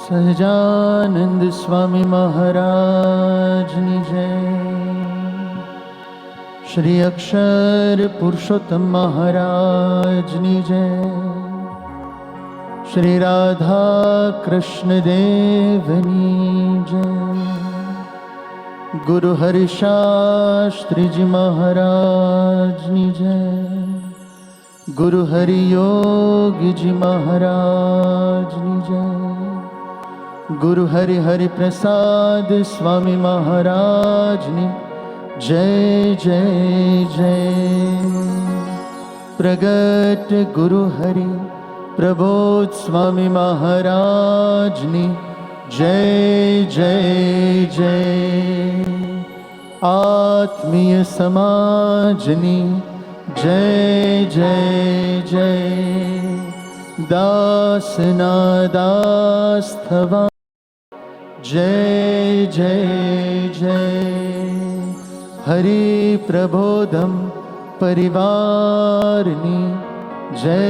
સહજાનંદ સ્વામી મહારાજની જય. શ્રી અક્ષર પુરુષોત્તમ મહારાજની જય. શ્રી રાધા કૃષ્ણ દેવની જય. ગુરુ હરિશાસ્ત્રીજી મહારાજની જય. ગુરુ હરિયોગીજી મહારાજની જય. ગુરુ હરિ હરિ પ્રસાદ સ્વામી મહારાજની જય જય જય. પ્રગટ ગુરુ હરિ પ્રબોધ સ્વામી મહારાજની જય જય જય. આત્મીય સમાજની જય જય જય. દાસના દાસ થવા જય જય જય. હરિ પ્રબોધમ પરિવારની જય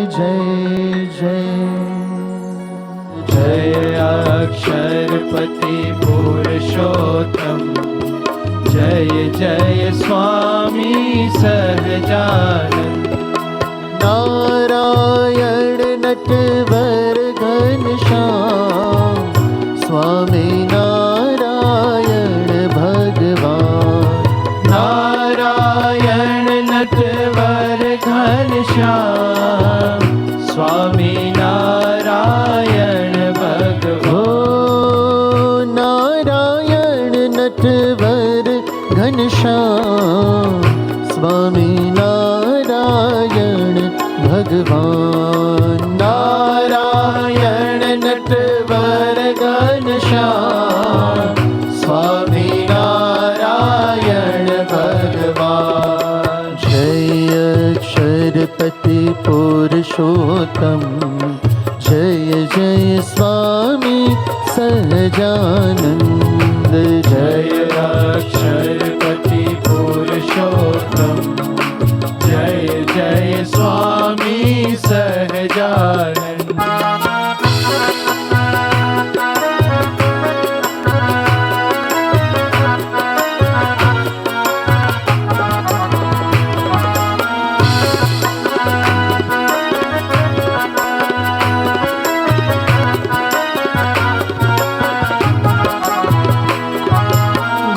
જય જય. જય અક્ષરપતિ પુરુષોત્તમ જય જય સ્વામી સહજાનંદ. નારાયણ નટવર ઘનશ્યામ સ્વામી નારાયણ ભગવાન. નારાયણ નટવર ઘનશ્યામ સ્વામી નારાયણ ભગવાન. નારાયણ નટવર ઘનશ્યામ સ્વામી નારાયણ ભગવાન. નારાયણ નટવર ઘનશ્યામ સ્વામી નારાયણ ભગવાન. જય અક્ષરપતિ પુરુષોત્તમ જય જય સ્વામી સહજાનંદ. જય અક્ષરપતિ પુરુષોત્તમ જય જય સ્વામી સહજાનંદ.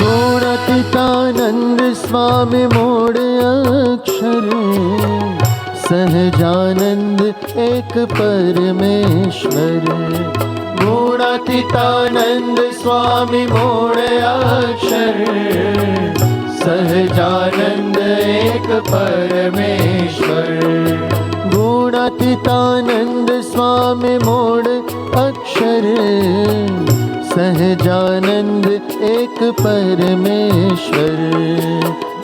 ગુણાતીતાનંદ સ્વામી મૂળ અક્ષર સહજાનંદ એક પરમેશ્વર. ગુણાતીતાનંદ સ્વામી મૂળ અક્ષર સહજાનંદ એક પરમેશ્વર. ગુણાતીતાનંદ સ્વામી મૂળ અક્ષર સહજાનંદ એક પરમેશ્વર.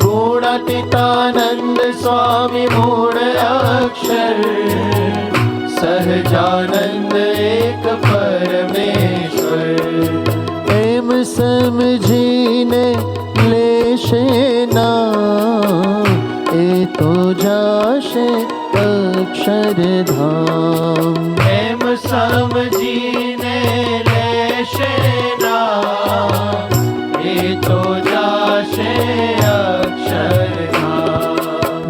ગુણાતીતાનંદ સ્વામી મૂળ અક્ષર સહજાનંદ એક પરમેશ્વર. એમ સમજીને લેશે ના એ તો જાશે અક્ષરધામ. એમ સમજીને લેશે ના એ તો જાશે અક્ષરધામ.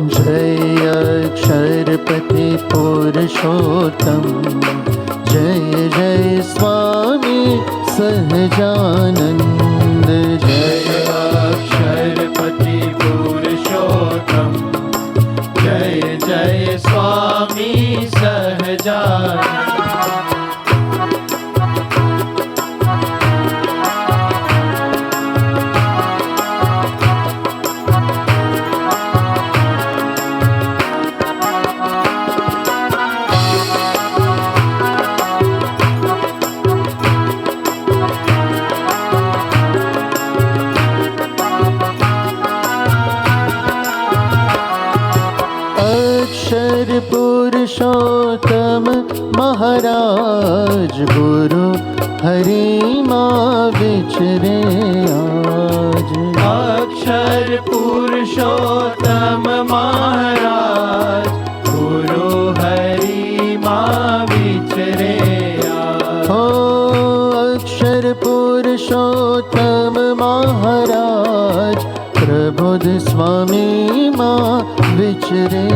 જય અક્ષરપતિ પુરુષોત્તમ જય જય સ્વામી સહજાનંદ. જય અક્ષરપતિ પુરુષોત્તમ જય જય સ્વામી સહજાનંદ. અક્ષર પુરુષોત્તમ મહારાજ ગુરુ હરિમાં વિચરે આજ. અક્ષર પુરુષોત્તમ મહારાજ ગુરુ હરિમાં વિચરે હો स्वामी माँ विचरे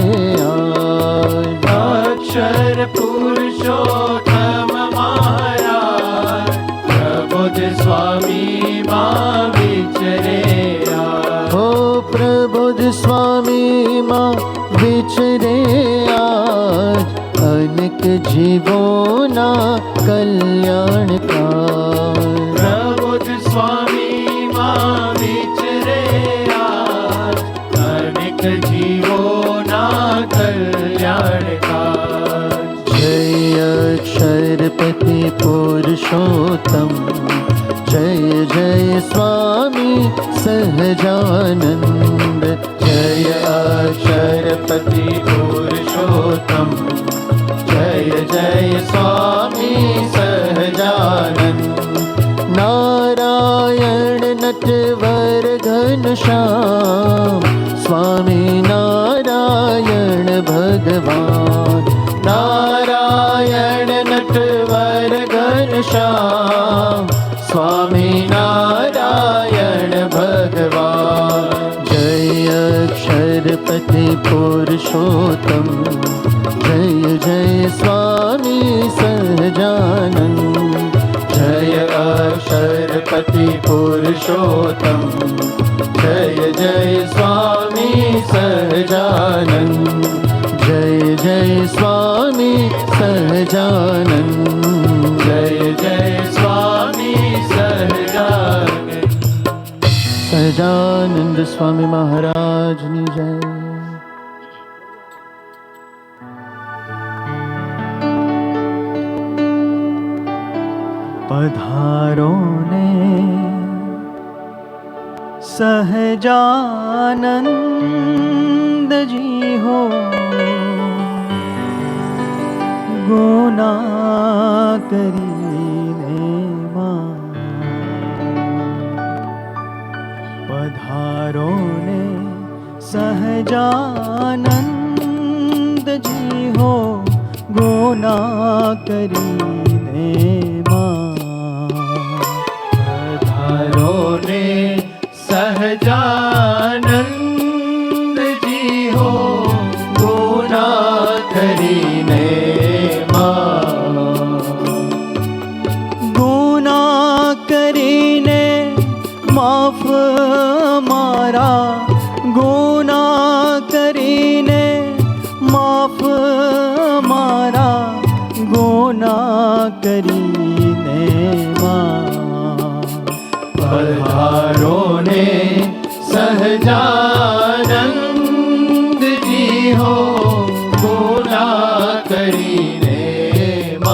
आज। अक्षर पुरुषोत्तम महाराज प्रबुद्ध स्वामी माँ विचरे आज। हो प्रबुद्ध स्वामी माँ विचरे आज, अनेक जीवों ना कल्याण का। प्रबुद्ध स्वामी माँ विचरे आज, अनेक जीवों ना कल्याण का। जय अक्षरपति पुरुषोत्तम, जय जय स्वामी सहजानंद। जय अक्षरपति पुरुषोत्तम, जय जय स्वामी सहजानंद। नारायण नटवर घनश्याम, स्वामी नारायण भगवान। नारायण नटवर घनश्याम, स्वामी नारायण भगवान। जय अक्षरपति पुरुषोत्तम, जय जय स्वामी सहजानंद। जय अक्षरपति पुरुषोत्तम, जय जय स्वामी सहजानंद। जय जय स्वामी सहजानंद। जय जय स्वामी सहजानंद। सहजानंद स्वामी महाराज ની જય। पधारो ने सहजानंद जी हो, गुना करीने मां। पधारो ने सहजानंद जी हो, गुना करीने मां। पधारो ने सहजानंद जी हो, गुना करीने मां। गुना करीने माफ मारा, गुना करीने माफ मारा, गुना करीने मां। पधारो ने सहजानंद जी हो, गुना करीने मां।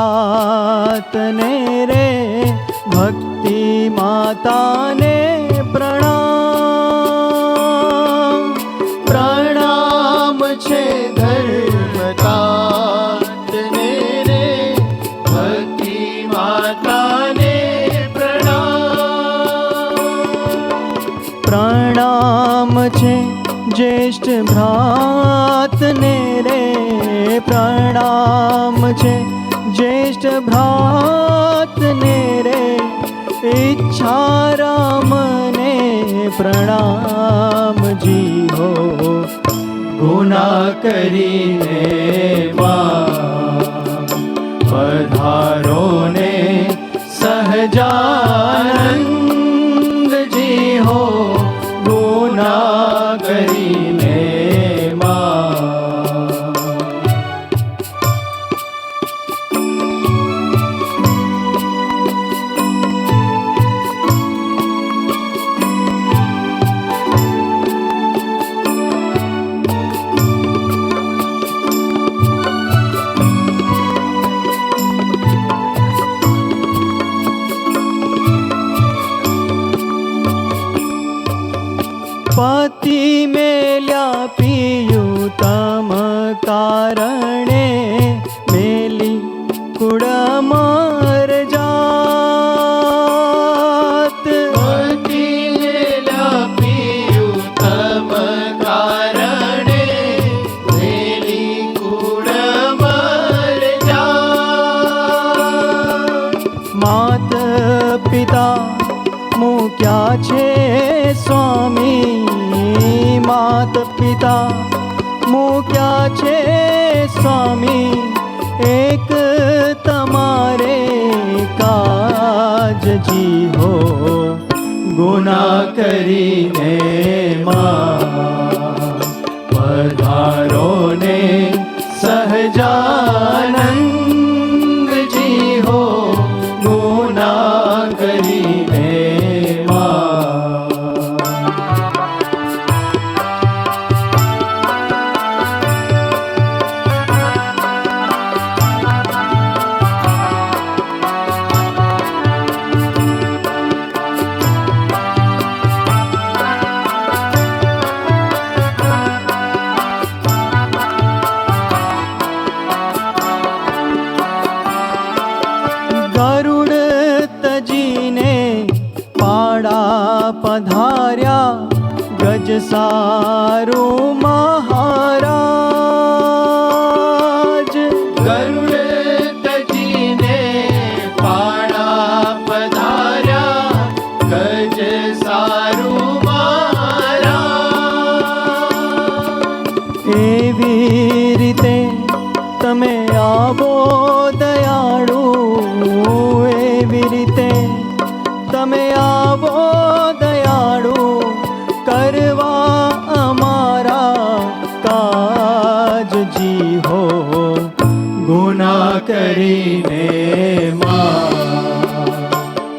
धर्मतातने रे, भक्ति माता ने प्रणाम। प्रणाम छे धर्मतातने रे, भक्ति माता ने प्रणाम। प्रणाम छे ज्येष्ठ भ्रात ने रे, प्रणाम छे ज्येष्ठ भ्रात ने रे। इच्छा राम ने प्रणाम जी हो, गुना करीने मां। पधारो ने सहजानंद जी हो, गुना करीने मां। માતી મેલ્યા પિયું તમ કારણે મેલી કુળમર જાત માતી મેલ્યા પિયું તમ કારણે મેલી કુળમર જાત માત પિતા મૂક્યા છે સ્વામી માત પિતા મૂક્યા છે સ્વામી એક તમારે કાજજી હો ગુના કરીને માં પધારો ને સહજાનંદજી હો ગુના કરીને પધાર્યા ગજ સારું મહારાજ ગરુડ તજીને પાડા પધાર્યા ગજ સારું મહારાજ એવી રીતે તમે આવો દયાળુ એવી રીતે તમે આવો દયાળુ કરવા અમારા કાજજી હો ગુના કરીને માં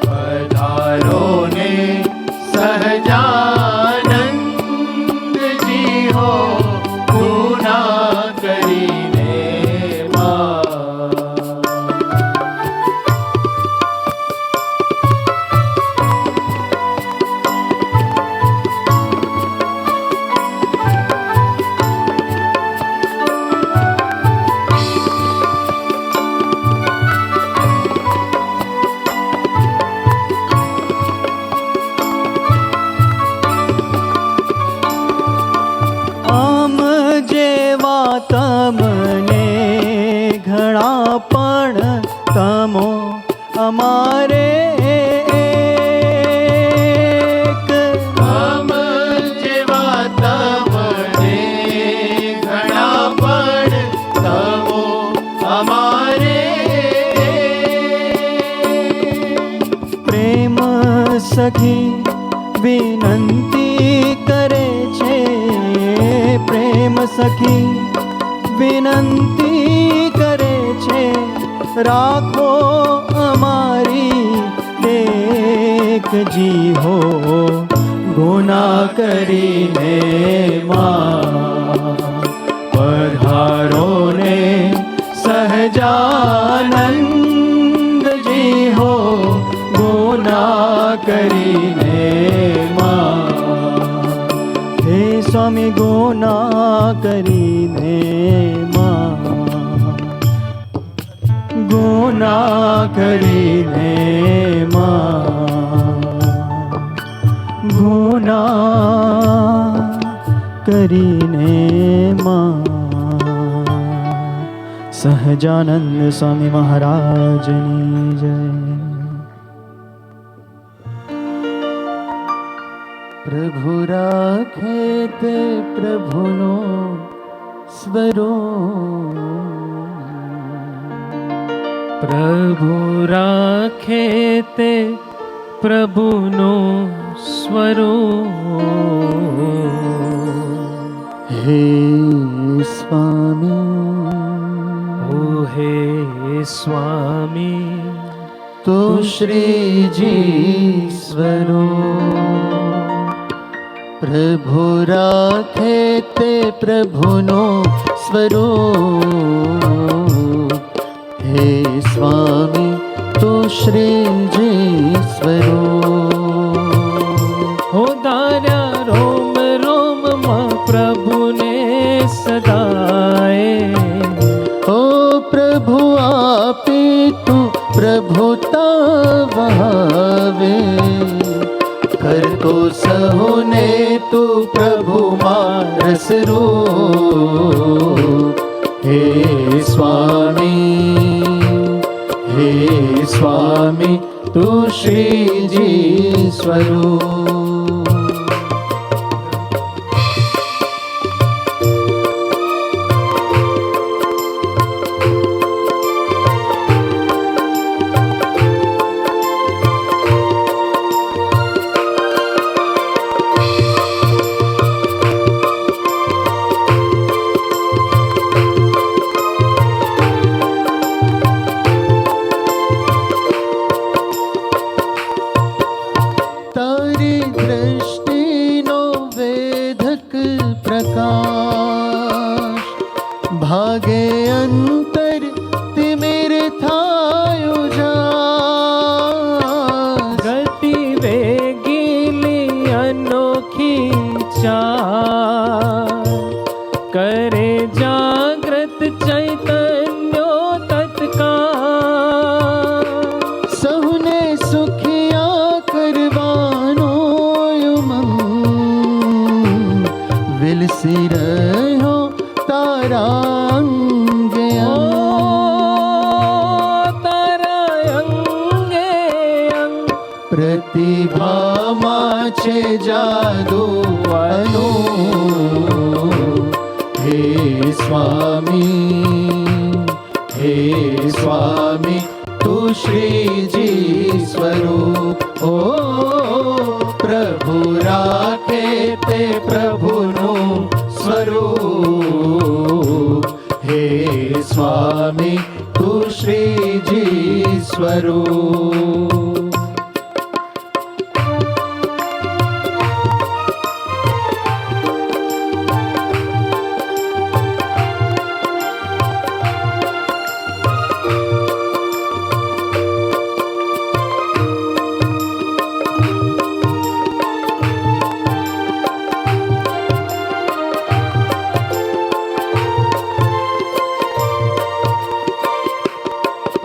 પધારો ને સહજાનંદજી હો ગુના કરીને તમને ઘણા પણ તમો અમારે એક આમ જેવા તમને ઘણા પણ તમો અમારે પ્રેમ સખી વિનંતી કરે છે પ્રેમ સખી વિનંતી કરે છે રાખો અમારી દેખજી હો ગુના કરીને માં પધારો ને સહજાનંદજી હો ગુના કરીને માં હે સ્વામી ગુના કરીને માં ગુના કરીને માં ગુના કરીને માં સહજાનંદ સ્વામી મહારાજની જય પ્રભુ રાખે તે પ્રભુનો સ્વરૂપ પ્રભુ રાખે તે પ્રભુનો સ્વરૂપ હે સ્વામી ઓ હે સ્વામી તો શ્રીજી સ્વરૂપ પ્રભુ રાખે તે પ્રભુનો સ્વરૂપ હે સ્વામી તો શ્રીજી સ્વરૂપ હો દાર્યા રોમ રોમ हो आपे तू प्रभुता वहावे कर तो सहुने तू प्रभु मारस रूप हे स्वामी तू श्री जी स्वरूप। भागे अंतर तिमिर थायो जा गति वेगीली अनोखी चाल करे जागृत चैतन्यो तत्काल सहुने सुखिया करवानो उमंग विलसी रहो तारा प्रतिभा माचे जादू अनु हे स्वामी तू श्री जी स्वरूप ओ प्रभु राखे ते प्रभु नु स्वरूप हे स्वामी तू श्री जी स्वरूप।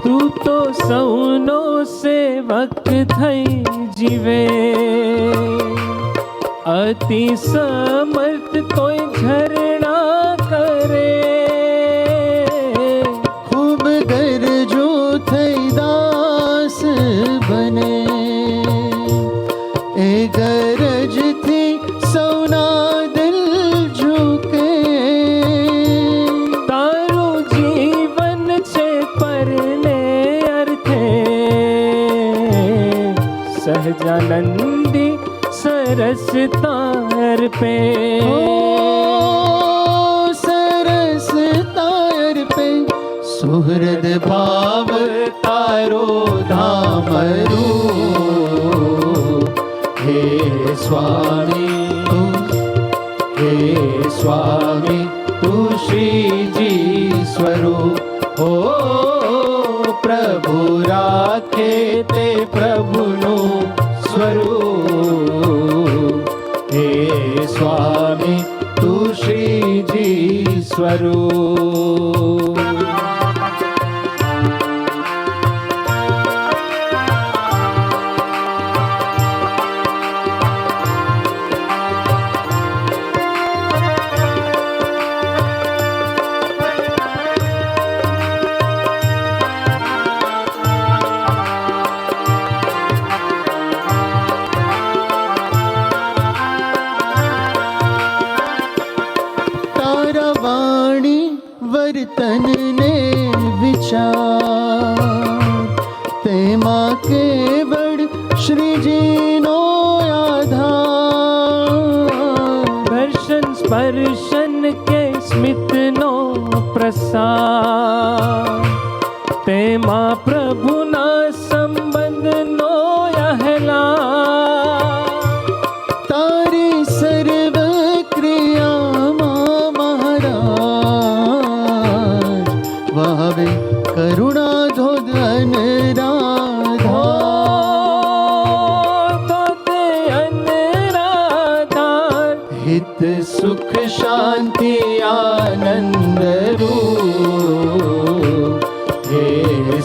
तू तो सौनो सेवक थई जीवे अति समर्थ कोई झरना करे खूब गरजो थई दास बने ए गरज थी सौना दिल झुके तारू जीवन छे परने अर्थे सहजानंदी सरस तार पे सरस तार पे सुहृद भाव तारो धामरू हे स्वामी तू श्री जी स्वरूप हो प्रभु राखे ते प्रभु नु स्वरूप हे स्वामी तू श्री जी स्वरूप। वर्तन ने विचार तेमा केवड़ श्री जी नो आधार दर्शन स्पर्शन के स्मित नो प्रसार तेमा प्रभु ना संबंध नो यहला तारी सर्व क्रिया भावे करुणा धोधन राधा हित सुख शांति आनंद रूप हे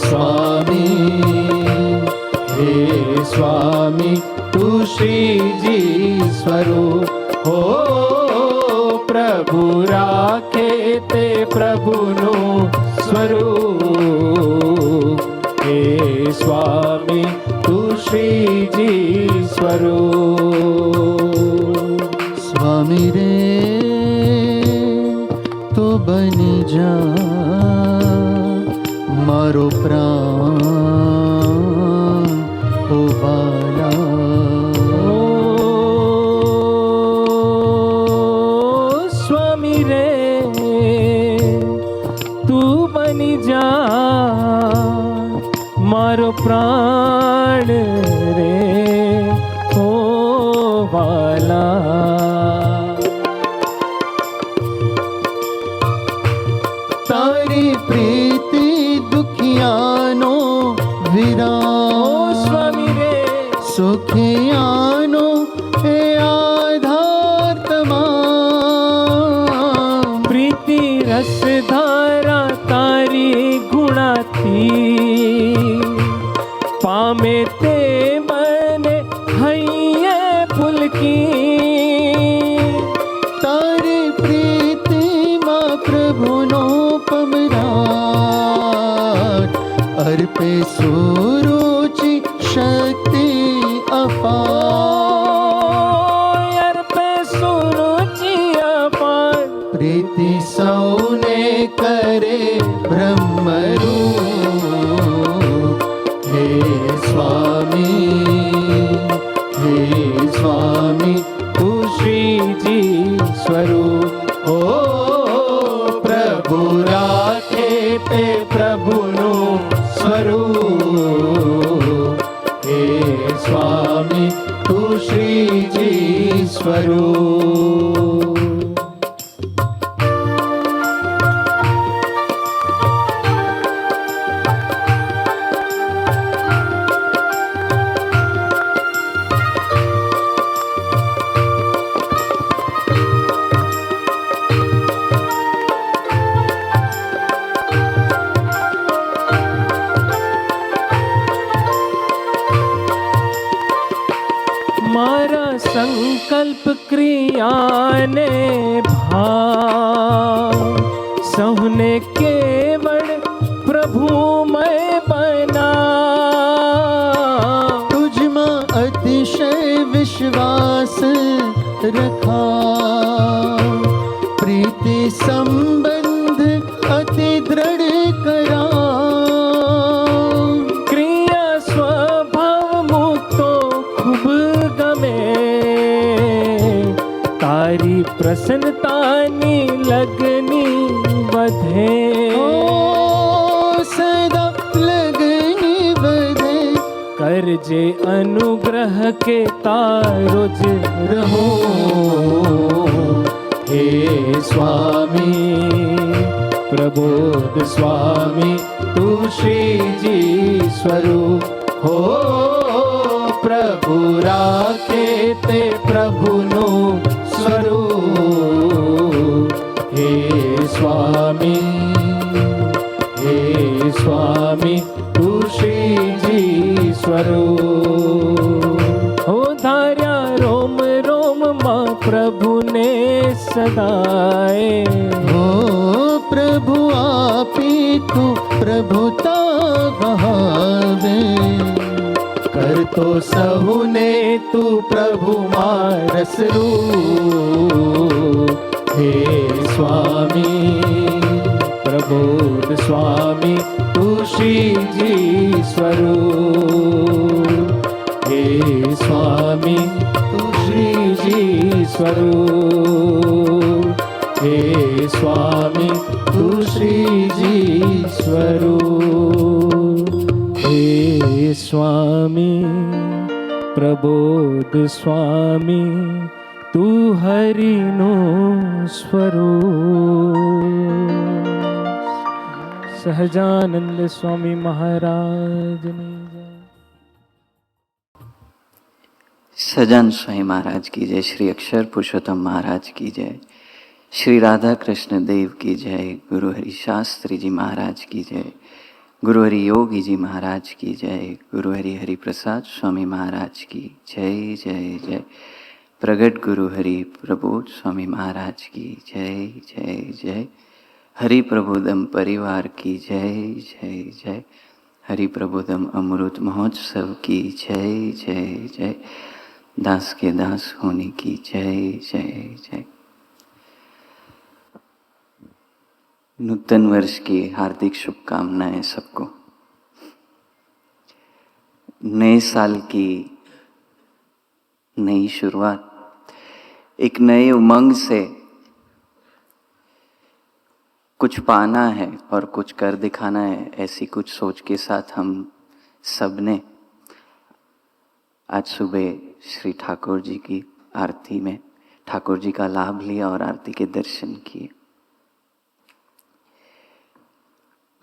स्वामी तू श्री जी स्वरूप हो प्रभु राखे ते प्रभुनु स्वरूप हे स्वामी तू श्री जी स्वरूप स्वामी रे तो बनी जा मारो प्राण ओ बाला स्वामी रे तू बनी जा मारो प्राण रे ओ वाला तारी प्रीति दुखियानो विरा स्वामी रे सुखियानो हे आधार तमाम प्रीति रस धारा तारी गुणाती पामे ते बने हैये पुलकी तारी प्रीति माँ प्रभु नो पमराट अर्पे सुरुचि शक्ति अपार पे सुरुचि अपार प्रीति सौने करे ब्रह्मरूप हे स्वामी तू श्री जी स्वरूप ओ प्रभु राखे ते प्रभुनु स्वरूप हे स्वामी तू श्री जी स्वरूप मारा संकल्प क्रिया ने भाव सहुने केवल प्रभु मैं बना तुझमा अतिशय विश्वास रखा प्रीति संबंध अति दृढ़ करा क्रिया स्वभाव मुक्तो खूब गमे तारी प्रसन्नतानी लगनी बधे ओ सदा लगनी बधे कर जे अनुग्रह के तारोज रहो हे स्वामी प्रबोध स्वामी तू श्री जी स्वरूप हो प्रभु राखे ते प्रभुनु स्वरूप हे स्वामी तू श्री जी स्वरूप हो धार्या रोम रोम माँ प्रभु ने सदाए हो प्रभु आपी तू प्रभुता बहावे कर तो सहुने तू प्रभु मारस रूप हे स्वामी प्रबोध स्वामी तू श्री जी स्वरूप हे स्वामी तू श्री जी स्वरूप हे स्वामी तू श्री जी स्वरूप हे स्वामी प्रबोध स्वामी तू हरिनो स्वरूप सहजानंद स्वामी महाराज ने जय। सजान स्वामी महाराज की जय, श्री अक्षर पुरुषोत्तम महाराज की जय, श्री राधा कृष्ण देव की जय, गुरु हरि शास्त्री जी महाराज की जय, गुरुहरि योगी जी महाराज की जय। गुरुहरि हरिप्रसाद स्वामी महाराज की जय जय जय। प्रगट गुरुहरि प्रबोध स्वामी महाराज की जय जय जय। हरि प्रबोधम परिवार की जय जय जय। हरि प्रबोधम अमृत महोत्सव की जय जय जय। दास के दास होने की जय जय जय। नूतन वर्ष की हार्दिक शुभकामनाएं सबको। नए साल की नई शुरुआत, एक नए उमंग से कुछ पाना है और कुछ कर दिखाना है, ऐसी कुछ सोच के साथ हम सब ने आज सुबह श्री ठाकुर जी की आरती में ठाकुर जी का लाभ लिया और आरती के दर्शन किए।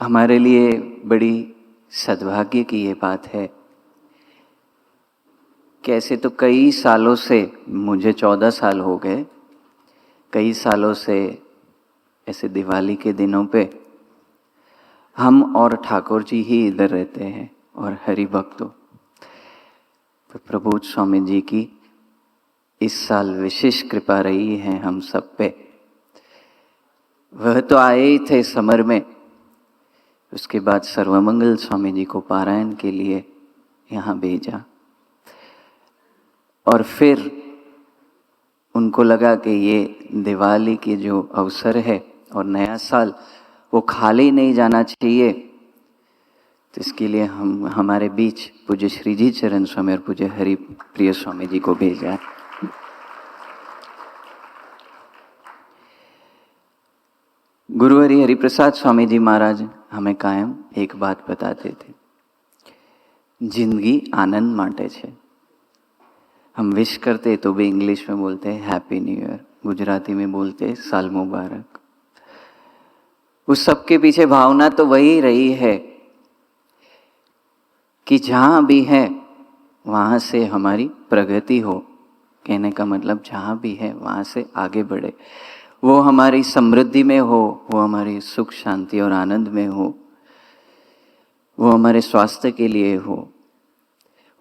हमारे लिए बड़ी सद्भाग्य की ये बात है कि ऐसे तो कई सालों से, मुझे 14 साल हो गए, कई सालों से ऐसे दिवाली के दिनों पे हम और ठाकुर जी ही इधर रहते हैं और हरि भक्तों। तो प्रबोध स्वामी जी की इस साल विशेष कृपा रही है हम सब पे। वह तो आए ही थे समर में, उसके बाद सर्वमंगल स्वामी जी को पारायण के लिए यहाँ भेजा और फिर उनको लगा कि ये दिवाली की जो अवसर है और नया साल वो खाली नहीं जाना चाहिए, तो इसके लिए हम हमारे बीच पूज्य श्री जी चरण स्वामी और पूज्य हरि प्रिय स्वामी जी को भेजा है। गुरुहरि हरिप्रसाद स्वामी जी महाराज हमें कायम एक बात बताते थे, जिंदगी आनंद माटे छे। हम विश करते तो भी इंग्लिश में बोलते हैं हैप्पी न्यू ईयर, गुजराती में बोलते हैं साल मुबारक। उस सब के पीछे भावना तो वही रही है कि जहाँ भी है वहाँ से हमारी प्रगति हो। कहने का मतलब जहाँ भी है वहाँ से आगे बढ़े, वो हमारी समृद्धि में हो, वो हमारी सुख शांति और आनंद में हो, वो हमारे स्वास्थ्य के लिए हो,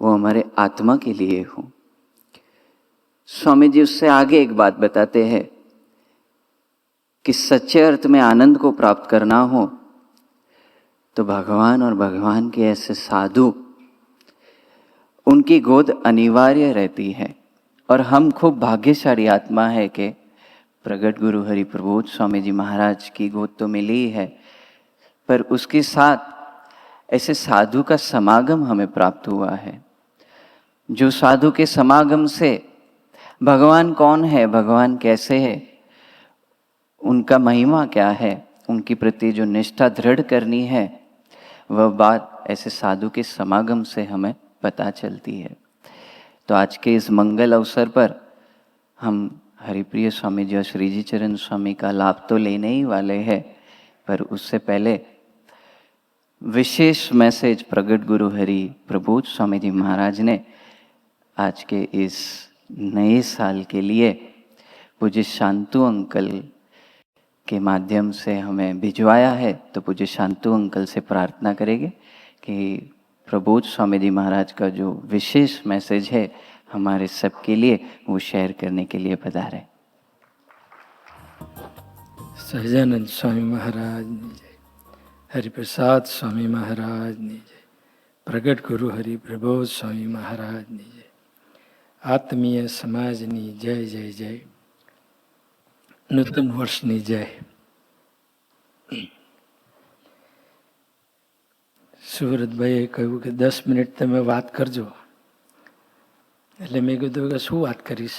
वो हमारे आत्मा के लिए हो। स्वामी जी उससे आगे एक बात बताते हैं कि सच्चे अर्थ में आनंद को प्राप्त करना हो तो भगवान और भगवान के ऐसे साधु, उनकी गोद अनिवार्य रहती है। और हम खूब भाग्यशाली आत्मा है कि प्रगट गुरु हरि प्रबोध स्वामी जी महाराज की गोद तो मिली है, पर उसके साथ ऐसे साधु का समागम हमें प्राप्त हुआ है। जो साधु के समागम से भगवान कौन है, भगवान कैसे है, उनका महिमा क्या है, उनकी प्रति जो निष्ठा दृढ़ करनी है, वह बात ऐसे साधु के समागम से हमें पता चलती है। तो आज के इस मंगल अवसर पर हम हरिप्रिय स्वामी जी और श्री जी चरण स्वामी का लाभ तो लेने ही वाले हैं, पर उससे पहले विशेष मैसेज प्रगट गुरु हरि प्रबोध स्वामी जी महाराज ने आज के इस नए साल के लिए पूज्य शांतु अंकल के माध्यम से हमें भिजवाया है। तो पूज्य शांतु अंकल से प्रार्थना करेंगे कि प्रबोध स्वामी जी महाराज का जो विशेष मैसेज है हमारे सबके लिए, वो शेयर करने के लिए पधारे। સહજાનંદ સ્વામી મહારાજની જય, હરિપ્રસાદ સ્વામી મહારાજની જય, પ્રગટ ગુરુ હરિ પ્રબોધ સ્વામી મહારાજની જય, આત્મીય સમાજની જય જય જય, નૂતન વર્ષની જય। સુરતભાઈએ કહ્યું કે 10 મિનિટ તમે વાત કરજો, એટલે મેં કીધું કે શું વાત કરીશ,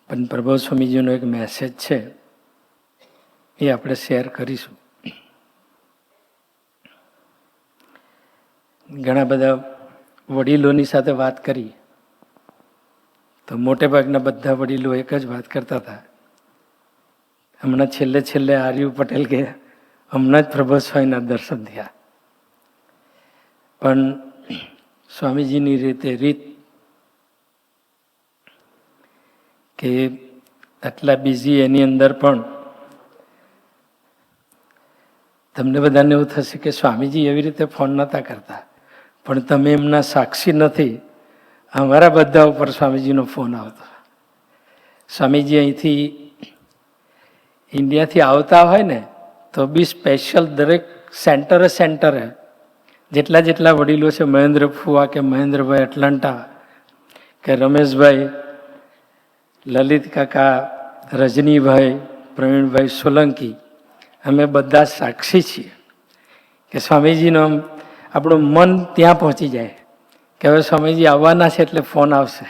પણ પ્રબોધ સ્વામીજીનો એક મેસેજ છે એ આપણે શેર કરીશું। ઘણા બધા વડીલોની સાથે વાત કરી તો મોટે ભાગના બધા વડીલો એક જ વાત કરતા હતા। હમણાં છેલ્લે આર્યુ પટેલ કે હમણાં જ પ્રબોધ સ્વામીના દર્શન થયા, પણ સ્વામીજીની રીત કે આટલા બિઝી એની અંદર પણ તમને બધાને એવું થશે કે સ્વામીજી એવી રીતે ફોન નહોતા કરતા, પણ તમે એમના સાક્ષી નથી. અમારા બધા ઉપર સ્વામીજીનો ફોન આવતો. સ્વામીજી અહીંથી ઇન્ડિયાથી આવતા હોય ને તો બી સ્પેશિયલ દરેક સેન્ટરે જેટલા વડીલો છે, મહેન્દ્ર ફુવા કે મહેન્દ્રભાઈ એટલાન્ટા કે રમેશભાઈ, લલિત કાકા, રજનીભાઈ, પ્રવીણભાઈ સોલંકી, અમે બધા સાક્ષી છીએ કે સ્વામીજીનો આપણું મન ત્યાં પહોંચી જાય કે હવે સ્વામીજી આવવાના છે એટલે ફોન આવશે.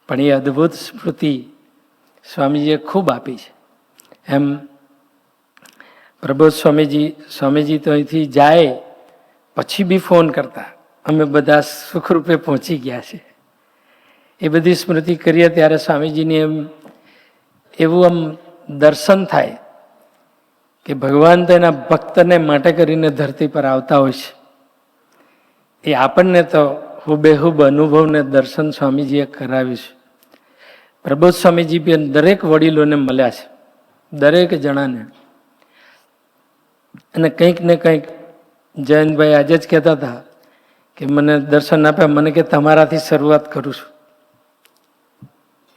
પણ એ અદ્ભુત સ્મૃતિ સ્વામીજીએ ખૂબ આપી છે. એમ પ્રબોધ સ્વામીજી તો અહીંથી જાય પછી બી ફોન કરતા, અમે બધા સુખરૂપે પહોંચી ગયા છે. એ બધી સ્મૃતિ કરીએ ત્યારે સ્વામીજીની એવું આમ દર્શન થાય કે ભગવાન તો એના ભક્તને માટે કરીને ધરતી પર આવતા હોય છે. એ આપણને તો હુબેહુબ અનુભવને દર્શન સ્વામીજીએ કરાવ્યું છે. પ્રબોધ સ્વામીજી બી દરેક વડીલોને મળ્યા છે, દરેક જણાને. અને કંઈક ને કંઈક જયંતભાઈ આજે જ કહેતા હતા કે મને દર્શન આપ્યા, મને કે તમારાથી શરૂઆત કરું છું.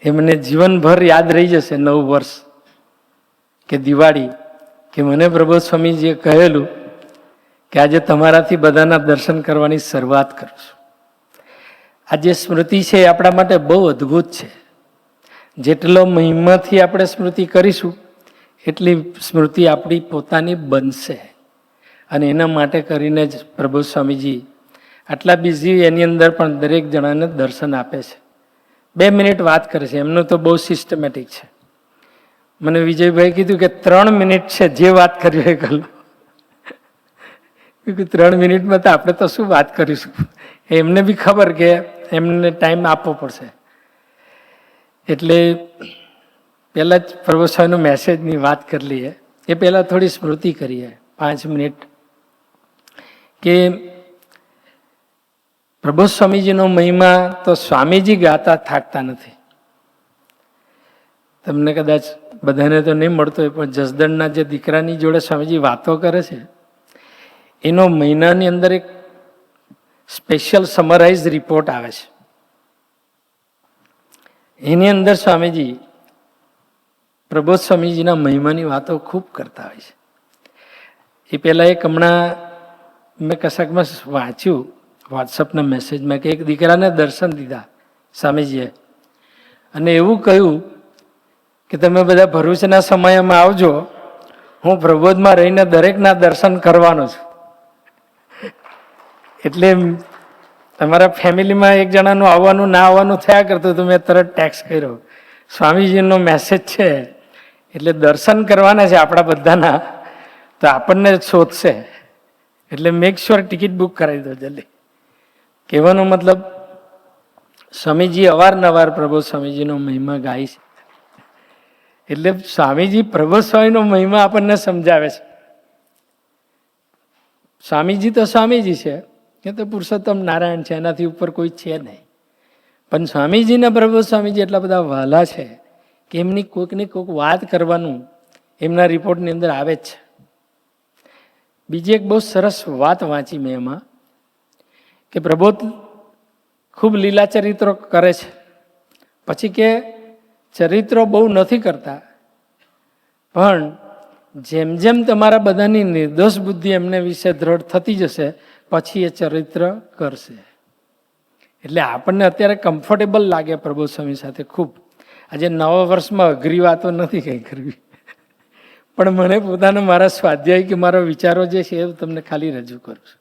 એ મને જીવનભર યાદ રહી જશે, 9 વર્ષ કે દિવાળી, કે મને પ્રબોધ સ્વામીજીએ કહેલું કે આજે તમારાથી બધાના દર્શન કરવાની શરૂઆત કરું છું. આ જે સ્મૃતિ છે એ આપણા માટે બહુ અદ્ભુત છે. જેટલો મહિમાથી આપણે સ્મૃતિ કરીશું એટલી સ્મૃતિ આપણી પોતાની બનશે. અને એના માટે કરીને જ પ્રબોધ સ્વામીજી આટલા બિઝી એની અંદર પણ દરેક જણાને દર્શન આપે છે. 2 મિનિટ વાત કરે છે. એમનું તો બહુ સિસ્ટમેટિક છે. મને વિજયભાઈ કીધું કે 3 મિનિટ છે, જે વાત કરવી હોય કરો. 3 મિનિટમાં તો આપણે તો શું વાત કરીશું. એમને બી ખબર કે એમને ટાઈમ આપવો પડશે. એટલે પહેલાં જ પ્રભુ સ્વામીનો મેસેજની વાત કરી લઈએ. એ પહેલાં થોડી સ્મૃતિ કરીએ 5 મિનિટ કે પ્રભુ સ્વામીજીનો મહિમા તો સ્વામીજી ગાતા થાકતા નથી. તમને કદાચ બધાને તો નહીં મળતો હોય, પણ જસદણના જે દીકરાની જોડે સ્વામીજી વાતો કરે છે એનો મહિનાની અંદર એક સ્પેશિયલ સમરાઇઝ રિપોર્ટ આવે છે. એની અંદર સ્વામીજી પ્રબોધ સ્વામીજીના મહિમાની વાતો ખૂબ કરતા હોય છે. એ પહેલાં એક હમણાં મેં કશાકમાં વાંચ્યું વોટ્સઅપના મેસેજમાં કે એક દીકરાને દર્શન દીધા સ્વામીજીએ અને એવું કહ્યું કે તમે બધા ભરૂચના સમયમાં આવજો, હું પ્રબોધમાં રહીને દરેકના દર્શન કરવાનો છું. એટલે તમારા ફેમિલીમાં એક જણાનું આવવાનું ના આવવાનું થયા કરતું તો મેં તરત ટેક્સ કર્યો, સ્વામીજીનો મેસેજ છે એટલે દર્શન કરવાના છે આપણા બધાના, તો આપણને શોધશે એટલે મેક શ્યોર ટિકિટ બુક કરાવી દો જલ્દી. કહેવાનો મતલબ સ્વામીજી અવારનવાર પ્રબોધ સ્વામીજીનો મહિમા ગાય છે. એટલે સ્વામીજી પ્રબોધ સ્વામીનો મહિમા આપણને સમજાવે છે. સ્વામીજી તો સ્વામીજી છે, એ તો પુરુષોત્તમ નારાયણ છે, એનાથી ઉપર કોઈ છે નહીં. પણ સ્વામીજીના પ્રબોધ સ્વામીજી એટલા બધા વહાલા છે કે એમની કોઈકની કોઈક વાત કરવાનું એમના રિપોર્ટની અંદર આવે જ છે. બીજી એક બહુ સરસ વાત વાંચી મેં એમાં કે પ્રબોધ ખૂબ લીલા ચરિત્રો કરે છે, પછી કે ચરિત્રો બહુ નથી કરતા, પણ જેમ જેમ તમારા બધાની નિર્દોષ બુદ્ધિ એમને વિશે દ્રઢ થતી જશે પછી એ ચરિત્ર કરશે. એટલે આપણને અત્યારે કમ્ફર્ટેબલ લાગે પ્રબોધ સ્વામી સાથે ખૂબ. આજે નવા વર્ષમાં અઘરી વાતો નથી કંઈ કરવી, પણ મને પોતાના મારા સ્વાધ્યાય કે મારા વિચારો જે છે એ તમને ખાલી રજૂ કરું છું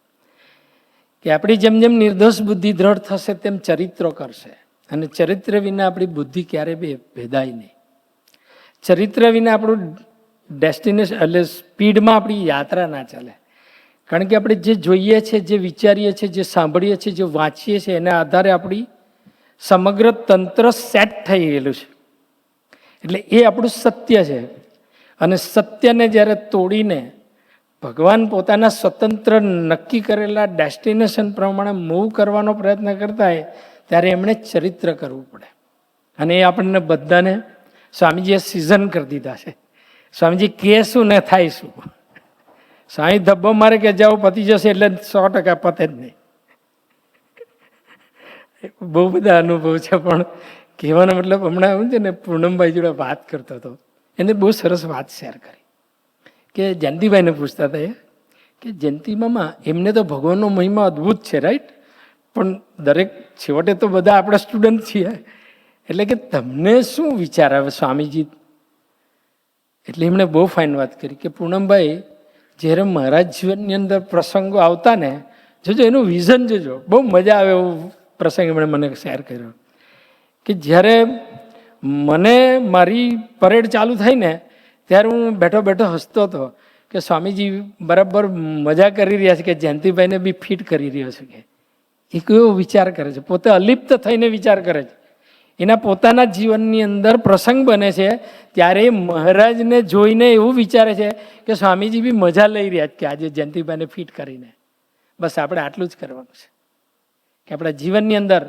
કે આપણી જેમ જેમ નિર્દોષ બુદ્ધિ દ્રઢ થશે તેમ ચરિત્રો કરશે. અને ચરિત્ર વિના આપણી બુદ્ધિ ક્યારે બી ભેદાય નહીં. ચરિત્ર વિના આપણું ડેસ્ટિનેશન એટલે સ્પીડમાં આપણી યાત્રા ના ચાલે. કારણ કે આપણે જે જોઈએ છે, જે વિચારીએ છીએ, જે સાંભળીએ છીએ, જે વાંચીએ છીએ એના આધારે આપણી સમગ્ર તંત્ર સેટ થઈ ગયેલું છે. એટલે એ આપણું સત્ય છે. અને સત્યને જ્યારે તોડીને ભગવાન પોતાના સ્વતંત્ર નક્કી કરેલા ડેસ્ટિનેશન પ્રમાણે મૂવ કરવાનો પ્રયત્ન કરતા હોય ત્યારે એમણે ચરિત્ર કરવું પડે. અને એ આપણને બધાને સ્વામીજીએ સિઝન કરી દીધા છે. સ્વામીજી કહે શું ને થાય શું. સાંઈ ધબ્બો મારે કે જાઓ પતી જશે એટલે 100% પતે જ નહીં. બહુ બધા અનુભવ છે, પણ કહેવાનો મતલબ હમણાં એવું છે ને, પૂનમભાઈ જોડે વાત કરતો હતો, એને બહુ સરસ વાત શેર કરી કે જયંતિભાઈને પૂછતા હતા કે જયંતિ મામા એમને તો ભગવાનનો મહિમા અદ્ભુત છે, રાઈટ, પણ દરેક છેવટે તો બધા આપણા સ્ટુડન્ટ છીએ, એટલે કે તમને શું વિચાર આવે સ્વામીજી? એટલે એમણે બહુ ફાઇન વાત કરી કે પૂનમભાઈ, જ્યારે મારા જીવનની અંદર પ્રસંગો આવતા ને, જોજો એનું વિઝન જોજો, બહુ મજા આવે એવું પ્રસંગ એમણે મને શેર કર્યો કે જ્યારે મને મારી પરેડ ચાલુ થઈ ને ત્યારે હું બેઠો બેઠો હસતો હતો કે સ્વામીજી બરાબર મજા કરી રહ્યા છે કે જયંતિભાઈને બી ફિટ કરી રહ્યો છે. કે એ કેવો વિચાર કરે છે, પોતે અલિપ્ત થઈને વિચાર કરે છે, એના પોતાના જીવનની અંદર પ્રસંગ બને છે ત્યારે મહારાજને જોઈને એવું વિચારે છે કે સ્વામીજી બી મજા લઈ રહ્યા છે કે આજે જયંતિભાઈને ફિટ કરીને. બસ આપણે આટલું જ કરવાનું છે કે આપણા જીવનની અંદર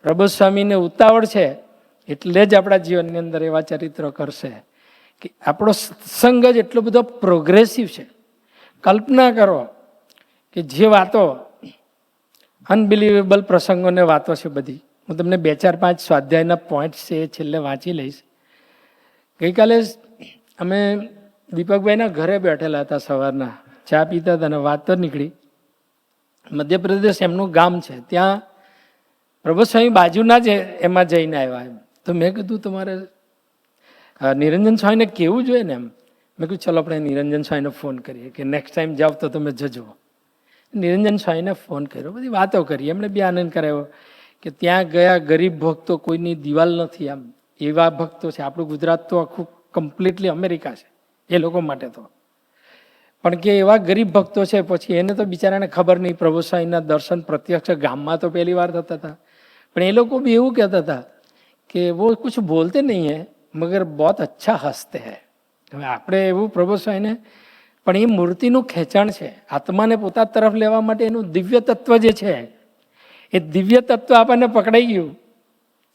પ્રબોધ સ્વામીને ઉતાવળ છે એટલે જ આપણા જીવનની અંદર એવા ચરિત્રો કરશે કે આપણો સત્સંગ જ એટલો બધો પ્રોગ્રેસિવ છે. કલ્પના કરો કે જે વાતો અનબિલિવેબલ પ્રસંગોને વાતો છે બધી, હું તમને 2-4-5 સ્વાધ્યાયના પોઈન્ટ્સ છે એ છેલ્લે વાંચી લઈશ. ગઈકાલે અમે દીપકભાઈના ઘરે બેઠેલા હતા, સવારના ચા પીતા હતા અને વાત તો નીકળી. મધ્યપ્રદેશ એમનું ગામ છે, ત્યાં પ્રભુ સ્વામી બાજુના જ એમાં જઈને આવ્યા એમ. તો મેં કીધું તમારે નિરંજન સ્વામીને કેવું જોઈએ ને એમ. મેં કીધું ચલો આપણે નિરંજન સ્વામીને ફોન કરીએ કે નેક્સ્ટ ટાઈમ જાઓ તો તમે જજો. નિરંજન સ્વામીને ફોન કર્યો, બધી વાતો કરી, એમણે બી આનંદ કરાવ્યો કે ત્યાં ગયા ગરીબ ભક્તો, કોઈની દિવાલ નથી, આમ એવા ભક્તો છે. આપણું ગુજરાત તો આખું કમ્પ્લીટલી અમેરિકા છે એ લોકો માટે તો, પણ કે એવા ગરીબ ભક્તો છે. પછી એને તો બિચારાને ખબર નહીં, પ્રભુ સ્વામીના દર્શન પ્રત્યક્ષ ગામમાં તો પહેલી વાર થતા હતા, પણ એ લોકો બી એવું કહેતા હતા કે વો કુછ બોલતે નહીં હૈ મગર બહુત અચ્છા હસતે હૈ. હવે આપણે એવું પ્રભુ સ્વામીને, પણ એ મૂર્તિનું ખેંચાણ છે, આત્માને પોતા તરફ લેવા માટે એનું દિવ્ય તત્વ જે છે, એ દિવ્ય તત્વ આપણને પકડાઈ ગયું.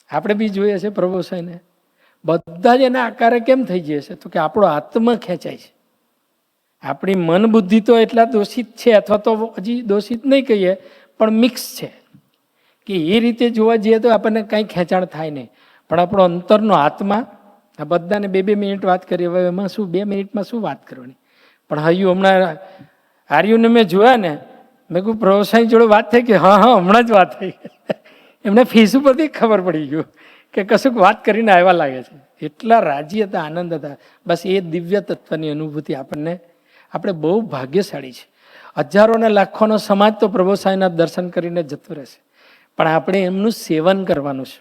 આપણે બી જોઈએ છે પ્રભુ સ્વામીને, બધા જ એના આકારે કેમ થઈ જાય છે? તો કે આપણો આત્મા ખેંચાય છે. આપણી મન બુદ્ધિ તો એટલા દોષિત છે, અથવા તો હજી દોષિત નહીં કહીએ પણ મિક્સ છે કે એ રીતે જોવા જઈએ તો આપણને કંઈ ખેંચાણ થાય નહીં. પણ આપણો અંતરનો આત્મા, આ બધાને 2-2 મિનિટ વાત કરી, હવે એમાં શું 2 મિનિટમાં શું વાત કરવાની? પણ હયું હમણાં આર્યુને મેં જોયા ને, મેં કહ્યું પ્રભુસાઈ જોડે વાત થઈ કે હા હમણાં જ વાત થઈ. એમને ફેસ ઉપરથી ખબર પડી ગયું કે કશુંક વાત કરીને આવ્યા લાગે છે. એટલા રાજી હતા, આનંદ હતા. બસ એ દિવ્ય તત્વની અનુભૂતિ આપણને, આપણે બહુ ભાગ્યશાળી છે. હજારો ને લાખોનો સમાજ તો પ્રભુ સાંઈના દર્શન કરીને જતો રહેશે, પણ આપણે એમનું સેવન કરવાનું છે.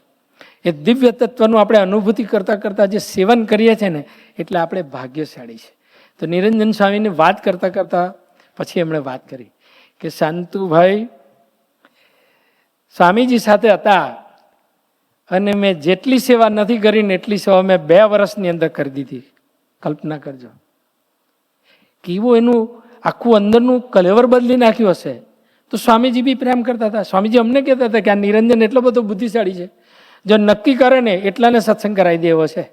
એ દિવ્ય તત્વનું આપણે અનુભૂતિ કરતાં કરતાં જે સેવન કરીએ છીએ ને, એટલે આપણે ભાગ્યશાળી છે. તો નિરંજન સ્વામીની વાત કરતાં કરતાં પછી એમણે વાત કરી કે શાંતુભાઈ સ્વામીજી સાથે હતા અને મેં જેટલી સેવા નથી કરીને એટલી સેવા મેં 2 વર્ષની અંદર કરી દીધી. કલ્પના કરજો કેવું એનું આખું અંદરનું કલેવર બદલી નાખ્યું હશે. તો સ્વામીજી બી પ્રેમ કરતા હતા. સ્વામીજી અમને કહેતા હતા કે આ નિરંજન એટલો બધો બુદ્ધિશાળી છે, જો નક્કી કરે ને એટલાને સત્સંગ કરાવી દે એવો છે.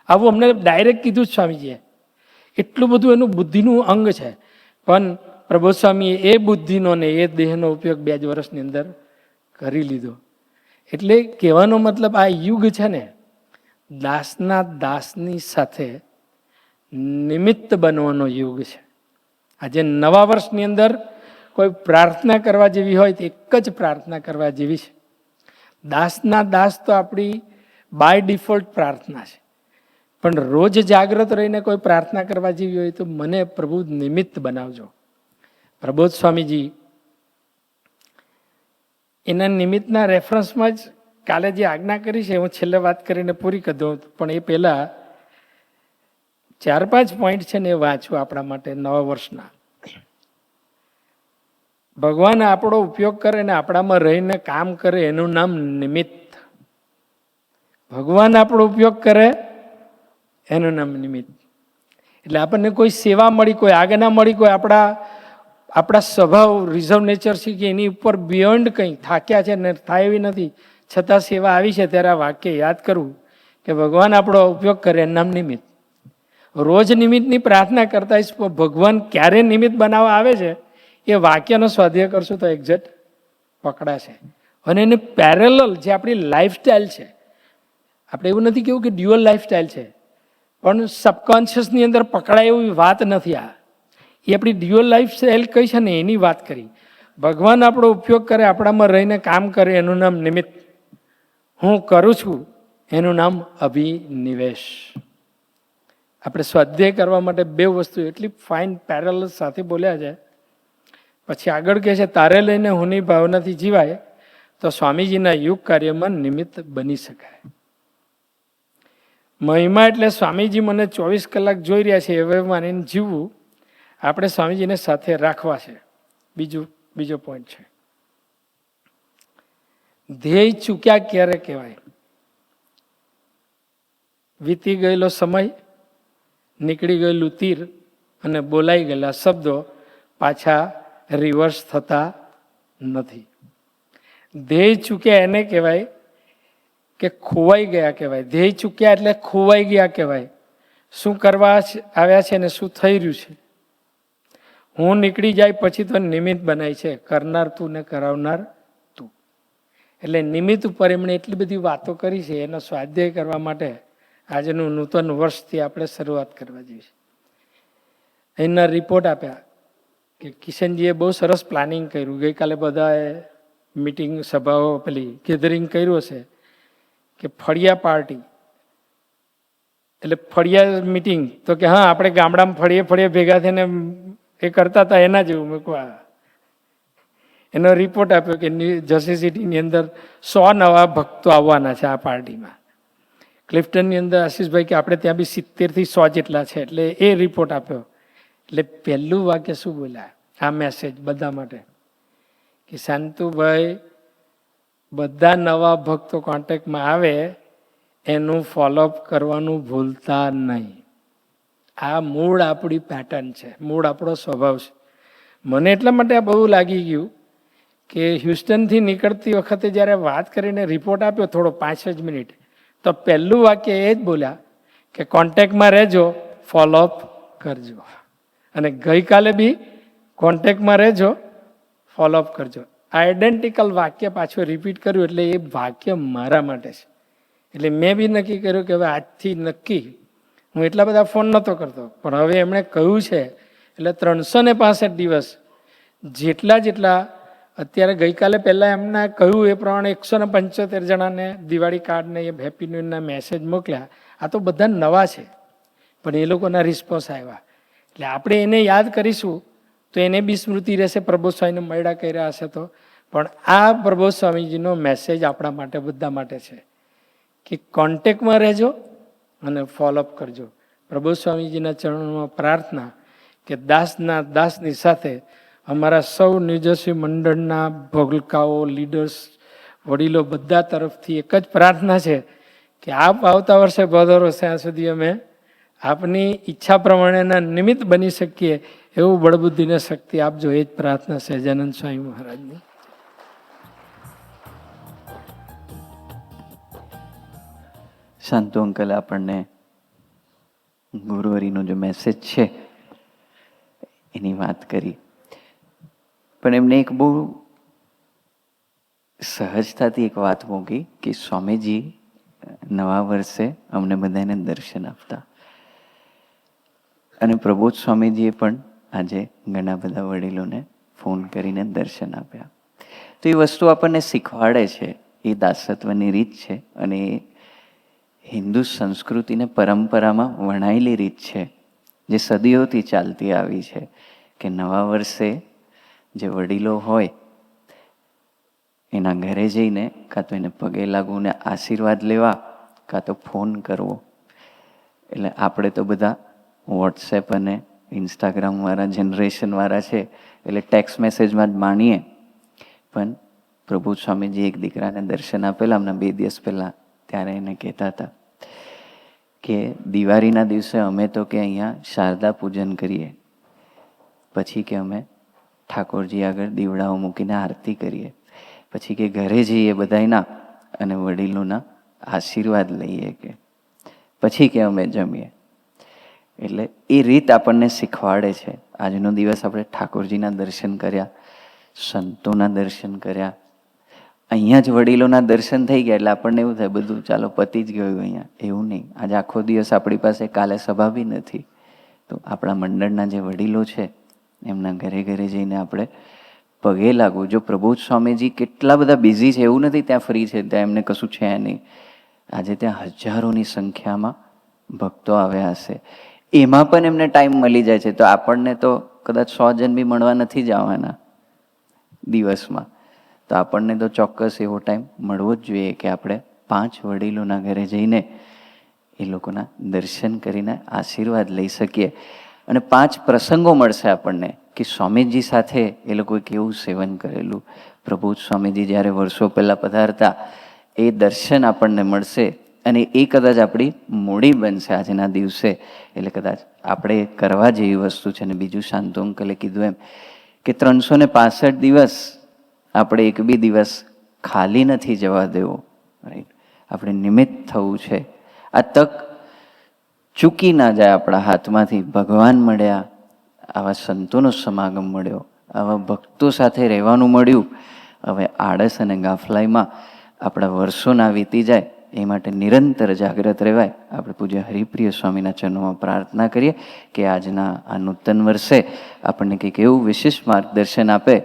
આવું અમને ડાયરેક્ટ કીધું જ સ્વામીજીએ. એટલું બધું એનું બુદ્ધિનું અંગ છે. પણ પ્રભુ સ્વામીએ એ બુદ્ધિનો ને એ દેહનો ઉપયોગ 2 જ વર્ષની અંદર કરી લીધો. એટલે કહેવાનો મતલબ આ યુગ છે ને, દાસના દાસની સાથે નિમિત્ત બનવાનો યુગ છે. આજે નવા વર્ષની અંદર કોઈ પ્રાર્થના કરવા જેવી હોય તો એક જ પ્રાર્થના કરવા જેવી છે. દાસના દાસ તો આપણી બાય ડિફોલ્ટ પ્રાર્થના છે, પણ રોજ જાગ્રત રહીને કોઈ પ્રાર્થના કરવા જેવી હોય તો મને પ્રભુ નિમિત્ત બનાવજો. પ્રબોધ સ્વામીજી એના નિમિત્તના રેફરન્સમાં જ કાલે જે આજ્ઞા કરી છે હું છેલ્લે વાત કરીને પૂરી કરી દઉં, પણ એ પહેલાં 4-5 પોઈન્ટ છે ને એ વાંચું આપણા માટે નવા વર્ષના. ભગવાન આપણો ઉપયોગ કરે ને આપણામાં રહીને કામ કરે એનું નામ નિમિત્ત. ભગવાન આપણો ઉપયોગ કરે એનું નામ નિમિત્ત. એટલે આપણને કોઈ સેવા મળી, કોઈ આજ્ઞા મળી, કોઈ આપણા સ્વભાવ રિઝર્વ નેચર છે કે એની ઉપર બિયોન્ડ કંઈ થાક્યા છે ને થાય એવી નથી, છતાં સેવા આવી છે ત્યારે આ વાક્ય યાદ કરવું કે ભગવાન આપણો ઉપયોગ કરે એનું નામ નિમિત્ત. રોજ નિમિત્તની પ્રાર્થના કરતા હોઈશ, પણ ભગવાન ક્યારે નિમિત્ત બનાવવા આવે છે એ વાક્યનો સ્વાધ્યાય કરશું તો એક્ઝેક્ટ પકડાશે. અને એને પેરેલલ જે આપણી લાઈફસ્ટાઈલ છે, આપણે એવું નથી કેવું કે ડ્યુઅલ લાઈફસ્ટાઈલ છે, પણ સબકોન્શિયસની અંદર પકડાય એવી વાત નથી. આ એ આપણી ડ્યુઅલ લાઈફસ્ટાઈલ કઈ છે ને એની વાત કરી. ભગવાન આપણો ઉપયોગ કરે, આપણામાં રહીને કામ કરે, એનું નામ નિમિત્ત. હું કરું છું એનું નામ અભિનિવેશ. આપણે સ્વાધ્યાય કરવા માટે બે વસ્તુ એટલી ફાઇન પેરેલલ સાથે બોલ્યા છે. પછી આગળ કહે છે, તારે લઈને હુંની ભાવનાથી જીવાય તો સ્વામીજીના યુગ કાર્યમાં નિમિત્ત બની શકાય. મહિમા એટલે સ્વામીજી મને 24 કલાક જોઈ રહ્યા છે એવે માનીને જીવવું, આપણે સ્વામીજીને સાથે રાખવા છે. બીજો પોઈન્ટ છે, ધ્યેય ચૂક્યા ક્યારે કહેવાય? વીતી ગયેલો સમય, નીકળી ગયેલું તીર અને બોલાઈ ગયેલા શબ્દો પાછા રિવર્સ થતા નથી. ધ્યેય ચૂક્યા એને કહેવાય કે ખોવાઈ ગયા કહેવાય. ધ્યેય ચૂક્યા એટલે ખોવાઈ ગયા કહેવાય. શું કરવા આવ્યા છે ને શું થઈ રહ્યું છે. હું નીકળી જાય પછી તો નિમિત્ત બનાય છે, કરનાર તું ને કરાવનાર તું. એટલે નિમિત્ત ઉપર એમણે એટલી બધી વાતો કરી છે. એનો સ્વાધ્યાય કરવા માટે આજનું નૂતન વર્ષથી આપણે શરૂઆત કરવા જોઈએ. એના રિપોર્ટ આપ્યા કે કિશનજીએ બહુ સરસ પ્લાનિંગ કર્યું. ગઈકાલે બધાએ મીટિંગ, સભાઓ, પેલી ગેધરિંગ કર્યું હશે કે ફળિયા પાર્ટી એટલે ફળિયા મીટિંગ. તો કે હા, આપણે ગામડામાં ફળીએ ભેગા થઈને એ કરતા હતા એના જેવું મૂકવા. એનો રિપોર્ટ આપ્યો કે ઝસી સિટીની અંદર 100 નવા ભક્તો આવવાના છે આ પાર્ટીમાં. ક્લિફ્ટનની અંદર આશીષભાઈ કે આપણે ત્યાં બી 70 થી 100 જેટલા છે. એટલે એ રિપોર્ટ આપ્યો. એટલે પહેલું વાક્ય શું બોલ્યા આ મેસેજ બધા માટે કે શાંતુભાઈ, બધા નવા ભક્તો કોન્ટેક્ટમાં આવે એનું ફોલોઅપ કરવાનું ભૂલતા નહીં. આ મૂળ આપણી પેટર્ન છે, મૂળ આપણો સ્વભાવ છે. મને એટલા માટે આ બહુ લાગી ગયું કે હ્યુસ્ટનથી નીકળતી વખતે જ્યારે વાત કરીને રિપોર્ટ આપ્યો થોડો 5 જ મિનિટ, તો પહેલું વાક્ય એ જ બોલ્યા કે કોન્ટેક્ટમાં રહેજો, ફોલોઅપ કરજો. અને ગઈકાલે બી કોન્ટેક્ટમાં રહેજો, ફોલોઅપ કરજો. આઈડેન્ટિકલ વાક્ય પાછું રિપીટ કર્યું. એટલે એ વાક્ય મારા માટે છે. એટલે મેં બી નક્કી કર્યું કે હવે આજથી નક્કી હું એટલા બધા ફોન નહોતો કરતો, પણ હવે એમણે કહ્યું છે એટલે 365 દિવસ જેટલા અત્યારે ગઈકાલે પહેલાં એમને કહ્યું એ પ્રમાણે 175 જણાને દિવાળી કાર્ડને એ હેપી ન્યૂ યરના મેસેજ મોકલ્યા. આ તો બધા નવા છે, પણ એ લોકોના રિસ્પોન્સ આવ્યા. એટલે આપણે એને યાદ કરીશું તો એને બી સ્મૃતિ રહેશે. પ્રબોધ સ્વામીને મળ્યા કર્યા હશે તો. પણ આ પ્રબોધ સ્વામીજીનો મેસેજ આપણા માટે, બધા માટે છે કે કોન્ટેક્ટમાં રહેજો અને ફોલોઅપ કરજો. પ્રબોધ સ્વામીજીના ચરણોમાં પ્રાર્થના કે દાસની સાથે અમારા સૌ નિર્જસ્વી મંડળના ભોગલકાઓ, લીડર્સ, વડીલો બધા તરફથી એક જ પ્રાર્થના છે કે આપ આવતા વર્ષે ભાદરવો ત્યાં સુધી અમે આપની ઈચ્છા પ્રમાણેના નિમિત્ત બની શકીએ એવું બળબુદ્ધિને શક્તિ આપજો. એ જ પ્રાર્થના સહજાનંદ સ્વામી મહારાજની. શાંતુ અંકલ આપણને ગુરુવરીનો જે મેસેજ છે એની વાત કરી, પણ એમને એક બહુ સહજતાથી એક વાત મૂકી કે સ્વામીજી નવા વર્ષે અમને બધાને દર્શન આપતા. અને પ્રબોધ સ્વામીજીએ પણ આજે ઘણા બધા વડીલોને ફોન કરીને દર્શન આપ્યા. તો એ વસ્તુ આપણને શીખવાડે છે, એ દાસત્વની રીત છે અને એ હિન્દુ સંસ્કૃતિને પરંપરામાં વણાયેલી રીત છે જે સદીઓથી ચાલતી આવી છે કે નવા વર્ષે જે વડીલો હોય એના ઘરે જઈને કાં તો એને પગે લાગવું ને આશીર્વાદ લેવા, કાં તો ફોન કરવો. એટલે આપણે તો બધા વોટ્સએપ અને ઇન્સ્ટાગ્રામવાળા જનરેશનવાળા છે એટલે ટેક્સ્ટ મેસેજમાં જ માણીએ. પણ પ્રભુ સ્વામીજી એક દીકરાને દર્શન આપેલા હમણાં 2 દિવસ પહેલાં, ત્યારે એને કહેતા હતા કે દિવાળીના દિવસે અમે તો કે અહીંયા શારદા પૂજન કરીએ, પછી કે અમે ઠાકોરજી આગળ દીવડાઓ મૂકીને આરતી કરીએ, પછી કે ઘરે જઈએ બધાયના અને વડીલોના આશીર્વાદ લઈએ, કે પછી કે અમે જમીએ. એટલે એ રીત આપણને શીખવાડે છે. આજનો દિવસ આપણે ઠાકોરજીના દર્શન કર્યા, સંતોના દર્શન કર્યા, અહીંયા જ વડીલોના દર્શન થઈ ગયા એટલે આપણને એવું થાય બધું ચાલો પતી જ ગયું અહીંયા. એવું નહીં, આજે આખો દિવસ આપણી પાસે, કાલે સભા બી નથી. તો આપણા મંડળના જે વડીલો છે એમના ઘરે ઘરે જઈને આપણે પગે લાગવું. જો પ્રબોધ સ્વામીજી કેટલા બધા બિઝી છે, એવું નથી ત્યાં ફ્રી છે, ત્યાં એમને કશું છે નહીં. આજે ત્યાં હજારોની સંખ્યામાં ભક્તો આવ્યા હશે, એમાં પણ એમને ટાઈમ મળી જાય છે. તો આપણને તો કદાચ 100 જણ બી મળવા નથી જવાના દિવસમાં, તો આપણને તો ચોક્કસ એવો ટાઈમ મળવો જ જોઈએ કે આપણે 5 વડીલોના ઘરે જઈને એ લોકોના દર્શન કરીને આશીર્વાદ લઈ શકીએ. અને 5 પ્રસંગો મળશે આપણને કે સ્વામીજી સાથે એ લોકોએ કેવું સેવન કરેલું. પ્રબોધ સ્વામીજી જ્યારે વર્ષો પહેલાં પધારતા એ દર્શન આપણને મળશે અને એ કદાચ આપણી મૂડી બનશે આજના દિવસે. એટલે કદાચ આપણે કરવા જેવી વસ્તુ છે. અને બીજું શાંતુ અંકલે કીધું એમ કે 365 દિવસ આપણે એક બી દિવસ ખાલી નથી જવા દેવો, રાઈટ. આપણે નિમિત્ત થવું છે. આ તક ચૂકી ના જાય આપણા હાથમાંથી. ભગવાન મળ્યા, આવા સંતોનો સમાગમ મળ્યો, આવા ભક્તો સાથે રહેવાનું મળ્યું. હવે આળસ અને ગાફલાઈમાં આપણા વર્ષો ના વીતી જાય એ માટે નિરંતર જાગ્રત રહેવાય. આપણે પૂજ્ય હરિપ્રિય સ્વામીના ચરણોમાં પ્રાર્થના કરીએ કે આજના આ નૂતન વર્ષે આપણને કંઈક એવું વિશેષ માર્ગદર્શન આપે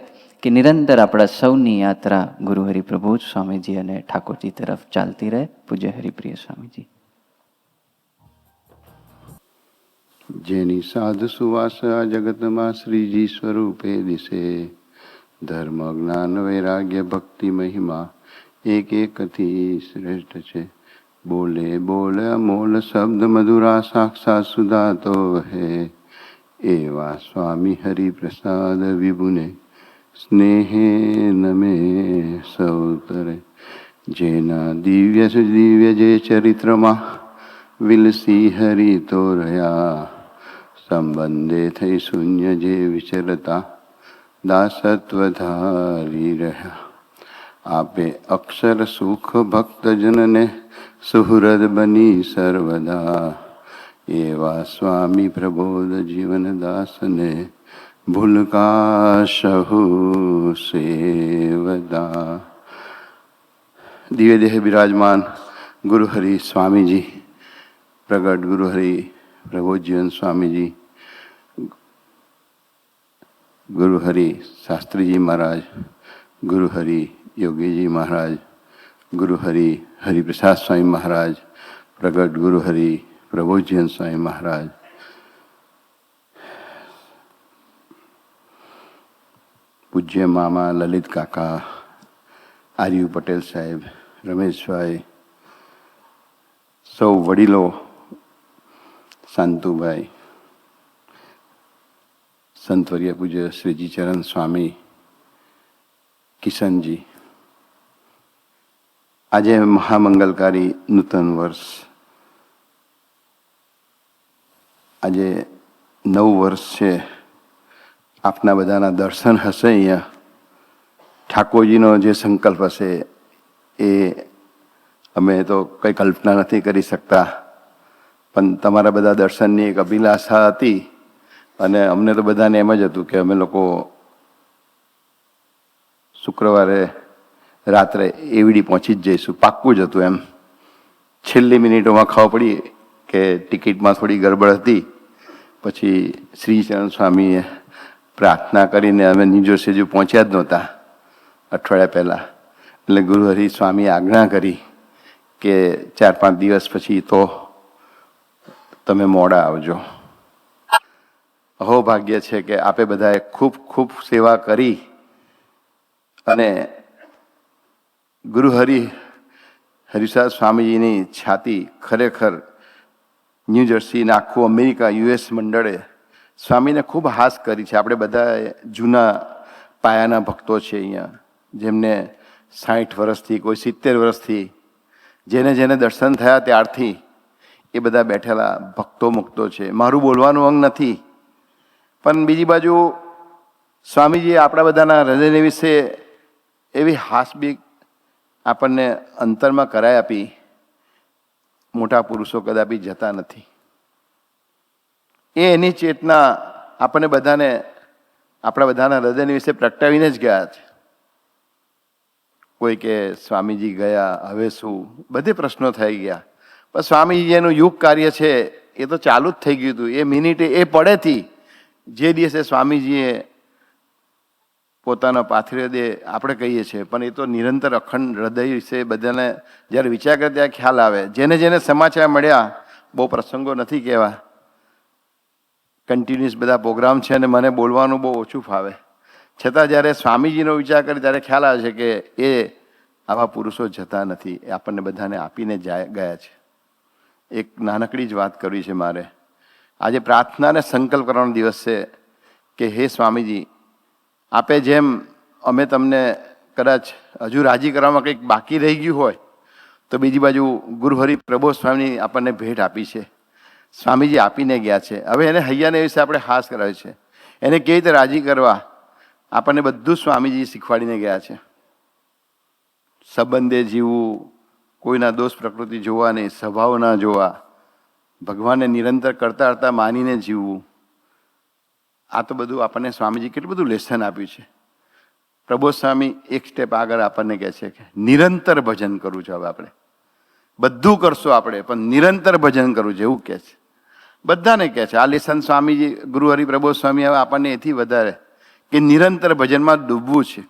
કે નિરંતર આપણા સૌની યાત્રા ગુરુ હરિ પ્રબોધ સ્વામીજી અને ઠાકોરજી તરફ ચાલતી રહે. પૂજ્ય હરિપ્રિય સ્વામીજી. જેની સાધુ સુવાસ આ જગતમાં શ્રીજી સ્વરૂપે દિશે, ધર્મ જ્ઞાન વૈરાગ્ય ભક્તિ મહિમા એક એકથી શ્રેષ્ઠ છે. બોલે બોલે અમોલ શબ્દ મધુરા સાક્ષાત સુધા તો હે, એવા સ્વામી હરિપ્રસાદ વિભુને સ્નેહે નમે સૌતરે. જેના દિવ્ય સુદિવ્ય જે ચરિત્રમાં વિલસી હરિ તો રહ્યા, સંબંધે થઈ શૂન્ય જે વિચરતા દાસત્વ ધારી રહ્યા. આપે અક્ષર સુખ ભક્તજનને સુહૃદ બની સર્વદા, એવા સ્વામી પ્રબોધ જીવન દાસને ભૂલકા સહુ સેવદા. દિવ્ય દેહ બિરાજમાન ગુરુ હરિ સ્વામીજી, પ્રગટ ગુરુ હરિ પ્રબોધજીવન સ્વામીજી, ગુરુ હરિ શાસ્ત્રીજી મહારાજ, ગુરુ હરિ યોગીજી મહારાજ, ગુરુ હરિ હરિપ્રસાદ સ્વામી મહારાજ, પ્રગટ ગુરુ હરિ પ્રબોધજીવન સ્વામી મહારાજ, પૂજ્ય મામા લલિત કાકા, આર્યુ પટેલ સાહેબ, રમેશભાઈ, સૌ વડીલો, શાંતુભાઈ, સંતવર્ય પૂજ્ય શ્રીજી ચરણ સ્વામી, કિશનજી. આજે મહામંગલકારી નૂતન વર્ષ, આજે 9 વર્ષ છે. આપના બધાના દર્શન હશે અહીંયા. ઠાકોરજીનો જે સંકલ્પ હશે એ અમે તો કંઈ કલ્પના નથી કરી શકતા, પણ તમારા બધા દર્શનની એક અભિલાષા હતી. અને અમને તો બધાને એમ જ હતું કે અમે લોકો શુક્રવારે રાત્રે એવડી પહોંચી જ જઈશું, પાક્કું જ હતું એમ. છેલ્લી મિનિટોમાં ખબર પડી કે ટિકિટમાં થોડી ગડબડ હતી. પછી શ્રી ચરણ સ્વામીએ પ્રાર્થના કરીને અમે ન્યૂજર્સી પહોંચ્યા જ નહોતા અઠવાડિયા પહેલાં. એટલે ગુરુ હરિ સ્વામીએ આજ્ઞા કરી કે 4-5 દિવસ પછી તો તમે મોડા આવજો. અહોભાગ્ય છે કે આપે બધાએ ખૂબ ખૂબ સેવા કરી અને ગુરુ હરિપ્રસાદ સ્વામીજીની છાતી ખરેખર ન્યૂજર્સીના આખું અમેરિકા US મંડળે સ્વામીને ખૂબ હાસ કરી છે. આપણે બધા જૂના પાયાના ભક્તો છે અહીંયા, જેમને 60 વર્ષથી, કોઈ 70 વર્ષથી, જેને જેને દર્શન થયા ત્યારથી એ બધા બેઠેલા ભક્તો મુક્તો છે. મારું બોલવાનું અંગ નથી, પણ બીજી બાજુ સ્વામીજીએ આપણા બધાના હૃદયને વિશે એવી હાસબી આપણને અંતરમાં કરાઈ આપી. મોટા પુરુષો કદાપી જતા નથી. એની ચેતના આપણને બધાને, આપણા બધાના હૃદયની વિશે પ્રગટાવીને જ ગયા છે. કોઈ કે સ્વામીજી ગયા, હવે શું, બધે પ્રશ્નો થઈ ગયા. પણ સ્વામીજીનું યુગ કાર્ય છે એ તો ચાલુ જ થઈ ગયું હતું. એ મિનિટે, એ પડેથી જે દિવસે સ્વામીજીએ પોતાનો પાથરેલો દેહ, આપણે કહીએ છીએ, પણ એ તો નિરંતર અખંડ હૃદય વિશે બધાને જ્યારે વિચાર કરે ત્યારે ખ્યાલ આવે. જેને જેને સમાચાર મળ્યા, બહુ પ્રસંગો નથી કહેવા, કન્ટિન્યુઅસ બધા પ્રોગ્રામ છે અને મને બોલવાનું બહુ ઓછું ફાવે, છતાં જ્યારે સ્વામીજીનો વિચાર કરે ત્યારે ખ્યાલ આવે છે કે એ આવા પુરુષો જતા નથી, એ આપણને બધાને આપીને ગયા છે. એક નાનકડી જ વાત કરવી છે મારે. આજે પ્રાર્થના અને સંકલ્પ કરવાનો દિવસ છે કે હે સ્વામીજી, આપે જેમ અમે તમને કદાચ હજુ રાજી કરવામાં કંઈક બાકી રહી ગયું હોય તો બીજી બાજુ ગુરુહરિ પ્રબોધ સ્વામીની આપણને ભેટ આપી છે. સ્વામીજી આપીને ગયા છે. હવે એને હૈયાને વિશે આપણે ખાસ કરાવ્યું છે. એને કેવી રીતે રાજી કરવા આપણને બધું સ્વામીજી શીખવાડીને ગયા છે. સંબંધે જીવવું, કોઈના દોષ પ્રકૃતિ જોવા નહીં, સ્વભાવ ના જોવા, ભગવાનને નિરંતર કરતા કરતા માનીને જીવવું. આ તો બધું આપણને સ્વામીજી કેટલું બધું લેસન આપ્યું છે. પ્રબોધ સ્વામી એક સ્ટેપ આગળ આપણને કહે છે કે નિરંતર ભજન કરવું છે. હવે આપણે બધું કરશો આપણે, પણ નિરંતર ભજન કરવું છે એવું કહે છે. બધાને કહે છે આ લેસન સ્વામીજી, ગુરુહરિ પ્રબોધ સ્વામી હવે આપણને એથી વધારે કે નિરંતર ભજનમાં ડૂબવું છે.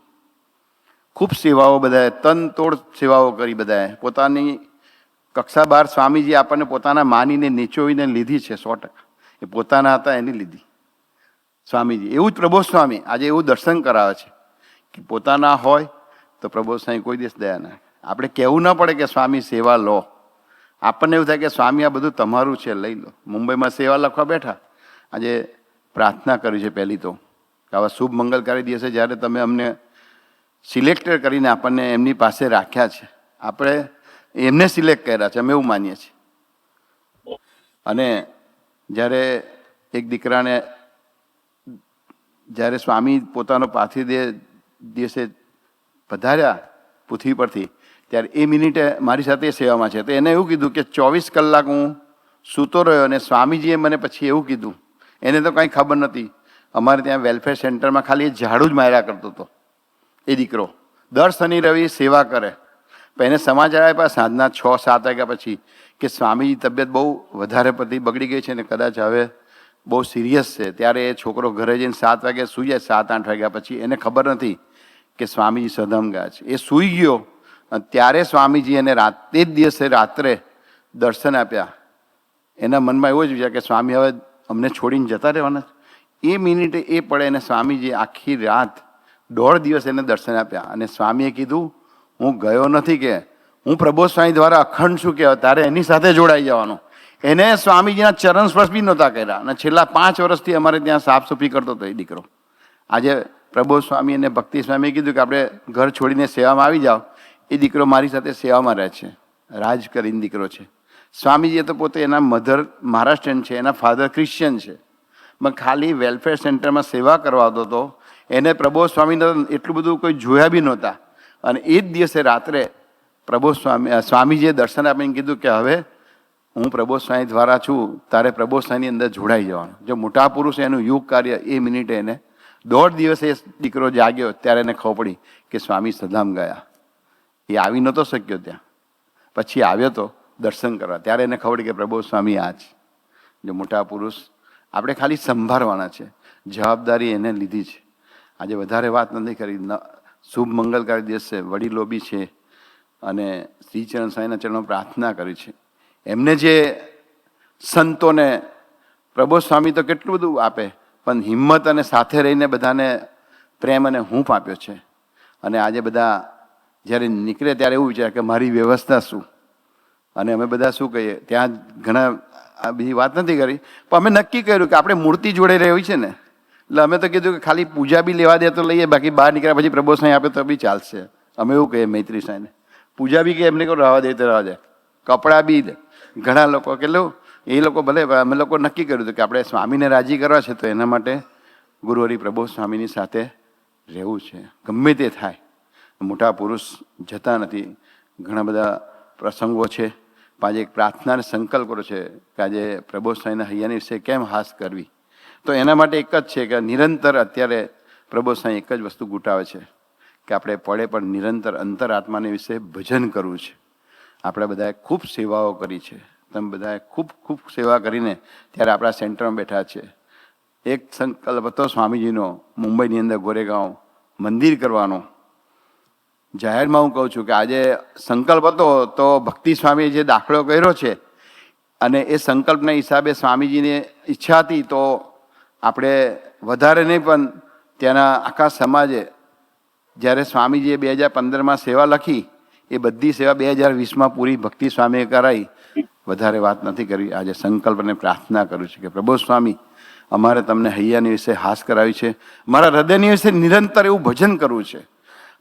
ખૂબ સેવાઓ બધાએ, તન તોડ સેવાઓ કરી બધાએ. પોતાની કક્ષા બહાર સ્વામીજી આપણને પોતાના માનીને નીચોવીને લીધી છે 100%. એ પોતાના હતા એની લીધી સ્વામીજી. એવું જ પ્રબોધ સ્વામી આજે એવું દર્શન કરાવે છે કે પોતાના હોય તો પ્રબોધ સ્વામી કોઈ દિવસ દયા ના. આપણે કહેવું ન પડે કે સ્વામી સેવા લો. આપણને એવું થાય કે સ્વામી આ બધું તમારું છે, લઈ લો. મુંબઈમાં સેવા લખવા બેઠા, આજે પ્રાર્થના કરી છે પહેલી તો કે આવા શુભ મંગલકારી દિવસે જ્યારે તમે અમને સિલેક્ટેડ કરીને આપણને એમની પાસે રાખ્યા છે, આપણે એમને સિલેક્ટ કર્યા છે, અમે એવું માનીએ છીએ. અને જ્યારે એક દીકરાને, જ્યારે સ્વામી પોતાનો પાર્થિવ દેહ દિવસે પધાર્યા પૃથ્વી પરથી, ત્યારે એ મિનિટે મારી સાથે સેવામાં છે. તો એને એવું કીધું કે 24 કલાક હું સૂતો રહ્યો અને સ્વામીજીએ મને પછી એવું કીધું, એને તો કંઈ ખબર નથી, અમારે ત્યાં વેલફેર સેન્ટરમાં ખાલી એ ઝાડુ જ માર્યા કરતો હતો એ દીકરો. દર શનિ રવિ સેવા કરે. પણ એને સમાચાર આપ્યા સાંજના 6-7 વાગ્યા પછી કે સ્વામીજી તબિયત બહુ વધારે પડતી બગડી ગઈ છે ને કદાચ હવે બહુ સિરિયસ છે. ત્યારે એ છોકરો ઘરે જઈને 7 વાગે સૂઈ જાય, 7-8 વાગ્યા પછી એને ખબર નથી કે સ્વામીજી સદમ ગયા છે. એ સૂઈ ગયો અને ત્યારે સ્વામીજી એને તે જ દિવસે રાત્રે દર્શન આપ્યા. એના મનમાં એવો જ વિચાર કે સ્વામી હવે અમને છોડીને જતા રહેવાના. એ મિનિટે એ પડે અને સ્વામીજી આખી રાત 1.5 દિવસ એને દર્શન આપ્યા. અને સ્વામીએ કીધું હું ગયો નથી, કે હું પ્રબોધ સ્વામી દ્વારા અખંડ છું કે તારે એની સાથે જોડાઈ જવાનું. એને સ્વામીજીના ચરણ સ્પર્શ બી નહોતા કર્યા અને છેલ્લા 5 વર્ષથી અમારે ત્યાં સાફ સફાઈ કરતો હતો એ દીકરો. આજે પ્રબોધ સ્વામી અને ભક્તિ સ્વામીએ કીધું કે આપણે ઘર છોડીને સેવામાં આવી જાઓ. એ દીકરો મારી સાથે સેવામાં રહે છે. રાજ કરીને દીકરો છે. સ્વામીજી તો પોતે એના મધર મહારાષ્ટ્રીયન છે, એના ફાધર ક્રિશ્ચિયન છે, પણ ખાલી વેલફેર સેન્ટરમાં સેવા કરવા આવતો હતો. એને પ્રબોધ સ્વામીને એટલું બધું કોઈ જોયા બી નહોતા. અને એ જ દિવસે રાત્રે પ્રબોધ સ્વામીજીએ દર્શન આપીને કીધું કે હવે હું પ્રબોધ સ્વામી દ્વારા છું, તારે પ્રબોધ સ્વામીની અંદર જોડાઈ જવાનું. જો મોટા પુરુષ એનું યુગ કાર્ય એ મિનિટે એને 1.5 દિવસે દીકરો જાગ્યો ત્યારે એને ખબર પડી કે સ્વામી સદામ ગયા. એ આવી નહોતો શક્યો ત્યાં, પછી આવ્યો તો દર્શન કરવા, ત્યારે એને ખબર પડી કે પ્રબોધ સ્વામી આ જ. જો મોટા પુરુષ આપણે ખાલી સંભાળવાના છે, જવાબદારી એને લીધી છે. આજે વધારે વાત નથી કરી. શુભ મંગલકારી દિવસ છે, વડીલો બી છે અને શ્રીચરણ સ્વામીના ચરણો પ્રાર્થના કરી છે. એમને જે સંતોને પ્રબોધ સ્વામી તો કેટલું બધું આપે, પણ હિંમત અને સાથે રહીને બધાને પ્રેમ અને હૂંફ આપ્યો છે. અને આજે બધા જ્યારે નીકળે ત્યારે એવું વિચારે કે મારી વ્યવસ્થા શું, અને અમે બધા શું કહીએ. ત્યાં ઘણા આ બીજી વાત નથી કરી, પણ અમે નક્કી કર્યું કે આપણે મૂર્તિ જોડે રહેવી છે ને, એટલે અમે તો કીધું કે ખાલી પૂજા બી લેવા દે તો લઈએ, બાકી બહાર નીકળ્યા પછી પ્રબોધ સ્વામી આપે તો બી ચાલશે. અમે એવું કહીએ મૈત્રી સ્વામીને. પૂજા બી કે એમને કહો રહેવા દે તો રહેવા દે. કપડાં બી ઘણા લોકો કેટલું એ લોકો ભલે, અમે લોકો નક્કી કર્યું હતું કે આપણે સ્વામીને રાજી કરવા છે તો એના માટે ગુરુહરિ પ્રબોધ સ્વામીની સાથે રહેવું છે. ગમે તે થાય, મોટા પુરુષ જતા નથી. ઘણા બધા પ્રસંગો છે, આજે એક પ્રાર્થનાને સંકલ્પ કર્યો છે કે આજે પ્રભુ સ્વામીના હૈયાની વિશે કેમ હાસ કરવી. તો એના માટે એક જ છે કે નિરંતર અત્યારે પ્રભુ સ્વામી એક જ વસ્તુ ગુટાવે છે કે આપણે પડે પણ નિરંતર અંતરાત્માને વિશે ભજન કરવું છે. આપણે બધાએ ખૂબ સેવાઓ કરી છે, તમે બધાએ ખૂબ ખૂબ સેવા કરીને ત્યારે આપણા સેન્ટરમાં બેઠા છે. એક સંકલ્પ હતો સ્વામીજીનો મુંબઈની અંદર ગોરેગાંવ મંદિર કરવાનો. જાહેરમાં હું કહું છું કે આજે સંકલ્પ હતો તો ભક્તિ સ્વામીએ જે દાખલો કર્યો છે અને એ સંકલ્પના હિસાબે સ્વામીજીની ઈચ્છા હતી તો આપણે વધારે નહીં પણ ત્યાંના આખા સમાજે જ્યારે સ્વામીજીએ 2015માં સેવા લખી એ બધી સેવા 2020માં પૂરી ભક્તિ સ્વામીએ કરાવી. વધારે વાત નથી કરવી. આજે સંકલ્પ અને પ્રાર્થના કરું છું કે પ્રભુ સ્વામી અમારે તમને હૈયાની વિશે હાસ કરાવી છે, મારા હૃદયની વિશે નિરંતર એવું ભજન કરવું છે.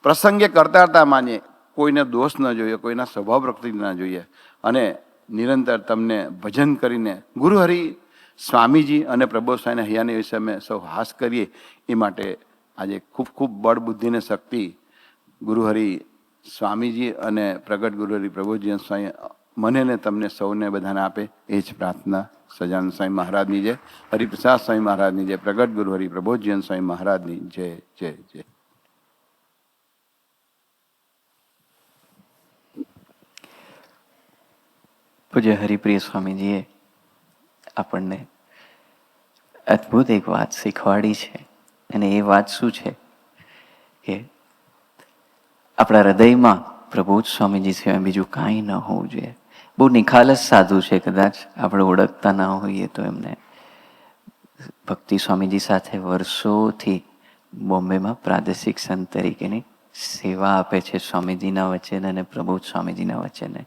પ્રસંગે કરતા માનીએ, કોઈને દોષ ન જોઈએ, કોઈના સ્વભાવ પ્રકૃતિ ન જોઈએ અને નિરંતર તમને ભજન કરીને ગુરુહરિ સ્વામીજી અને પ્રભુ સ્વામીના હૈયાની વિશે અમે સૌ હાસ કરીએ. એ માટે આજે ખૂબ ખૂબ બળ બુદ્ધિ ને શક્તિ ગુરુહરિ સ્વામીજી અને પ્રગટ ગુરુહરિ પ્રભુજી સ્વામી મને ને તમને સૌને બધાને આપે. એ જ પ્રાર્થના. સજાનંદ સ્વામી મહારાજની જય, હરિપ્રસાદ સ્વામી મહારાજની જય, પ્રગટ ગુરુહરિ પ્રભુજી સ્વામી મહારાજની જય જય જય. પૂજ્ય હરિપ્રિય સ્વામીજીએ આપણને અદ્ભુત એક વાત શીખવાડી છે અને એ વાત શું છે કે આપણા હૃદયમાં પ્રભુ જ સ્વામીજી સિવાય બીજું કાંઈ ન હોવું જોઈએ. બહુ નિખાલસ સાધુ છે, કદાચ આપણે ઓળખતા ના હોઈએ તો. એમને ભક્તિ સ્વામીજી સાથે વર્ષોથી બોમ્બેમાં પ્રાદેશિક સંત તરીકેની સેવા આપે છે સ્વામીજીના વચને અને પ્રભુ સ્વામીજીના વચને.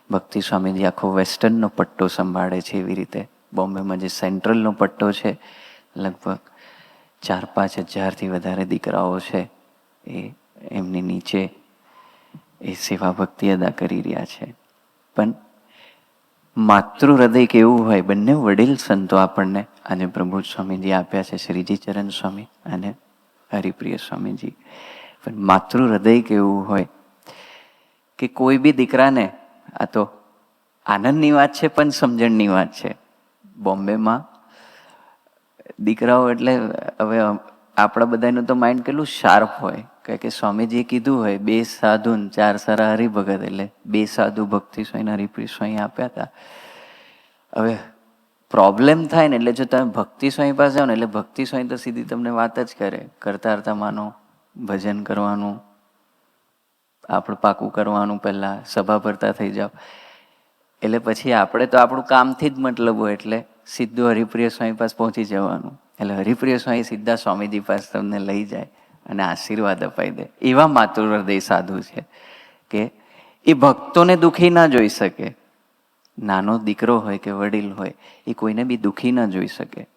ભક્તિ સ્વામીજી આખો વેસ્ટર્નનો પટ્ટો સંભાળે છે. એવી રીતે બોમ્બેમાં જે સેન્ટ્રલનો પટ્ટો છે, લગભગ 4-5 હજારથી વધારે દીકરાઓ છે એ એમની નીચે એ સેવા ભક્તિ અદા કરી રહ્યા છે. પણ માતૃ હૃદય કેવું હોય, બંને વડીલ સંતો આપણને આજે પ્રભુ સ્વામીજી આપ્યા છે, શ્રીજી ચરણ સ્વામી અને હરિપ્રિય સ્વામીજી. પણ માતૃ હૃદય કેવું હોય કે કોઈ બી દીકરાને, આ તો આનંદની વાત છે પણ સમજણની વાત છે. બોમ્બેમાં દીકરાઓ એટલે હવે આપણા બધાનું તો માઇન્ડ કેટલું શાર્પ હોય કે સ્વામીજીએ કીધું હોય 2 સાધુ 4 સારા હરિભગત, એટલે 2 સાધુ ભક્તિ સ્વામી હરિપ્રિય સ્વામી આપ્યા હતા. હવે પ્રોબ્લેમ થાય ને એટલે જો તમે ભક્તિ સ્વામી પાસે જાઓ ને એટલે ભક્તિ સ્વામી તો સીધી તમને વાત જ કરે, કરતા માનો, ભજન કરવાનું, આપણે પાકું કરવાનું, પહેલાં સભા ભરતા થઈ જાઓ. એટલે પછી આપણે તો આપણું કામથી જ મતલબ હોય એટલે સીધું હરિપ્રિય સ્વામી પાસે પહોંચી જવાનું. એટલે હરિપ્રિય સ્વામી સીધા સ્વામીજી પાસે તમને લઈ જાય અને આશીર્વાદ અપાઈ દે. એવા માતૃ હૃદય સાધુ છે કે એ ભક્તોને દુઃખી ના જોઈ શકે. નાનો દીકરો હોય કે વડીલ હોય, એ કોઈને બી દુઃખી ના જોઈ શકે.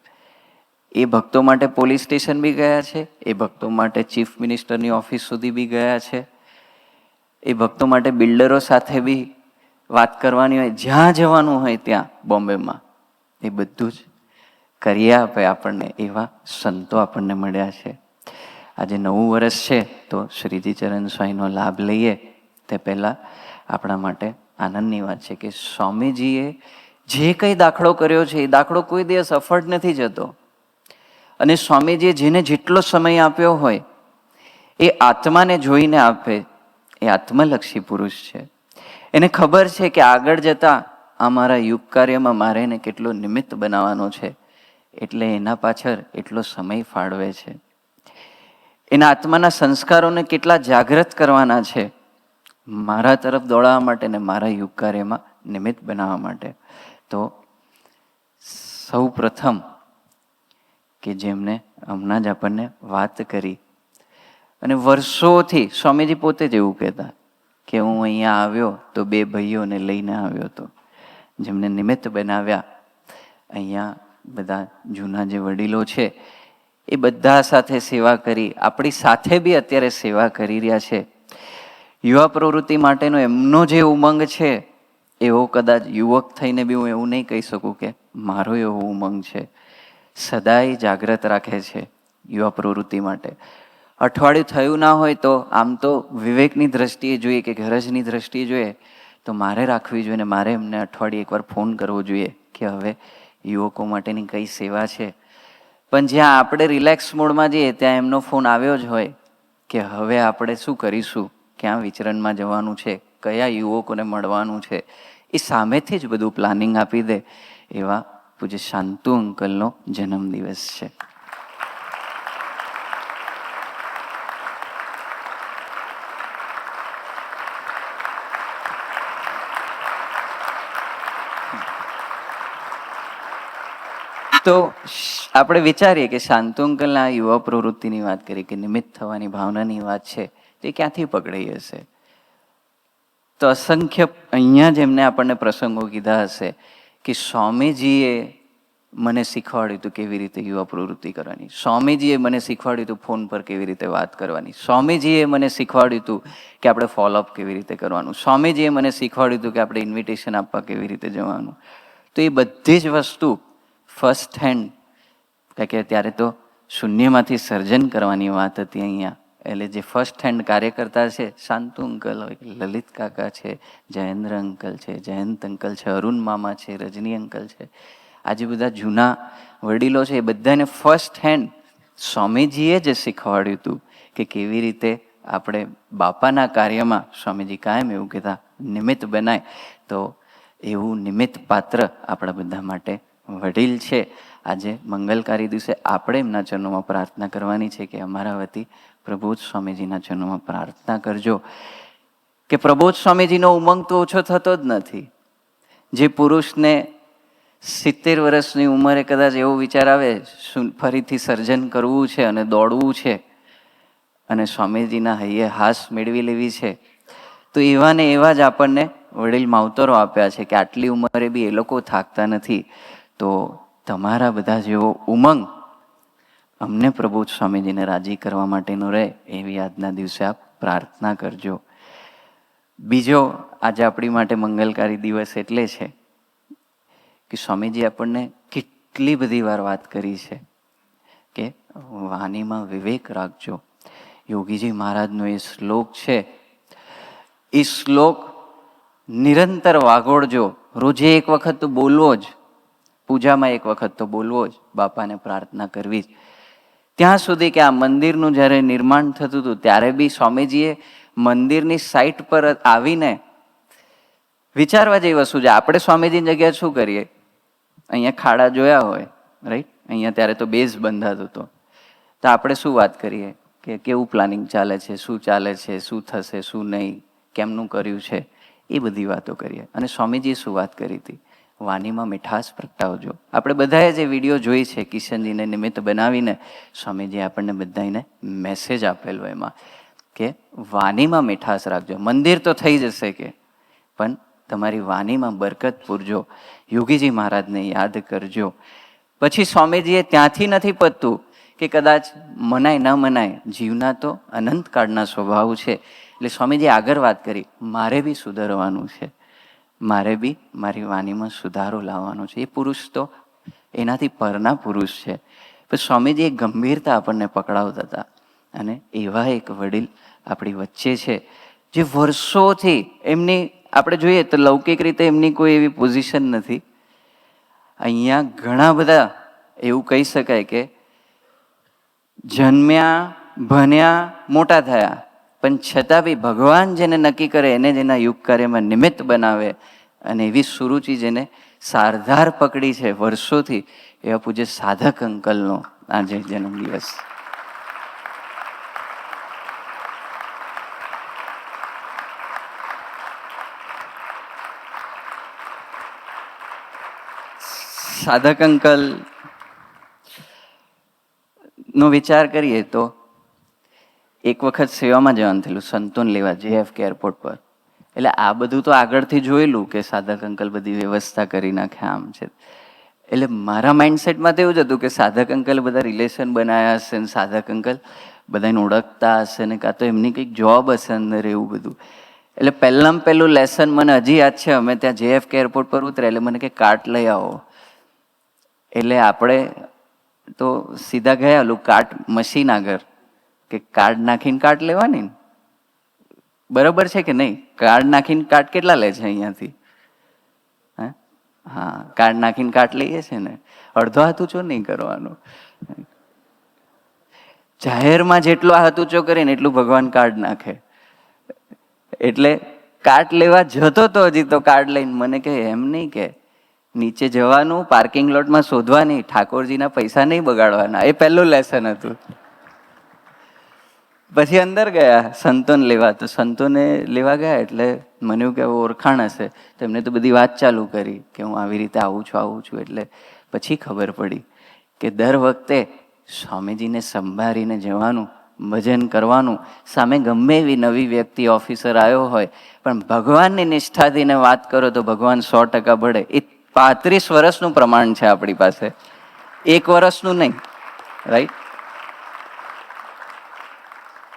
એ ભક્તો માટે પોલીસ સ્ટેશન બી ગયા છે, એ ભક્તો માટે ચીફ મિનિસ્ટરની ઓફિસ સુધી બી ગયા છે, એ ભક્તો માટે બિલ્ડરો સાથે બી વાત કરવાની હોય, જ્યાં જવાનું હોય ત્યાં બોમ્બેમાં એ બધું જ કરી આપે આપણને. એવા સંતો આપણને મળ્યા છે. આજે 9 વર્ષ છે તો શ્રીજી ચરણ સ્વામીનો લાભ લઈએ તે પહેલાં આપણા માટે આનંદની વાત છે કે સ્વામીજીએ જે કંઈ દાખલો કર્યો છે એ દાખલો કોઈ દિવસ અફળ નથી જતો. અને સ્વામીજીએ જેને જેટલો સમય આપ્યો હોય એ આત્માને જોઈને આપે. એ આત્મલક્ષી પુરુષ છે. એને ખબર છે કે આગળ જતાં આ મારા યુગ કાર્યમાં મારે એને કેટલો નિમિત્ત બનાવવાનો છે, એટલે એના પાછળ એટલો સમય ફાળવે છે. એના આત્માના સંસ્કારોને કેટલા જાગૃત કરવાના છે મારા તરફ દોડાવવા માટે ને મારા યુગ કાર્યમાં નિમિત્ત બનાવવા માટે. તો સૌ પ્રથમ કે જેમને હમણાં જ આપણને વાત કરી, અને વર્ષોથી સ્વામીજી પોતે જ એવું કહેતા કે હું અહીંયા આવ્યો તો 2 ભાઈઓને લઈને આવ્યો હતો, જેમને નિમિત્ત બનાવ્યા. અહીંયા બધા જૂના જે વડીલો છે એ બધા સાથે સેવા કરી, આપણી સાથે બી અત્યારે સેવા કરી રહ્યા છે. યુવા પ્રવૃત્તિ માટેનો એમનો જે ઉમંગ છે એવો કદાચ યુવક થઈને બી હું એવું નહીં કહી શકું કે મારો એવો ઉમંગ છે. સદાય જાગ્રત રાખે છે યુવા પ્રવૃત્તિ માટે. અઠવાડિયું થયું ના હોય તો આમ તો વિવેકની દ્રષ્ટિએ જોઈએ કે ગરજની દ્રષ્ટિએ જોઈએ તો મારે રાખવી જોઈએ ને મારે એમને અઠવાડિયે એકવાર ફોન કરવો જોઈએ કે હવે યુવકો માટેની કઈ સેવા છે. પણ જ્યાં આપણે રિલેક્સ મોડમાં જઈએ ત્યાં એમનો ફોન આવ્યો જ હોય કે હવે આપણે શું કરીશું, ક્યાં વિચરણમાં જવાનું છે, કયા યુવકોને મળવાનું છે, એ સામેથી જ બધું પ્લાનિંગ આપી દે એવા પૂજ્ય શાંતુ અંકલનો જન્મદિવસ છે. તો આપણે વિચારીએ કે શાંતુ અંકલના યુવા પ્રવૃત્તિની વાત કરીએ કે નિમિત્ત થવાની ભાવનાની વાત છે, તે ક્યાંથી પકડાઈ હશે? તો અસંખ્ય અહીંયા જ એમને આપણને પ્રસંગો કીધા હશે કે સ્વામીજીએ મને શીખવાડ્યું હતું કેવી રીતે યુવા પ્રવૃત્તિ કરવાની, સ્વામીજીએ મને શીખવાડ્યું હતું ફોન પર કેવી રીતે વાત કરવાની, સ્વામીજીએ મને શીખવાડ્યું હતું કે આપણે ફોલોઅપ કેવી રીતે કરવાનું, સ્વામીજીએ મને શીખવાડ્યું હતું કે આપણે ઇન્વિટેશન આપવા કેવી રીતે જવાનું. તો એ બધી જ વસ્તુ ફર્સ્ટ હેન્ડ, કારણ કે ત્યારે તો શૂન્યમાંથી સર્જન કરવાની વાત હતી અહીંયા, એટલે જે ફર્સ્ટ હેન્ડ કાર્ય કરતા છે શાંતુ અંકલ હોય, લલિત કાકા છે, જયેન્દ્ર અંકલ છે, જયંત અંકલ છે, અરુણ મામા છે, રજની અંકલ છે, આજે બધા જૂના વડીલો છે, એ બધાને ફર્સ્ટ હેન્ડ સ્વામીજીએ જ શીખવાડ્યું હતું કે કેવી રીતે આપણે બાપાના કાર્યમાં, સ્વામીજી કાયમ એવું કહેતા, નિમિત્ત બનાય. તો એવું નિમિત્ત પાત્ર આપણા બધા માટે વડીલ છે. આજે મંગલકારી દિવસે આપણે એમના ચરણોમાં પ્રાર્થના કરવાની છે કે અમારા વતી પ્રબોધ સ્વામીજીના ચરણોમાં પ્રાર્થના કરજો કે પ્રબોધ સ્વામીજીનો ઉમંગ તો ઓછો થતો જ નથી. જે પુરુષને 70 વર્ષની ઉંમરે કદાચ એવો વિચાર આવે ફરીથી સર્જન કરવું છે અને દોડવું છે અને સ્વામીજીના હૈયે હાસ મેળવી લેવી છે, તો એવા ને એવા જ આપણને વડીલ માવતરો આપ્યા છે કે આટલી ઉંમરે બી એ લોકો થાકતા નથી. તો તમારા બધા જેવો ઉમંગ અમને પ્રબોધ સ્વામીજીને રાજી કરવા માટેનો રહે એવી આજના દિવસે આપ પ્રાર્થના કરજો. બીજો આજે આપણી માટે મંગલકારી દિવસ એટલે છે કે સ્વામીજી આપણને કેટલી બધી વાર વાત કરી છે કે વાણીમાં વિવેક રાખજો. યોગીજી મહારાજનો એ શ્લોક છે, એ શ્લોક નિરંતર વાગોળજો. રોજે એક વખત તો બોલવો જ, પૂજામાં એક વખત તો બોલવો જ, બાપાને પ્રાર્થના કરવી જ. ત્યાં સુધી કે આ મંદિરનું જ્યારે નિર્માણ થતું હતું ત્યારે બી સ્વામીજીએ મંદિરની સાઈટ પર આવીને વિચારવા જેવી વસ્તુ છે. આપણે સ્વામીજીની જગ્યાએ શું કરીએ? અહીંયા ખાડા જોયા હોય, રાઈટ? અહીંયા ત્યારે તો બેઝ બંધાતો હતો, તો આપણે શું વાત કરીએ કે કેવું પ્લાનિંગ ચાલે છે, શું ચાલે છે, શું થશે, શું નહીં, કેમનું કર્યું છે, એ બધી વાતો કરીએ. અને સ્વામીજીએ શું વાત કરી હતી? વાણીમાં મીઠાશ પ્રગટાવજો. આપણે બધાએ જે વિડીયો જોઈ છે કિશનજીને નિમિત્ત બનાવીને સ્વામીજીએ આપણને બધાને મેસેજ આપેલો એમાં કે વાણીમાં મીઠાશ રાખજો. મંદિર તો થઈ જશે કે, પણ તમારી વાણીમાં બરકત પૂરજો. યોગીજી મહારાજને યાદ કરજો. પછી સ્વામીજીએ ત્યાંથી નથી પતતું કે કદાચ મનાય ન મનાય, જીવના તો અનંતકાળના સ્વભાવ છે. એટલે સ્વામીજીએ આગળ વાત કરી, મારે બી સુધરવાનું છે, મારે બી મારી વાણીમાં સુધારો લાવવાનો છે. એ પુરુષ તો એનાથી પરના પુરુષ છે. પણ સ્વામીજી એક ગંભીરતા આપણને પકડાવતા હતા. અને એવા એક વડીલ આપણી વચ્ચે છે જે વર્ષોથી એમની, આપણે જોઈએ તો લૌકિક રીતે એમની કોઈ એવી પોઝિશન નથી. અહીંયા ઘણા બધા એવું કહી શકાય કે જન્મ્યા, ભણ્યા, મોટા થયા, પણ છતાં બી ભગવાન જેને નક્કી કરે એને જ એના યુગ કાર્યમાં નિમિત્ત બનાવે. અને એવી સુરુચિ જેને સારધાર પકડી છે વર્ષોથી, એવા પૂજ્ય સાધક અંકલનો આજે જન્મદિવસ. સાધક અંકલ નો વિચાર કરીએ તો એક વખત સેવામાં જવાનું થયેલું, સંતોન લેવા JFK એરપોર્ટ પર. એટલે આ બધું તો આગળથી જોયેલું કે સાધક અંકલ બધી વ્યવસ્થા કરી નાખે આમ છે. એટલે મારા માઇન્ડસેટમાં તો એવું જ હતું કે સાધક અંકલ બધા રિલેશન બનાવ્યા હશે ને સાધક અંકલ બધાને ઓળખતા હશે ને કાં તો એમની કંઈક જોબ હશે અંદર, એવું બધું. એટલે પહેલું લેસન મને હજી યાદ છે. અમે ત્યાં JFK એરપોર્ટ પર ઉતર્યા એટલે મને કે કાર્ટ લઈ આવો. એટલે આપણે તો સીધા ગયા ઓલું કાર્ટ મશીન આગળ કે કાર્ડ નાખીને કાર્ટ લેવાની. બરોબર છે કે નહીં? કાર્ડ નાખીને કાર્ડ કેટલા લે છે અહીંયાથી? હા, કાર્ડ નાખીને કાર્ડ લઈએ છે ને, અડધો હાથ ઊંચો નહીં કરવાનો. જાહેરમાં જેટલો હાથ ઊંચો કરે ને એટલું ભગવાન કાર્ડ નાખે. એટલે કાર્ડ લેવા જતો તો હજી તો કાર્ડ લઈને મને કહે એમ નહીં કે નીચે જવાનું, પાર્કિંગ લોટમાં શોધવા નહીં, ઠાકોરજીના પૈસા નહીં બગાડવાના. એ પહેલું લેસન હતું. પછી અંદર ગયા સંતોને લેવા, તો સંતોને લેવા ગયા એટલે મને એવું કે ઓળખાણ હશે, તો એમને તો બધી વાત ચાલુ કરી કે હું આવી રીતે આવું છું. એટલે પછી ખબર પડી કે દર વખતે સ્વામીજીને સંભાળીને જવાનું, ભજન કરવાનું. સામે ગમે એવી નવી વ્યક્તિ, ઓફિસર આવ્યો હોય, પણ ભગવાનની નિષ્ઠાથીને વાત કરો તો ભગવાન 100% ભળે. એ 35 વર્ષનું પ્રમાણ છે આપણી પાસે, 1 વર્ષનું નહીં. રાઈટ?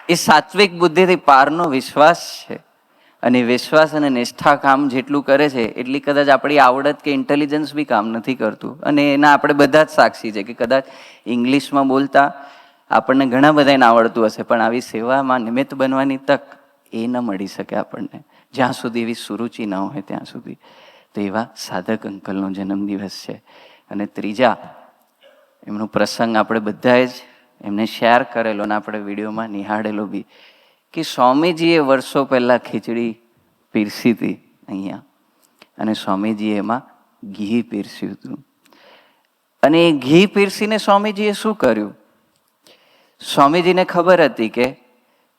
એ સાત્વિક બુદ્ધિથી પારનો વિશ્વાસ છે. અને વિશ્વાસ અને નિષ્ઠા કામ જેટલું કરે છે એટલી કદાચ આપણી આવડત કે ઇન્ટેલિજન્સ બી કામ નથી કરતું. અને એના આપણે બધા જ સાક્ષી છે કે કદાચ ઇંગ્લિશમાં બોલતા આપણને ઘણા બધાને આવડતું હશે, પણ આવી સેવામાં નિમિત્ત બનવાની તક એ ન મળી શકે આપણને, જ્યાં સુધી એવી સુરુચિ ન હોય ત્યાં સુધી. તો એવા સાધક અંકલનો જન્મદિવસ છે. અને ત્રીજા એમનો પ્રસંગ આપણે બધાએ જ એમને શેર કરેલો અને આપણે વિડીયોમાં નિહાળેલો બી, કે સ્વામીજીએ વર્ષો પહેલાં ખીચડી પીરસી હતી અહીંયા, અને સ્વામીજીએ એમાં ઘી પીરસ્યું હતું. અને એ ઘી પીરસીને સ્વામીજીએ શું કર્યું? સ્વામીજીને ખબર હતી કે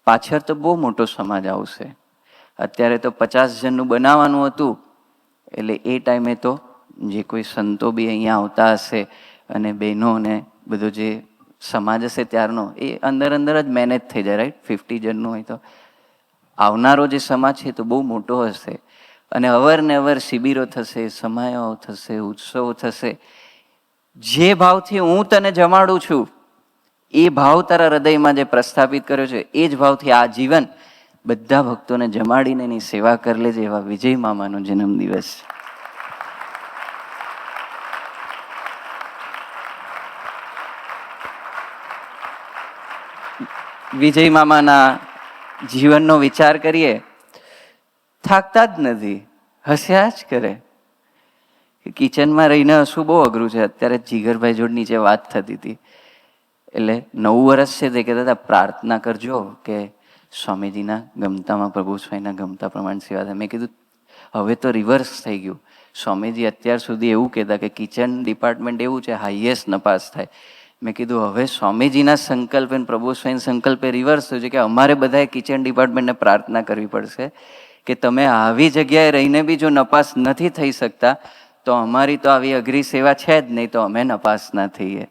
પાછળ તો બહુ મોટો સમાજ આવશે. અત્યારે તો 50 જણનું બનાવવાનું હતું, એટલે એ ટાઈમે તો જે કોઈ સંતો બી અહીંયા આવતા હશે અને બહેનો ને બધો જે સમાજ હશે ત્યારનો, એ અંદર જ મેનેજ થઈ જાય. રાઈટ? 50 જણનું હોય તો આવનારો જે સમાજ છે તો બહુ મોટો હશે. અને અવારનવાર શિબિરો થશે, સમાયો થશે, ઉત્સવો થશે. જે ભાવથી હું તને જમાડું છું, એ ભાવ તારા હૃદયમાં જે પ્રસ્થાપિત કર્યો છે, એ જ ભાવથી આ જીવન બધા ભક્તોને જમાડીને એની સેવા કરી લેજે. એવા વિજય મામાનો જન્મદિવસ. વિજય મામાના જીવનનો વિચાર કરીએ, થાકતા જ નથી, હસ્યા જ કરે. કિચનમાં રહીને હસવું બહુ અઘરું છે. અત્યારે જીગરભાઈ જોડ નીચે વાત થતી હતી, એટલે 9 વર્ષ છે તે કહેતા હતા પ્રાર્થના કરજો કે સ્વામીજીના ગમતામાં, પ્રભુ સ્વામીના ગમતા પ્રમાણે સેવા થાય. મેં કીધું હવે તો રિવર્સ થઈ ગયું. સ્વામીજી અત્યાર સુધી એવું કહેતા કે કિચન ડિપાર્ટમેન્ટ એવું છે હાઈએસ્ટ નપાસ થાય. મેં કીધું હવે સ્વામીજીના સંકલ્પે અને પ્રભુ સ્વામી સંકલ્પે રિવર્સ થયું છે કે અમારે બધાએ કિચન ડિપાર્ટમેન્ટને પ્રાર્થના કરવી પડશે કે તમે આવી જગ્યાએ રહીને બી જો નપાસ નથી થઈ શકતા તો અમારી તો આવી અઘરી સેવા છે જ નહીં, તો અમે નપાસ ના થઈએ.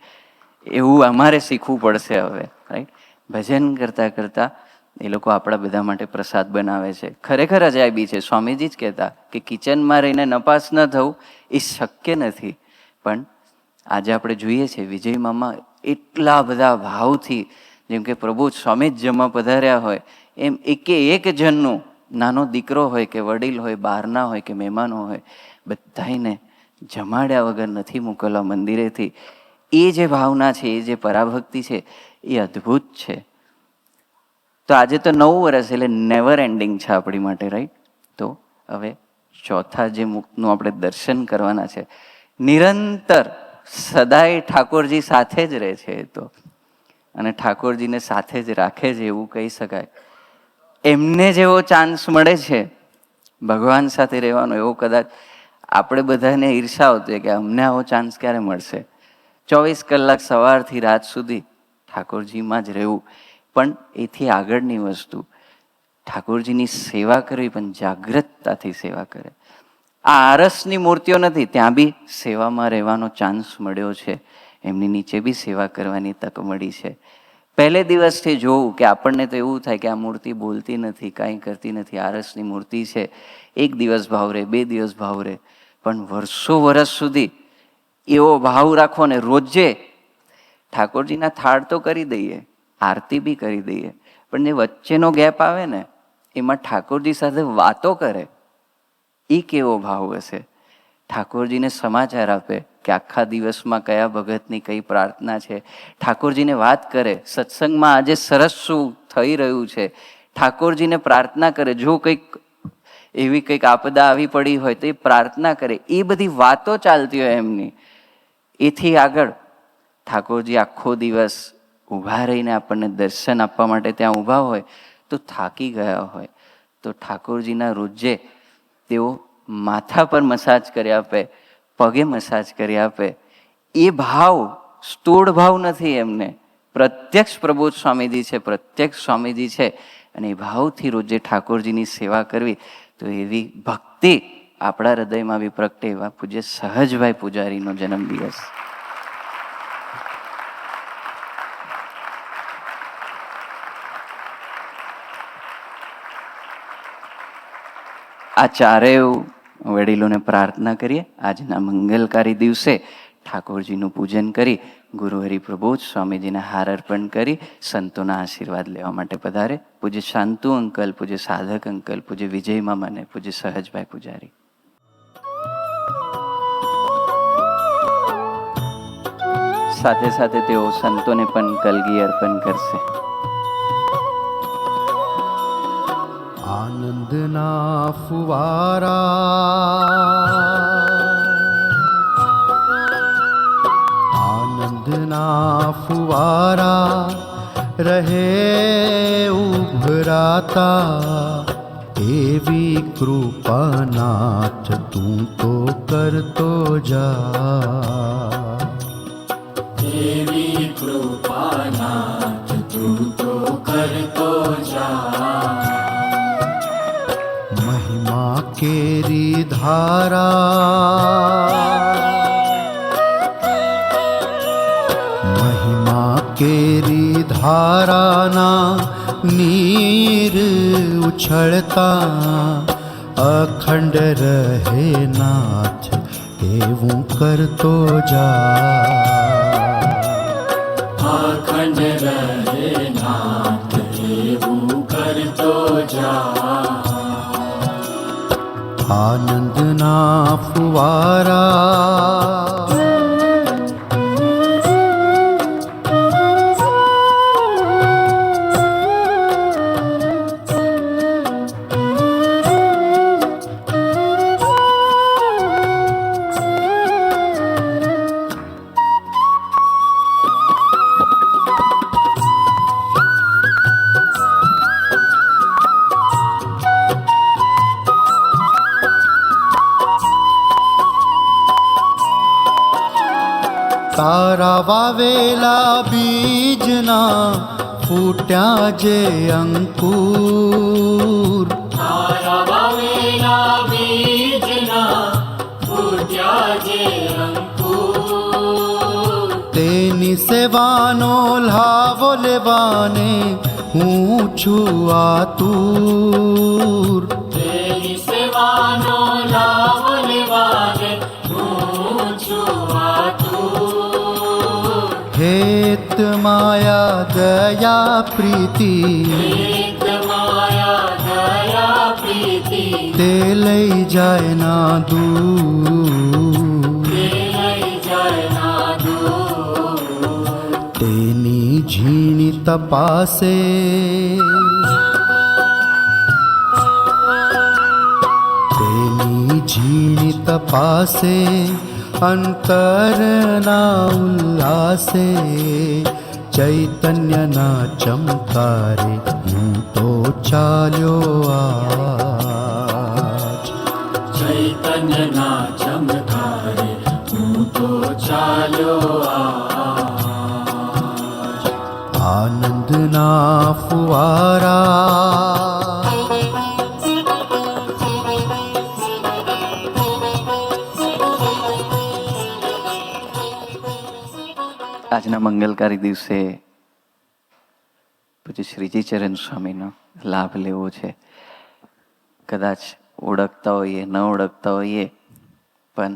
એવું અમારે શીખવું પડશે હવે. રાઈટ? ભજન કરતાં કરતાં એ લોકો આપણા બધા માટે પ્રસાદ બનાવે છે. ખરેખર અજાયબી છે. સ્વામીજી જ કહેતા કે કિચનમાં રહીને નપાસ ન થવું એ શક્ય નથી. પણ આજે આપણે જોઈએ છે વિજય મામા એટલા બધા ભાવથી, જેમ કે પ્રભુ સ્વામી જ જમવા પધાર્યા હોય એમ એક જણનું, નાનો દીકરો હોય કે વડીલ હોય, બહારના હોય કે મહેમાનો હોય, બધાને જમાડ્યા વગર નથી મોકલવા મંદિરેથી. એ જે ભાવના છે, એ જે પરાભક્તિ છે, એ અદ્ભુત છે. તો આજે તો 9 વર્ષ એટલે નેવર એન્ડિંગ છે આપણી માટે. રાઈટ? તો હવે ચોથા જે મુક્તનું આપણે દર્શન કરવાના છે. નિરંતર સદાય ઠાકોરજી સાથે જ રહે છે એ તો, અને ઠાકોરજીને સાથે જ રાખે છે એવું કહી શકાય. એમને જેવો ચાન્સ મળે છે ભગવાન સાથે રહેવાનો, એવો કદાચ આપણે બધાને ઈર્ષા આવતી હોય કે અમને આવો ચાન્સ ક્યારે મળશે. 24 કલાક સવારથી રાત સુધી ઠાકોરજીમાં જ રહેવું. પણ એથી આગળની વસ્તુ, ઠાકોરજીની સેવા કરવી, પણ જાગૃતતાથી સેવા કરે. આ આરસની મૂર્તિઓ નથી, ત્યાં બી સેવામાં રહેવાનો ચાન્સ મળ્યો છે. એમની નીચે બી સેવા કરવાની તક મળી છે. પહેલે દિવસથી જોવું કે આપણને તો એવું થાય કે આ મૂર્તિ બોલતી નથી, કાંઈ કરતી નથી, આરસની મૂર્તિ છે, 1 દિવસ ભાવ રહે, 2 દિવસ ભાવ રહે, પણ વર્ષો સુધી એવો ભાવ રાખો ને રોજે ઠાકોરજીના થાળ તો કરી દઈએ, આરતી બી કરી દઈએ, પણ જે વચ્ચેનો ગેપ આવે ને એમાં ઠાકોરજી સાથે વાતો કરે, એ કેવો ભાવ હશે. ઠાકોરજીને સમાચાર આપે કે આખા દિવસમાં કયા ભગતની કઈ પ્રાર્થના છે, ઠાકોરજીને વાત કરે સત્સંગમાં આજે સરસ શું થઈ રહ્યું છે, ઠાકોરજીને પ્રાર્થના કરે. જો કંઈક એવી કંઈક આપદા આવી પડી હોય તો એ પ્રાર્થના કરે. એ બધી વાતો ચાલતી હોય એમની. એથી આગળ ઠાકોરજી આખો દિવસ ઊભા રહીને આપણને દર્શન આપવા માટે ત્યાં ઊભા હોય તો થાકી ગયા હોય તો ઠાકોરજીના રોજે તેઓ માથા પર મસાજ કરી આપે, પગે મસાજ કરી આપે. એ ભાવ સ્થૂળ ભાવ નથી એમને. પ્રત્યક્ષ પ્રબોધ સ્વામીજી છે, પ્રત્યક્ષ સ્વામીજી છે. અને એ ભાવથી રોજે ઠાકોરજીની સેવા કરવી, તો એવી ભક્તિ આપણા હૃદયમાં બી પ્રગટે. એવા પૂજ્ય સહજભાઈ પૂજારીનો જન્મદિવસ. આ ચારેય વડીલોને પ્રાર્થના કરીએ. આજના મંગલકારી દિવસે ઠાકોરજીનું પૂજન કરી ગુરુહરિ પ્રબોધ સ્વામીજીને હાર અર્પણ કરી સંતોના આશીર્વાદ લેવા માટે પધારે. પૂજ્ય શાંતુ અંકલ, પૂજ્ય સાધક અંકલ, પૂજ્ય વિજય મામાને, પૂજ્ય સહજભાઈ પૂજારી. સાથે સાથે તેઓ સંતોને પણ કલગી અર્પણ કરશે. આનંદના ફુવારા, આનંદના ફુવારા રહે ઉભરાતા, એવી કૃપાનાથ તું તો કરતો જા. એવી કૃપાનાથ તું તો કરતો જા. મહિમા કેરી ધારા, મહિમા કેરી ધારાના નીર ઉછળતા, અખંડ રહે નાથ એવું કરતો જા. અખંડ રહે નાથ એવું કરતો જા. આનંદના ફુવારા, તારા વાવેલા બીજના ફૂટ્યા જે અંકુર, તારા વાવેલા બીજના ફૂટ્યા જે અંકુર, તેની સેવાનો લાવો લેવાને હું છું આતુર. તેની સેવાનો લાભ લેવાને હું છું આતુર. હેત માયા દયા પ્રીતિ, એક માયા દયા પ્રીતિ, તે લઈ જાય ના દૂર. તે લઈ જાય ના દૂર. તેની ઝીણી તપાસે, તેની ઝીણી તપાસે, અંતરના ઉલ્લાસે, ચૈતન્યના ચમકારે હું તો ચાલ્યો આજ. ચૈતન્યના ચમકારે હું તો ચાલ્યો આજ. આનંદના ફુવારા, આજના મંગલકારી દિવસે પૂજ્ય શ્રીજી ચરણ સ્વામીનો લાભ લેવો છે. કદાચ ઓળખતા હોઈએ, ન ઓળખતા હોઈએ, પણ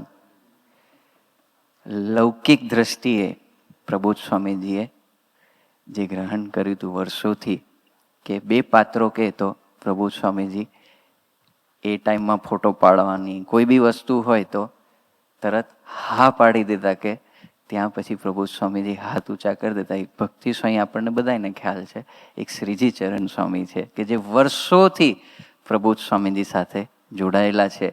લૌકિક દ્રષ્ટિએ પ્રબોધ સ્વામીજીએ જે ગ્રહણ કર્યું હતું વર્ષોથી, કે બે પાત્રો કહે તો પ્રબોધ સ્વામીજી એ ટાઈમમાં ફોટો પાડવાની કોઈ બી વસ્તુ હોય તો તરત હા પાડી દેતા કે ત્યાં પછી પ્રબોધ સ્વામીજી હાથ ઊંચા કરી દેતા. એક ભક્તિ સ્વામી આપણને બધાને ખ્યાલ છે, એક શ્રીજી ચરણ સ્વામી છે કે જે વર્ષોથી પ્રબોધ સ્વામીજી સાથે જોડાયેલા છે.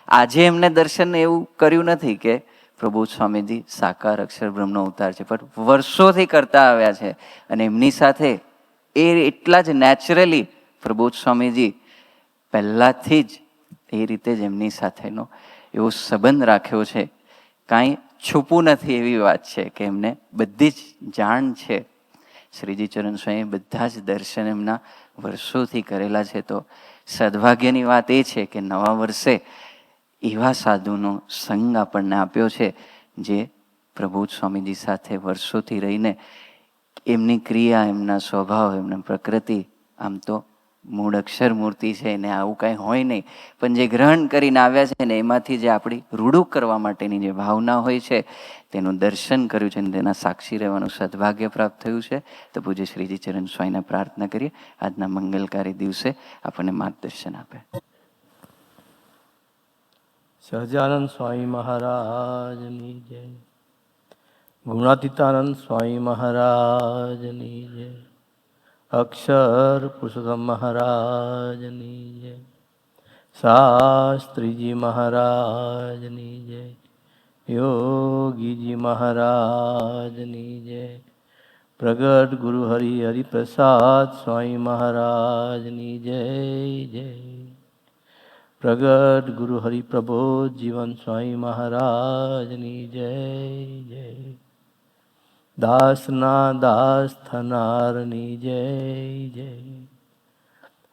આજે એમને દર્શન એવું કર્યું નથી કે પ્રબોધ સ્વામીજી સાકાર અક્ષર બ્રહ્મનો અવતાર છે, પણ વર્ષોથી કરતા આવ્યા છે. અને એમની સાથે એ એટલા જ નેચરલી પ્રબોધ સ્વામીજી પહેલાંથી જ એ રીતે જ એમની સાથેનો એવો સંબંધ રાખ્યો છે. કાંઈ છૂપું નથી એવી વાત છે કે એમને બધી જ જાણ છે. શ્રીજી ચરણ સ્વામી બધા જ દર્શન એમના વર્ષોથી કરેલા છે. તો સદભાગ્યની વાત એ છે કે નવા વર્ષે એવા સાધુનો સંગ આપણને આપ્યો છે જે પ્રબોધ સ્વામીજી સાથે વર્ષોથી રહીને એમની ક્રિયા, એમના સ્વભાવ, એમની પ્રકૃતિ આમ તો મૂળ અક્ષર મૂર્તિ છે ને આવું કાંઈ હોય નહીં, પણ જે ગ્રહણ કરીને આવ્યા છે ને એમાંથી જે આપણી રૂડું કરવા માટેની જે ભાવના હોય છે તેનું દર્શન કર્યું છે અને તેના સાક્ષી રહેવાનું સદભાગ્ય પ્રાપ્ત થયું છે. તો પૂજ્ય શ્રીજી ચરણ સ્વામીને પ્રાર્થના કરીએ આજના મંગલકારી દિવસે આપણને માર્ગદર્શન આપે. સહજાનંદ સ્વામી મહારાજની જય. ગુણાતીતાનંદ સ્વામી મહારાજની જય. અક્ષર પુરુષોત્તમ મહારાજની જય. શાસ્ત્રીજી મહારાજની જય. યોગીજી મહારાજની જય. પ્રગટ ગુરુ હરિ હરિપ્રસાદ સ્વામી મહારાજની જય જય. પ્રગટ ગુરુ હરિ પ્રબોધ જીવન સ્વામી મહારાજની જય જય. દાસના દાસ થનારની જય જય.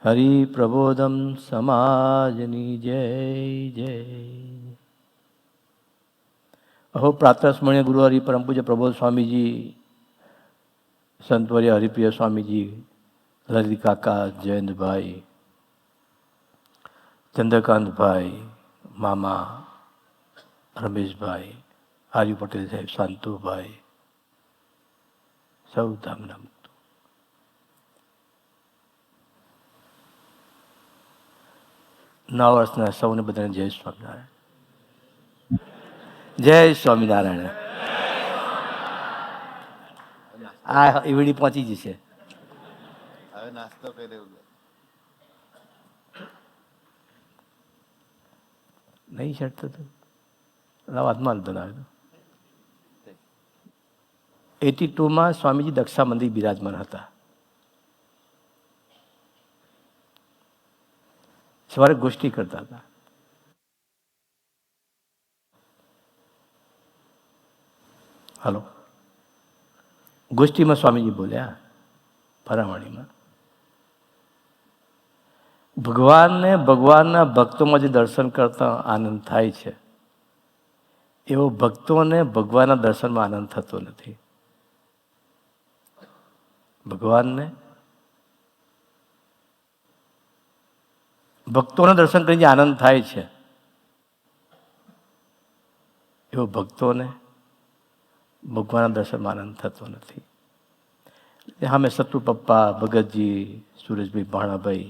હરિ પ્રબોધમ સમાજની જય જય. અહો પ્રાતસ્મરણીય ગુરુ હરિ પરમ પૂજ્ય પ્રબોધ સ્વામીજી, સંતવર્ય હરિપ્રિય સ્વામીજી, લલિત કાકા, જયંતભાઈ, ચંદ્રકાંતભાઈ, મામા રમેશભાઈ, આર્યુ પટેલ સાહેબ, શાંતુભાઈ, સૌ ધામના મુક્તો. નવા વર્ષના સૌને બધાને જય સ્વામિનારાયણ. જય સ્વામિનારાયણ. આ ઈવડી પહોંચી જશે. હવે નાસ્તો કર્યો નહીં શર્ટ તો વાતમાં બનાવ્યો. 82માં સ્વામીજી દક્ષા મંદિર બિરાજમાન હતા. સવારે ગોષ્ઠી કરતા હતા. હાલો, ગોષ્ઠીમાં સ્વામીજી બોલ્યા ફરાવાણીમાં, ભગવાનને ભગવાનના ભક્તોમાં જે દર્શન કરતા આનંદ થાય છે એવો ભક્તોને ભગવાનના દર્શનમાં આનંદ થતો નથી. ભગવાનને ભક્તોના દર્શન કરીને જે આનંદ થાય છે એવો ભક્તોને ભગવાનના દર્શનમાં આનંદ થતો નથી. સામે સતુ પપ્પા, ભગતજી, સુરેશભાઈ ભાણાભાઈ,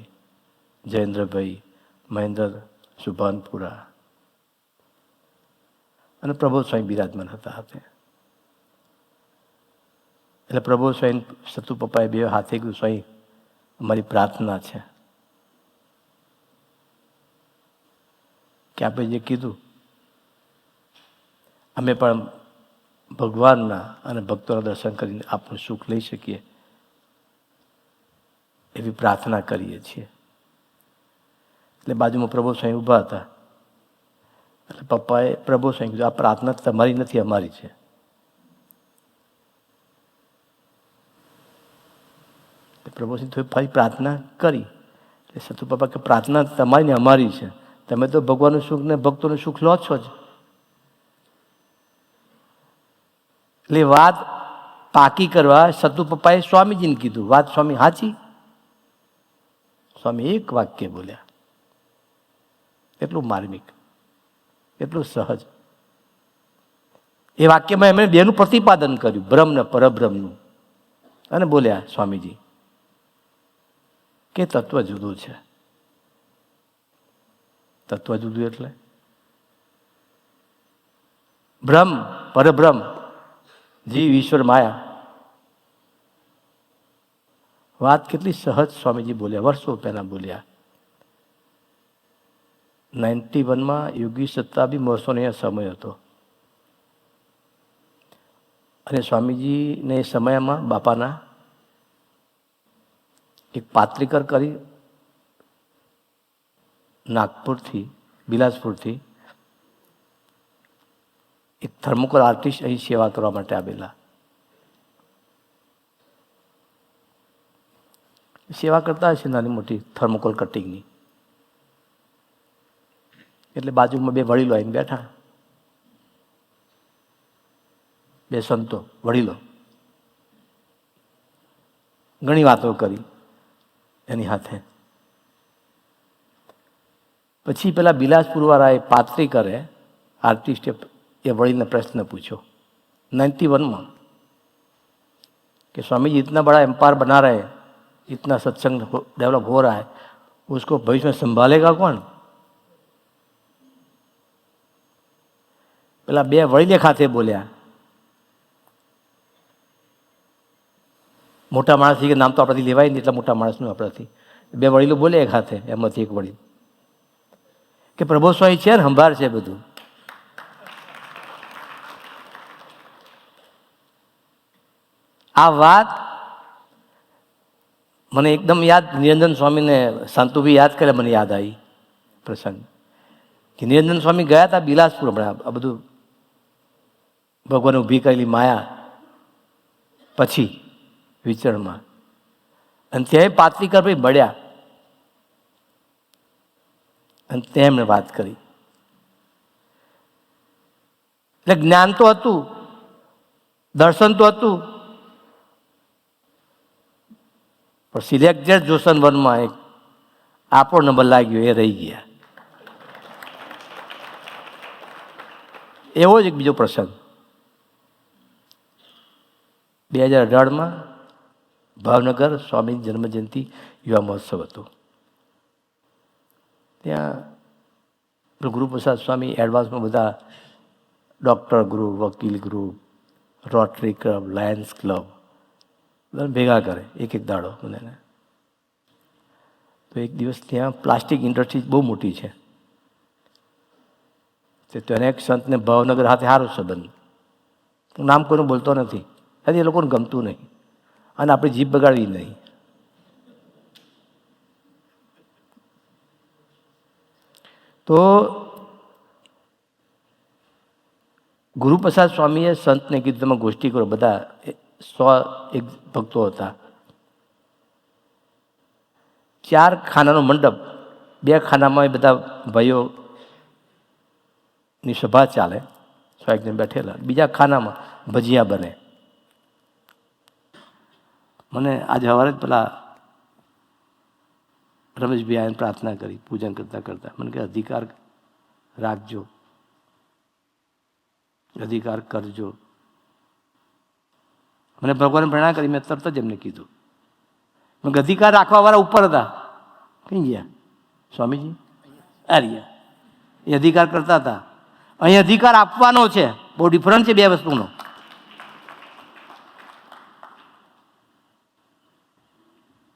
જયેન્દ્રભાઈ, મહેન્દ્ર સુભાનપુરા અને પ્રબોધ સ્વામી બિરાજમાન હતા હાથે. એટલે પ્રબોધ સ્વામી સતુ પપ્પાએ બે હાથે કીધું, સ્વામી અમારી પ્રાર્થના છે કે આપણે જે કીધું અમે પણ ભગવાનના અને ભક્તોના દર્શન કરીને આપણું સુખ લઈ શકીએ એવી પ્રાર્થના કરીએ છીએ. એટલે બાજુમાં પ્રભુ સ્વામી ઊભા હતા. એટલે પપ્પાએ પ્રભુ સ્વામી કીધું, આ પ્રાર્થના તમારી નથી, અમારી છે. પ્રભુ સ્વામી થોડી ફરી પ્રાર્થના કરી. એટલે સતુ પપ્પા કે પ્રાર્થના તમારી ને અમારી છે, તમે તો ભગવાનનું સુખ ને ભક્તોનું સુખ લો છો જ. એટલે વાત પાકી કરવા સતુ પપ્પાએ સ્વામીજીને કીધું, વાત સ્વામી સાચી. સ્વામી એક વાક્ય બોલ્યા, એટલું માર્મિક, એટલું સહજ. એ વાક્યમાં એમણે બેનું પ્રતિપાદન કર્યું, બ્રહ્મ ને પરબ્રહ્મનું. અને બોલ્યા સ્વામીજી કે તત્વ જુદું છે. તત્વ જુદું એટલે બ્રહ્મ પરબ્રહ્મ જીવ ઈશ્વર માયા. વાત કેટલી સહજ સ્વામીજી બોલ્યા, વર્ષો પહેલાં બોલ્યા. 91માં યોગી શતાબ્દી મહોત્સવનો અહીંયા સમય હતો અને સ્વામીજીને એ સમયમાં બાપાના એક પાત્રિકર કરી નાગપુરથી, બિલાસપુરથી એક થર્મોકોલ આર્ટિસ્ટ અહીં સેવા કરવા માટે આવેલા. સેવા કરતા હશે નાની મોટી થર્મોકોલ કટિંગની. એટલે બાજુમાં બે વડીલો આવીને બેઠા, બે સંતો વડીલો. ઘણી વાતો કરી એની હાથે. પછી પેલા બિલાસપુરવાળાએ પાત્રિકરે આર્ટિસ્ટે એ વડીલને પ્રશ્ન પૂછ્યો 91માં कि स्वामी जी इतना बड़ा एम्पायर बना रहे हैं, इतना सत्संग डेवलप हो रहा है, उसको भविष्य में संभालेगा कौन? પેલા બે વડીલે ખાતે બોલ્યા, મોટા માણસ કે નામ તો આપણાથી લેવાય નહીં, એટલા મોટા માણસનું આપણાથી. બે વડીલો બોલે એક હાથે, એમાંથી એક વડીલ કે પ્રભુ સ્વામી છે ને સંભાળ છે બધું. આ વાત મને એકદમ યાદ, નિરંજન સ્વામીને શાંતુભાઈ યાદ કરે, મને યાદ આવી પ્રસંગ કે નિરંજન સ્વામી ગયા હતા બિલાસપુર હમણાં આ બધું ભગવાને ઊભી કરેલી માયા પછી વિચરણમાં, અને ત્યાં પાત્રિકર ભાઈ મળ્યા અને તેમણે વાત કરી. એટલે જ્ઞાન તો હતું, દર્શન તો હતું, પણ સિલેક્ટેડ જોશન વનમાં એક આપણો નંબર લાગ્યો, એ રહી ગયા. એવો જ એક બીજો પ્રસંગ 2018માં ભાવનગર સ્વામી જન્મજયંતિ યુવા મહોત્સવ હતો. ત્યાં ગુરુપ્રસાદ સ્વામી એડવાન્સમાં બધા ડૉક્ટર ગ્રુપ, વકીલ group, rotary club, Lions club બધા ભેગા કરે એક એક દાડો બધાને. તો એક દિવસ ત્યાં પ્લાસ્ટિક ઇન્ડસ્ટ્રી બહુ મોટી છે, તો તેને એક સંતને ભાવનગર સાથે સારો સંબંધ, નામ કોઈનું બોલતો નથી, એ લોકોને ગમતું નહીં અને આપણે જીભ બગાડવી નહીં. તો ગુરુપ્રસાદ સ્વામીએ સંતને કીધું તમે ગોષ્ઠી કરો, બધા 101 ભક્તો હતા. 4 ખાનાનો મંડપ, 2 ખાનામાં એ બધા ભાઈઓની સભા ચાલે, 100 જણ બેઠેલા, બીજા ખાનામાં ભજીયા બને. મને આજે સવારે જ પેલા રમેશભાઈ આવીને પ્રાર્થના કરી પૂજન કરતાં કરતાં, મને કે અધિકાર રાખજો, અધિકાર કરજો. મને ભગવાને પ્રેરણા કરી, મેં તરત જ એમને કીધું. મેં અધિકાર રાખવાવાળા ઉપર હતા, કઈ ગયા સ્વામીજી? આ રહ્યા, એ અધિકાર કરતા હતા. અહીં અધિકાર આપવાનો છે, બહુ ડિફરન્ટ છે બે વસ્તુનો.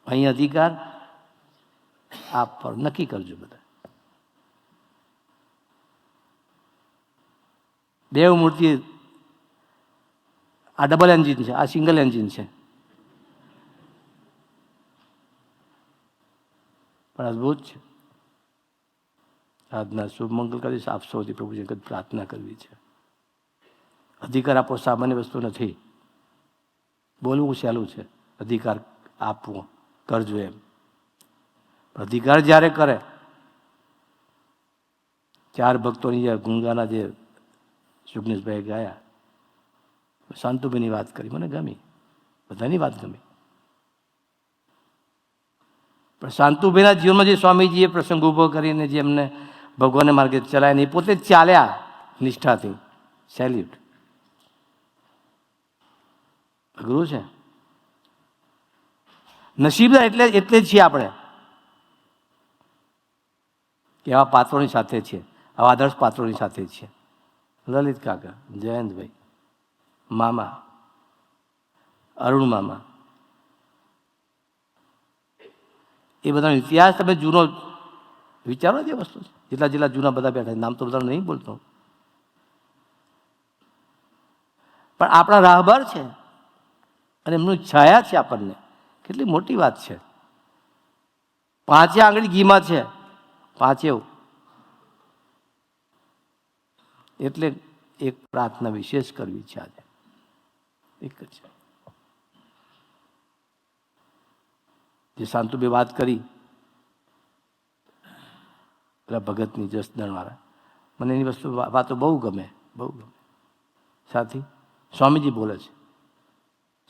અહીં અધિકાર આપવાનો નક્કી કરજો બધા. દેવ મૂર્તિ આ ડબલ એન્જિન છે, આ સિંગલ એન્જિન છે, પણ અદભુત છે. આજના શુભ મંગલ કરી આપ સૌથી પ્રભુ જગત પ્રાર્થના કરવી છે. અધિકાર આપવો સામાન્ય વસ્તુ નથી, બોલવું સહેલું છે, અધિકાર આપવો કરજો એમ. અધિકાર જ્યારે કરે, 4 ભક્તોની જે ગુંગાના જે સુગ્નેશભાઈ ગાયા, શાંતુભાઈની વાત કરી, મને ગમી, બધાની વાત ગમી. પણ શાંતુભાઈના જીવનમાં જે સ્વામીજીએ પ્રસંગ ઊભો કરીને જે એમને ભગવાનને માર્ગે ચલાય ને એ પોતે જ ચાલ્યા નિષ્ઠાથી, સેલ્યુટ. અઘરું છે. નસીબદાર એટલે જ છીએ આપણે કે આવા પાત્રોની સાથે છીએ, આવા આદર્શ પાત્રોની સાથે છીએ. લલિત કાકા, જયંતભાઈ, મામા, અરુણમામાં. એ બધાનો ઇતિહાસ તમે જૂનો વિચારો જે વસ્તુ છે. જેટલા જેટલા જૂના બધા બેઠા છે, નામ તો બધા નહીં બોલતો, પણ આપણા રાહબર છે અને એમનું છાયા છે આપણને. કેટલી મોટી વાત છે. 5 આંગળી ઘીમાં છે, 5. એટલે એક પ્રાર્થના વિશેષ કરવી છે આજે. એક જ છે જે શાંતુબે વાત કરી પેલા ભગતની જસદણવાળા, મને એની વસ્તુ વાતો બહુ ગમે, બહુ ગમે. સાથી સ્વામીજી બોલે છે,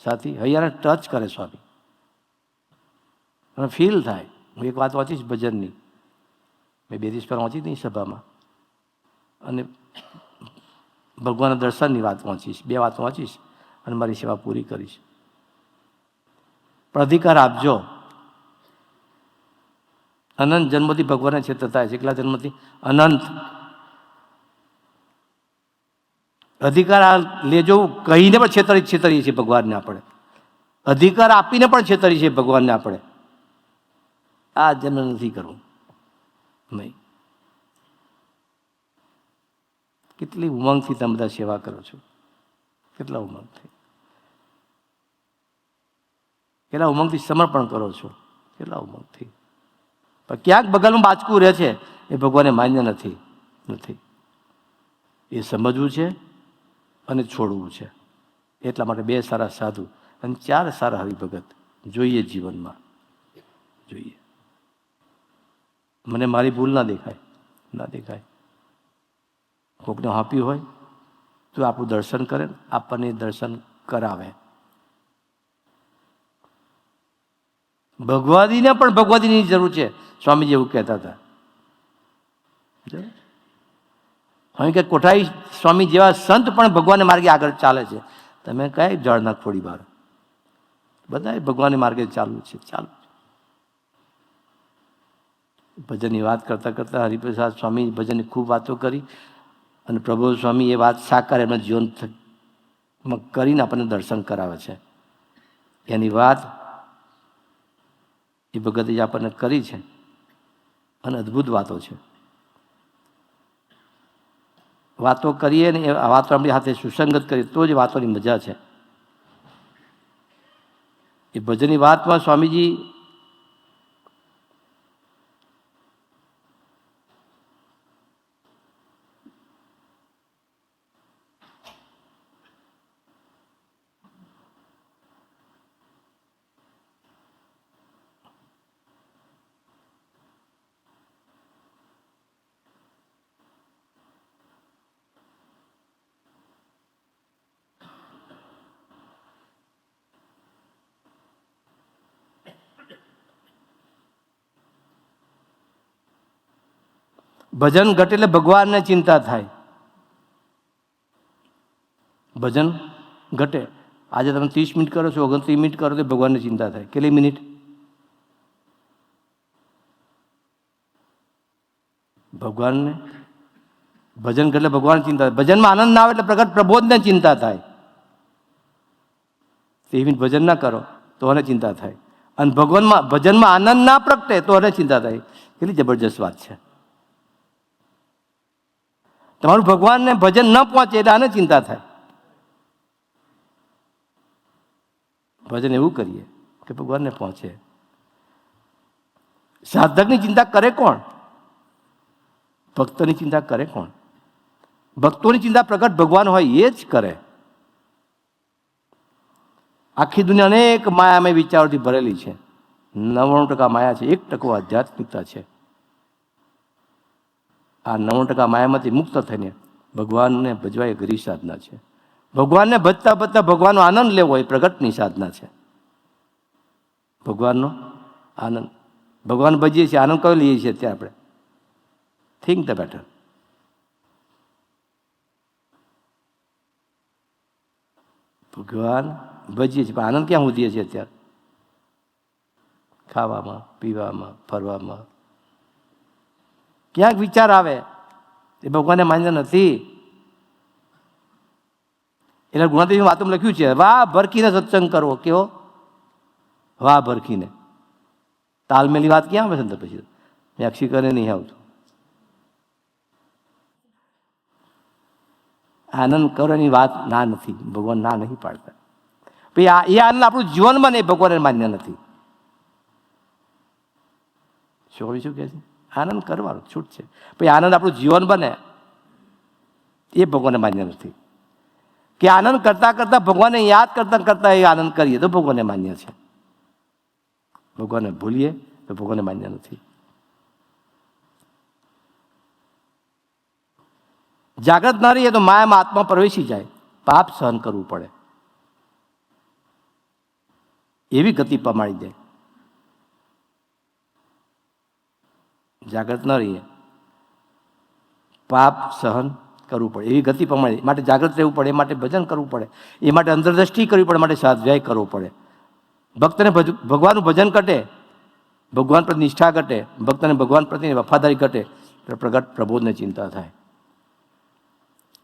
સાથી હૈયાને ટચ કરે સ્વામી, મને ફીલ થાય. હું એક વાત વાંચીશ ભજનની, મેં 2 દિવસ પહેલાં વાંચી હતી સભામાં, અને ભગવાનના દર્શનની વાત વાંચીશ, 2 વાતો વાંચીશ અને મારી સેવા પૂરી કરીશ. પણ અધિકાર આપજો. અનંત જન્મથી ભગવાનને છેતરતા છે. કેટલા જન્મથી? અનંત. અધિકાર આ લેજો કહીને પણ છેતરીએ છીએ ભગવાનને આપણે. અધિકાર આપીને પણ છેતરીએ છીએ ભગવાનને આપણે. આ જન્મ નથી કરવું, નહીં. કેટલી ઉમંગથી તમે બધા સેવા કરો છો, કેટલા ઉમંગથી, કેટલા ઉમંગથી સમર્પણ કરો છો, કેટલા ઉમંગથી. પણ ક્યાંક બગલમાં બાચકું રહે છે, એ ભગવાને માન્ય નથી. એ સમજવું છે અને છોડવું છે. એટલા માટે 2 સારા સાધુ અને 4 સારા હરિભગત જોઈએ જીવનમાં, જોઈએ. મને મારી ભૂલ ના દેખાય. કોકને આપ્યું હોય તો આપણું દર્શન કરે, આપણને દર્શન કરાવે. ભગવાદીને પણ ભગવાદીની જરૂર છે. સ્વામીજી એવું કહેતા હતા. હવે કે કોઠારી સ્વામી જેવા સંત પણ ભગવાનના માર્ગે આગળ ચાલે છે. તમે કઈ જળના થોડી વાર, બધા ભગવાનના માર્ગે ચાલુ છે. ભજનની વાત કરતાં કરતાં હરિપ્રસાદ સ્વામી ભજનની ખૂબ વાતો કરી, અને પ્રભુ સ્વામી એ વાત સાકાર એમના જીવન કરીને આપણને દર્શન કરાવે છે. એની વાત એ ભગતે આપણને કરી છે, અને અદ્ભુત વાતો છે. વાતો કરીએ ને એ વાતો આપણી સાથે સુસંગત કરીએ તો જ વાતોની મજા છે. એ ભજનની વાતમાં સ્વામીજી ભજન ઘટે એટલે ભગવાનને ચિંતા થાય. ભજન ઘટે. આજે તમે 30 મિનિટ કરો છો, 29 મિનિટ કરો તો ભગવાનને ચિંતા થાય. કેટલી મિનિટ? ભગવાનને ભજન ઘટે ભગવાન ચિંતા થાય. ભજનમાં આનંદ ના આવે એટલે પ્રગટ પ્રબોધને ચિંતા થાય. 30 મિનિટ ભજન ના કરો તો એને ચિંતા થાય, અને ભજનમાં આનંદ ના પ્રગટે તો એને ચિંતા થાય. કેટલી જબરજસ્ત વાત છે. તમારું ભગવાનને ભજન ન પહોંચે એટલે આને ચિંતા થાય. ભજન એવું કરીએ કે ભગવાનને પહોંચે. સાધકની ચિંતા કરે કોણ? ભક્તોની ચિંતા કરે કોણ? ભક્તોની ચિંતા પ્રગટ ભગવાન હોય એ જ કરે. આખી દુનિયા અનેક માયામય વિચારોથી ભરેલી છે. 99% માયા છે, 1% આધ્યાત્મિકતા છે. આ 99% માયામાંથી મુક્ત થઈને ભગવાનને ભજવા એ ઘરી સાધના છે. ભગવાનને ભજતા ભજતા ભગવાનનો આનંદ લેવો એ પ્રગટની સાધના છે. ભગવાનનો આનંદ, ભગવાન ભજીએ છીએ, આનંદ કયો લઈએ છીએ અત્યારે આપણે? Think the better. ભગવાન ભજીએ છીએ, પણ આનંદ ક્યાં ઉધીએ છીએ અત્યારે? ખાવામાં, પીવામાં, ફરવામાં. ક્યાંક વિચાર આવે એ ભગવાનને માન્ય નથી. એટલે ગુણાતીતની વાતોમાં લખ્યું છે, વાહ ભરખીને સત્સંગ કરવો. કેવો? વાહ ભરખીને. તાલમેલી વાત ક્યાં આવે છે ને? પછી મેં અક્ષીકરને નહીં આવતું. આનંદ કરવાની વાત ના નથી, ભગવાન ના નહીં પાડતા. પછી એ આનંદ આપણું જીવનમાં નહીં, ભગવાનને માન્ય નથી. શું કહે છે? આનંદ કરવાનો છૂટ છે. પછી આનંદ આપણું જીવન બને એ ભગવાનને માન્ય નથી. કે આનંદ કરતાં કરતાં ભગવાનને યાદ કરતાં કરતાં એ આનંદ કરીએ તો ભગવાનને માન્ય છે. ભગવાનને ભૂલીએ તો ભગવાનને માન્ય નથી. જાગ્રત ના રહીએ તો માયામાં આત્મા પ્રવેશી જાય, પાપ સહન કરવું પડે, એવી ગતિ પમાડી જાય. જાગ્રત ન રહીએ, પાપ સહન કરવું પડે, એવી ગતિ પમાડી. માટે જાગ્રત રહેવું પડે, એ માટે ભજન કરવું પડે, એ માટે અંતરદ્રષ્ટિ કરવી પડે, માટે સ્વાધ્યાય કરવો પડે. ભક્તને ભગવાનનું ભજન ઘટે, ભગવાન પ્રત્યે નિષ્ઠા ઘટે, ભક્તને ભગવાન પ્રત્યેની વફાદારી ઘટે, તો પ્રગટ પ્રબોધને ચિંતા થાય.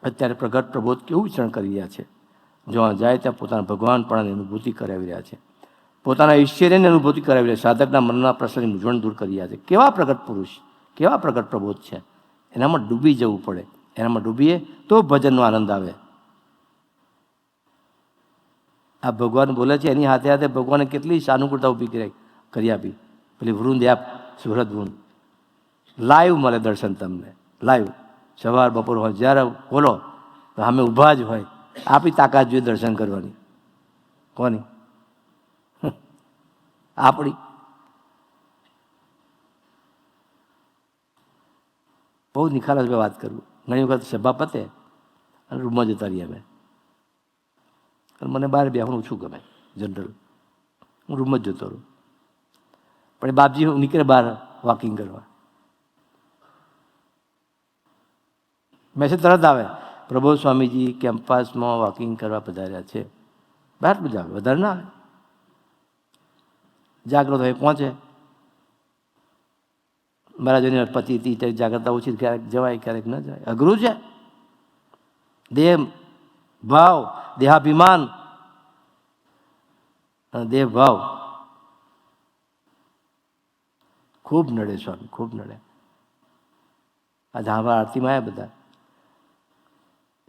અત્યારે પ્રગટ પ્રબોધ કેવું વિચરણ કરી રહ્યા છે? જો જાય ત્યાં પોતાના ભગવાનપણાની અનુભૂતિ કરાવી રહ્યા છે, પોતાના ઐશ્વર્યની અનુભૂતિ કરાવી રહ્યા છે, સાધકના મનના પ્રશ્નની મૂંઝવણ દૂર કરી રહ્યા છે. કેવા પ્રગટ પુરુષ, કેવા પ્રગટ પ્રબોધ છે! એનામાં ડૂબી જવું પડે, એનામાં ડૂબીએ તો ભજનનો આનંદ આવે. આ ભગવાન બોલે છે, એની હાથે હાથે ભગવાને કેટલી સાનુકૂળતા ઊભી કરી આપી. પેલી વૃંદ આપ, સુરત વૃંદ લાઈવ મળે દર્શન તમને, લાઈવ. સવાર બપોર હોય જ્યારે બોલો તો અમે ઊભા જ હોય. આપણી તાકાત જોઈએ દર્શન કરવાની. કોની? આપણી. બહુ નિખાલસ ભાઈ વાત કરું. ઘણી વખત સભા પતે અને રૂમમાં જતા રહીએ અમે. મને બહાર બેસવાનું ઓછું ગમે જનરલ, હું રૂમમાં જ જતો રહું. પણ બાપજી નીકળે બહાર વોકિંગ કરવા, મેસેજ તરત આવે, પ્રબોધ સ્વામીજી કેમ્પસમાં વોકિંગ કરવા પધાર્યા છે. બહાર જ આવે, વધારે ના આવે. જાગ્રત હોય પહોંચે. મારા જોઈને પતિ હતી જાગ્રતા ઓછી, ક્યારેક જવાય ક્યારેક ન જવાય. અઘરું છે. દેહ ભાવ, દેહાભિમાન અને દેહ ભાવ ખૂબ નડે સ્વામી, ખૂબ નડે. આ ધાબા આરતીમાં આવ્યા બધા,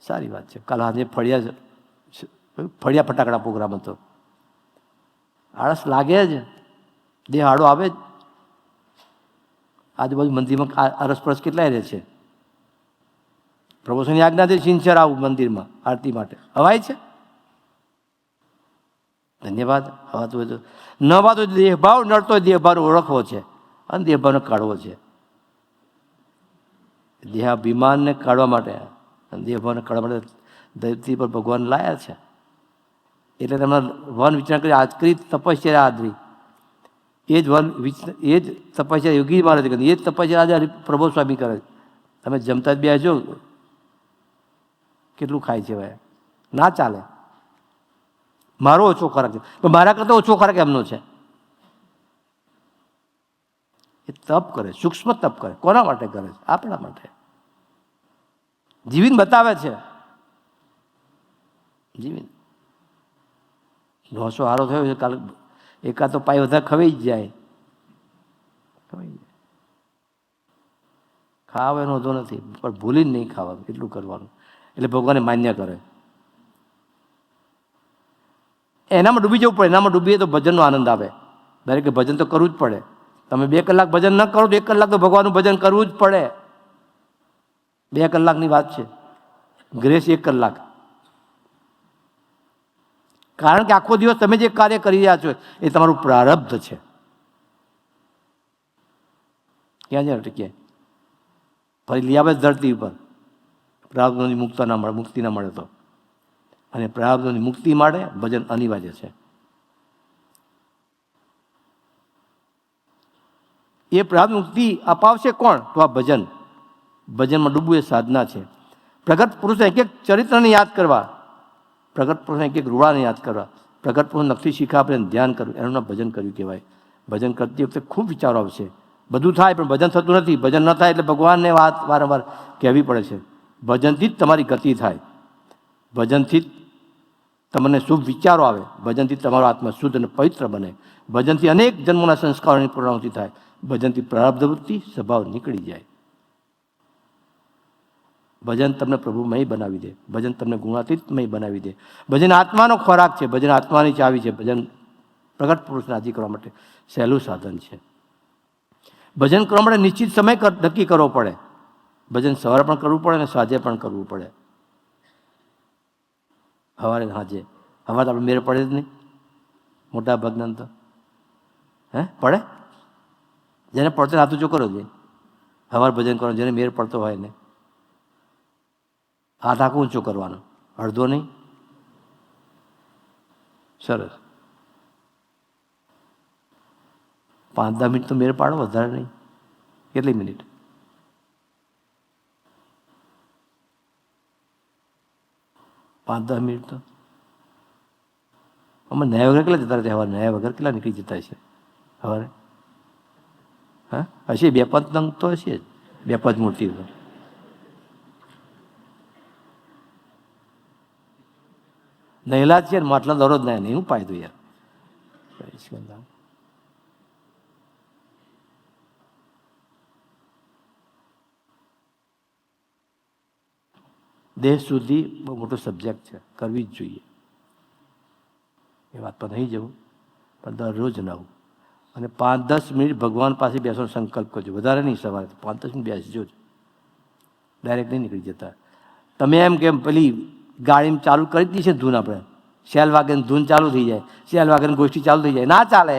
સારી વાત છે. કાલ આજે ફળિયા ફટાકડા પ્રોગ્રામ હતો. આળસ લાગે જ, દેહ આડો આવે જ. આજુબાજુ મંદિરમાં અરસપરસ કેટલાય રહે છે. પ્રભુની આજ્ઞાથી સિન્સિયર આવું મંદિરમાં આરતી માટે. હવાય છે? ધન્યવાદ. હવાતું હોય તો ન હવાતો દેહભાવ નડતો હોય, દેહભાવને ઓળખવો છે અને દેહભાવને કાઢવો છે. દેહાભિમાનને કાઢવા માટે અને દેહભાવને કાઢવા માટે ધરતી પર ભગવાન લાયા છે. એટલે તેમના વન વિચાર કરી આજકરી તપસ્યા આદરી, એ જ એ જ તપસ્યા યોગી મહારાજ કરી, એ જ તપસ્યા આજે પ્રબોધ સ્વામી કરે. તમે જમતા જ બેસજો, કેટલું ખાય છે ભાઈ? ના ચાલે. મારો ઓછો ખોરાક છે, પણ મારા કરતાં ઓછો ખોરાક એમનો છે. એ તપ કરે, સૂક્ષ્મ તપ કરે. કોના માટે કરે છે? આપણા માટે. જીવીને બતાવે છે, જીવીને. ઢોસો હારો થયો છે, કાલે એકાદ તો પાય વધારે ખવાઈ જ જાય. ખાવા એનો હોતો નથી, પણ ભૂલીને નહીં ખાવાનું, એટલું કરવાનું. એટલે ભગવાને માન્ય કરે. એનામાં ડૂબી જવું પડે. એનામાં ડૂબીએ તો ભજનનો આનંદ આવે. દરેકે ભજન તો કરવું જ પડે. તમે 2 કલાક ભજન ન કરો તો 1 કલાક તો ભગવાનનું ભજન કરવું જ પડે. 2 કલાકની વાત છે, ગ્રેસ 1 કલાક. કારણ કે આખો દિવસ તમે જે કાર્ય કરી રહ્યા છો એ તમારું પ્રારબ્ધ છે. ક્યાં જાય અટકીએ? ફરી લઈ આવે ધરતી ઉપર. પ્રારબ્ધની મુક્તિ ના મળે, મુક્તિ ના મળે તો. અને પ્રારબ્ધની મુક્તિ માટે ભજન અનિવાર્ય છે. એ પ્રારબ્ધ મુક્તિ અપાવશે કોણ? તો આ ભજન. ભજનમાં ડૂબવું એ સાધના છે. પ્રગટ પુરુષને એક એક ચરિત્રને યાદ કરવા, પ્રગટ પુરુષને એક એક રૂડાને યાદ કરવા, પ્રગટ પુરુષ નખથી શીખા આપણે ધ્યાન કરવું, એનું નામ ભજન કર્યું કહેવાય. ભજન કરતી વખતે ખૂબ વિચારો આવશે. બધું થાય પણ ભજન થતું નથી. ભજન ન થાય એટલે ભગવાનને વાત વારંવાર કહેવી પડે છે. ભજનથી જ તમારી ગતિ થાય. ભજનથી જ તમને શુભ વિચારો આવે, ભજનથી તમારો આત્મા શુદ્ધ અને પવિત્ર બને, ભજનથી અનેક જન્મોના સંસ્કારોની પૂર્ણાહુતિ થાય, ભજનથી પ્રારબ્ધ વૃત્તિ સ્વભાવ નીકળી જાય. ભજન તમને પ્રભુમય બનાવી દે, ભજન તમને ગુણાતીતમય બનાવી દે. ભજન આત્માનો ખોરાક છે, ભજન આત્માની ચાવી છે. ભજન પ્રગટ પુરુષને રાજી કરવા માટે સહેલું સાધન છે. ભજન કરવા માટે નિશ્ચિત સમય નક્કી કરવો પડે. ભજન સવારે પણ કરવું પડે અને સાંજે પણ કરવું પડે. સવારે સાંજે સવારે તો આપણે મેળ પડે જ નહીં, મોટા ભાગના તો પડે. જેને પડતો હાથ ઊંચો કરો છે સવારે ભજન કરવાનું, જેને મેળ પડતો હોય ને હાથ આખું ઊંચો કરવાનો, અડધો નહીં. સરસ. 5-10 મિનિટ તો મેળ પાડો, વધારે નહીં. કેટલી મિનિટ? પાંચ 10 મિનિટ તો અમે ન્યાય વગર કેટલા જતા રહ્યા? સવારે ન્યાય વગર કેટલા નીકળી જતા છે સવારે? હશે 2-5 નંગ તો હશે જ, 2-5 મૂર્તિ તો. નહેલા છે ને માટલા દરરોજ ના નહીં, હું ફાયદો યાર. દેહ સુધી બહુ મોટો સબ્જેક્ટ છે, કરવી જ જોઈએ. એ વાત પર નહીં જવું, પણ દરરોજ નવું. અને 5-10 મિનિટ ભગવાન પાસે બેસવાનો સંકલ્પ કરજો, વધારે નહીં. સવારે 5-10 મિનિટ બેસજો જ, ડાયરેક્ટ નહીં નીકળી જતા. તમે એમ કેમ પેલી ગાડીમાં ચાલુ કરી જ છે ધૂન, આપણે સેલ વાગે ધૂન ચાલુ થઈ જાય, સેલ વાગે ગોષ્ઠી ચાલુ થઈ જાય, ના ચાલે.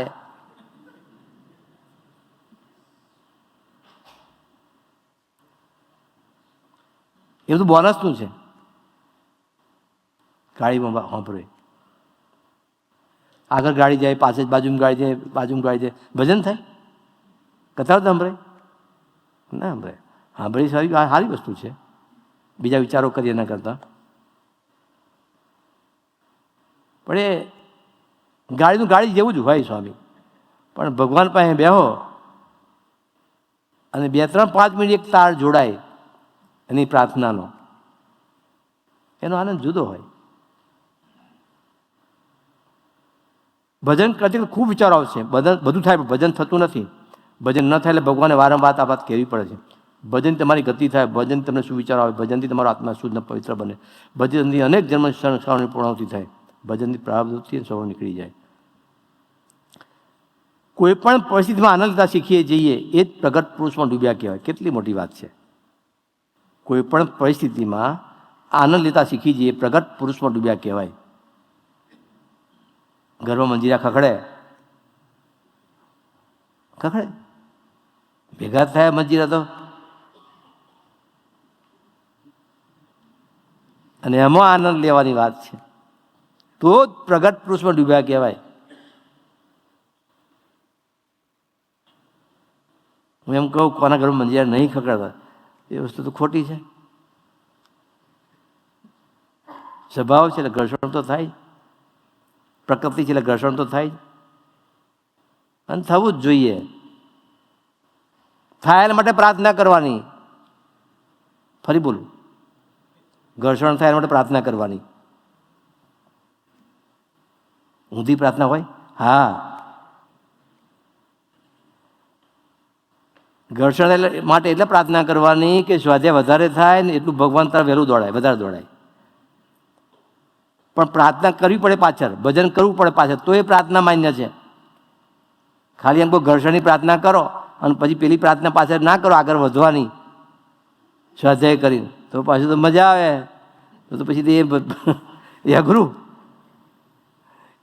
એ બધું બોનસનું છે. ગાડીમાં સાંભળે, આગળ ગાડી જાય, પાછળ બાજુમાં ગાડી જાય, બાજુમાં ગાડી જાય, ભજન થાય? કથા સાંભળે ના સાંભળે? સાંભળી સારી વસ્તુ છે, બીજા વિચારો કરીએ એના કરતાં. પણ એ ગાડીનું ગાડી જેવું જ હોય સ્વામી. પણ ભગવાન પાસે બેહો અને 2-3-5 મિનિટ એક તાર જોડાય એની પ્રાર્થનાનો, એનો આનંદ જુદો હોય. ભજન કરતી ખૂબ વિચારો આવશે, બધું થાય, ભજન થતું નથી. ભજન ન થાય એટલે ભગવાને વારંવાર આ વાત કહેવી પડે છે. ભજન તમારી ગતિ થાય, ભજન તમને શું વિચારો આવે, ભજનથી તમારો આત્મા શુદ્ધ અને પવિત્ર બને, ભજનથી અનેક જન્મ સંસ્કારોની પૂર્ણાહુતિ થાય, ભજનથી પ્રારબ્ધથી સૌ નીકળી જાય. કોઈ પણ પરિસ્થિતિમાં આનંદ લેતા શીખીએ જઈએ, એ જ પ્રગટ પુરુષમાં ડૂબ્યા કહેવાય. કેટલી મોટી વાત છે. કોઈ પણ પરિસ્થિતિમાં આનંદ લેતા શીખી જઈએ, પ્રગટ પુરુષમાં ડૂબ્યા કહેવાય. ઘરમાં મંજીરા ખખડે ભેગા થાય મંજીરા તો, અને એમાં આનંદ લેવાની વાત છે, તો જ પ્રગટ પુરુષમાં ડૂબ્યા કહેવાય. હું એમ કહું કોના ઘરમાં મંજીરા નહીં ખખડતા, એ વસ્તુ તો ખોટી છે. સ્વભાવ છે એટલે ઘર્ષણ તો થાય, પ્રકૃતિ છે એટલે ઘર્ષણ તો થાય જ, અને થવું જ જોઈએ. થાય એના માટે પ્રાર્થના કરવાની. ફરી બોલું, ઘર્ષણ થાય એના માટે પ્રાર્થના કરવાની. ઊંધી પ્રાર્થના હોય? હા. ઘર્ષણ એટલે માટે એટલે પ્રાર્થના કરવાની કે સ્વાધ્યાય વધારે થાય ને એટલું ભગવાન તરફ વહેલું દોડાય, વધારે દોડાય. પણ પ્રાર્થના કરવી પડે પાછળ, ભજન કરવું પડે પાછળ, તો એ પ્રાર્થના માન્ય છે. ખાલી એમ કોઈ ઘર્ષણની પ્રાર્થના કરો અને પછી પેલી પ્રાર્થના પાછળ ના કરો આગળ વધવાની સ્વાધ્યાય કરીને, તો પાછું તો મજા આવે, તો પછી એ અઘરું,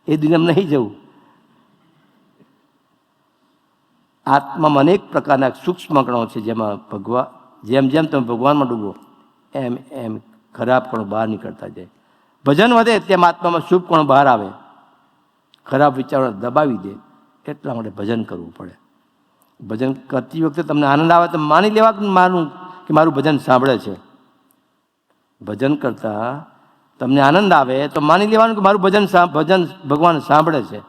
એ દુનિયામાં નહીં જવું. આત્મામાં અનેક પ્રકારના સૂક્ષ્મ કણો છે, જેમાં જેમ જેમ તમે ભગવાનમાં ડૂબો એમ એમ ખરાબ કણો બહાર નીકળતા જાય. ભજન વધે તેમ આત્મામાં શુભ કણો બહાર આવે, ખરાબ વિચારો દબાવી દે. એટલા માટે ભજન કરવું પડે. ભજન કરતી વખતે તમને આનંદ આવે તો માની લેવા કે મારું ભજન સાંભળે છે. ભજન કરતાં તમને આનંદ આવે તો માની લેવાનું કે મારું ભજન ભગવાન સાંભળે છે.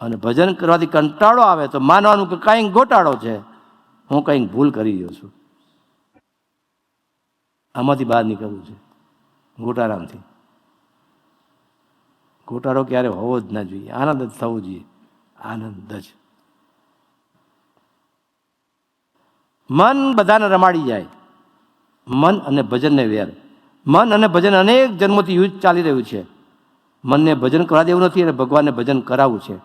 અને ભજન કરવાથી કંટાળો આવે તો માનવાનું કે કંઈક ગોટાળો છે, હું કંઈક ભૂલ કરી રહ્યો છું, આમાંથી બહાર નીકળવું છે ગોટાળામાંથી. ઘોટાળો ક્યારે હોવો જ ના જોઈએ, આનંદ જ થવો જોઈએ, આનંદ જ. મન બધાને રમાડી જાય, મન અને ભજનને વેર. મન અને ભજન અનેક જન્મોથી યુદ્ધ ચાલી રહ્યું છે. મનને ભજન કરવા દેવું નથી અને ભગવાનને ભજન કરાવવું છે.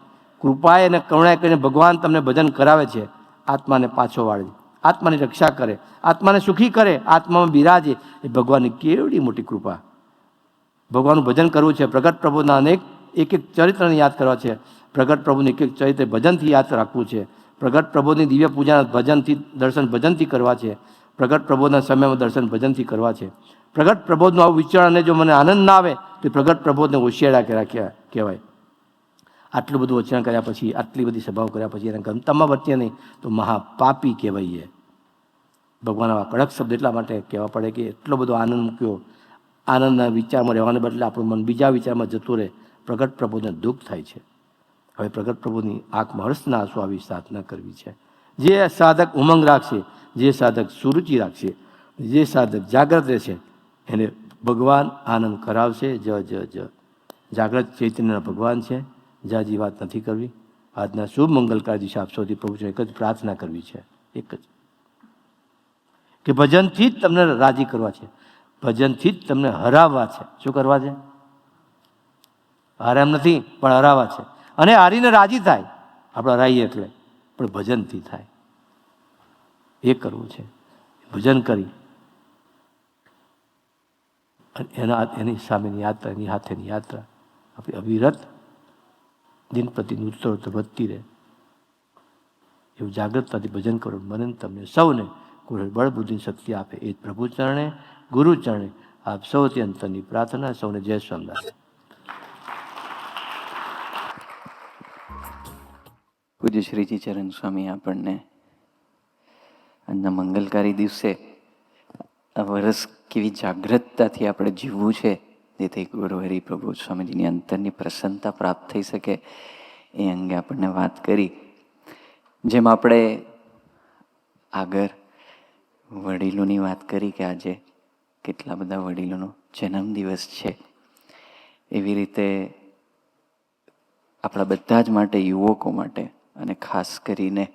કૃપાએ અને કરુણાએ કરીને ભગવાન તમને ભજન કરાવે છે. આત્માને પાછો વાળે, આત્માની રક્ષા કરે, આત્માને સુખી કરે, આત્મામાં બિરાજે, એ ભગવાનની કેવડી મોટી કૃપા. ભગવાનનું ભજન કરવું છે. પ્રગટ પ્રભુના અનેક એક એક ચરિત્રને યાદ કરવા છે. પ્રગટ પ્રભુને એક એક ચરિત્ર ભજનથી યાદ રાખવું છે. પ્રગટ પ્રભુની દિવ્ય પૂજા ભજનથી, દર્શન ભજનથી કરવા છે. પ્રગટ પ્રભુના સમયમાં દર્શન ભજનથી કરવા છે. પ્રગટ પ્રબોધનું આવું વિચારને જો મને આનંદ ના આવે તો પ્રગટ પ્રબોધને હોશિયારા કહેવાય. આટલું બધું વચન કર્યા પછી, આટલી બધી સભાઓ કર્યા પછી એને ગમતામાં વર્તીએ નહીં તો મહાપાપી કહેવાઈએ. ભગવાન આવા કડક શબ્દ એટલા માટે કહેવા પડે કે એટલો બધો આનંદ મૂક્યો, આનંદના વિચારમાં રહેવાને બદલે આપણું મન બીજા વિચારમાં જતું રહે. પ્રગટ પ્રભુને દુઃખ થાય છે. હવે પ્રગટ પ્રભુની આંખમાં હર્ષના આંસુ આવી સાધના કરવી છે. જે સાધક ઉમંગ રાખશે, જે સાધક સુરુચિ રાખશે, જે સાધક જાગ્રત રહેશે, એને ભગવાન આનંદ કરાવશે. જ જ જ જાગ્રત ચૈતન્યના ભગવાન છે. જાજી વાત નથી કરવી. આજના શુભ મંગલકારી દિશા આપ સૌથી પ્રભુ એક જ પ્રાર્થના કરવી છે, એક જ, કે ભજનથી જ તમને રાજી કરવા છે, ભજનથી જ તમને હરાવવા છે. શું કરવા છે? આરામ નથી, પણ હરાવવા છે. અને હારીને રાજી થાય, આપણે હરાઈએ એટલે, પણ ભજનથી થાય. એ કરવું છે. ભજન કરી એની સામેની યાત્રા, એની હાથેની યાત્રા આપણી અવિરત દિન પ્રતિદિન ઉત્તરોત્તર વધતી રહે. એવું જાગૃતતાથી ભજન કરો. મને તમને સૌને કોઈ બળ બુદ્ધિ શક્તિ આપે એ પ્રભુ ચરણે, ગુરુ ચરણે આપ સૌથી અંતરની પ્રાર્થના. સૌને જય સ્વામિનારાયણ. પૂજ્ય શ્રીજી ચરણ સ્વામી આપણને આજના મંગલકારી દિવસે આ વર્ષ કેવી જાગૃતતાથી આપણે જીવવું છે, જેથી ગુરુ હરિ પ્રભુ સ્વામીજીની અંતરની પ્રસન્નતા પ્રાપ્ત થઈ શકે, એ અંગે આપણને વાત કરી. જેમ આપણે આગળ વડીલોની વાત કરી કે આજે કેટલા બધા વડીલોનો જન્મદિવસ છે, એવી રીતે આપણા બધા જ માટે, યુવકો માટે અને ખાસ કરીને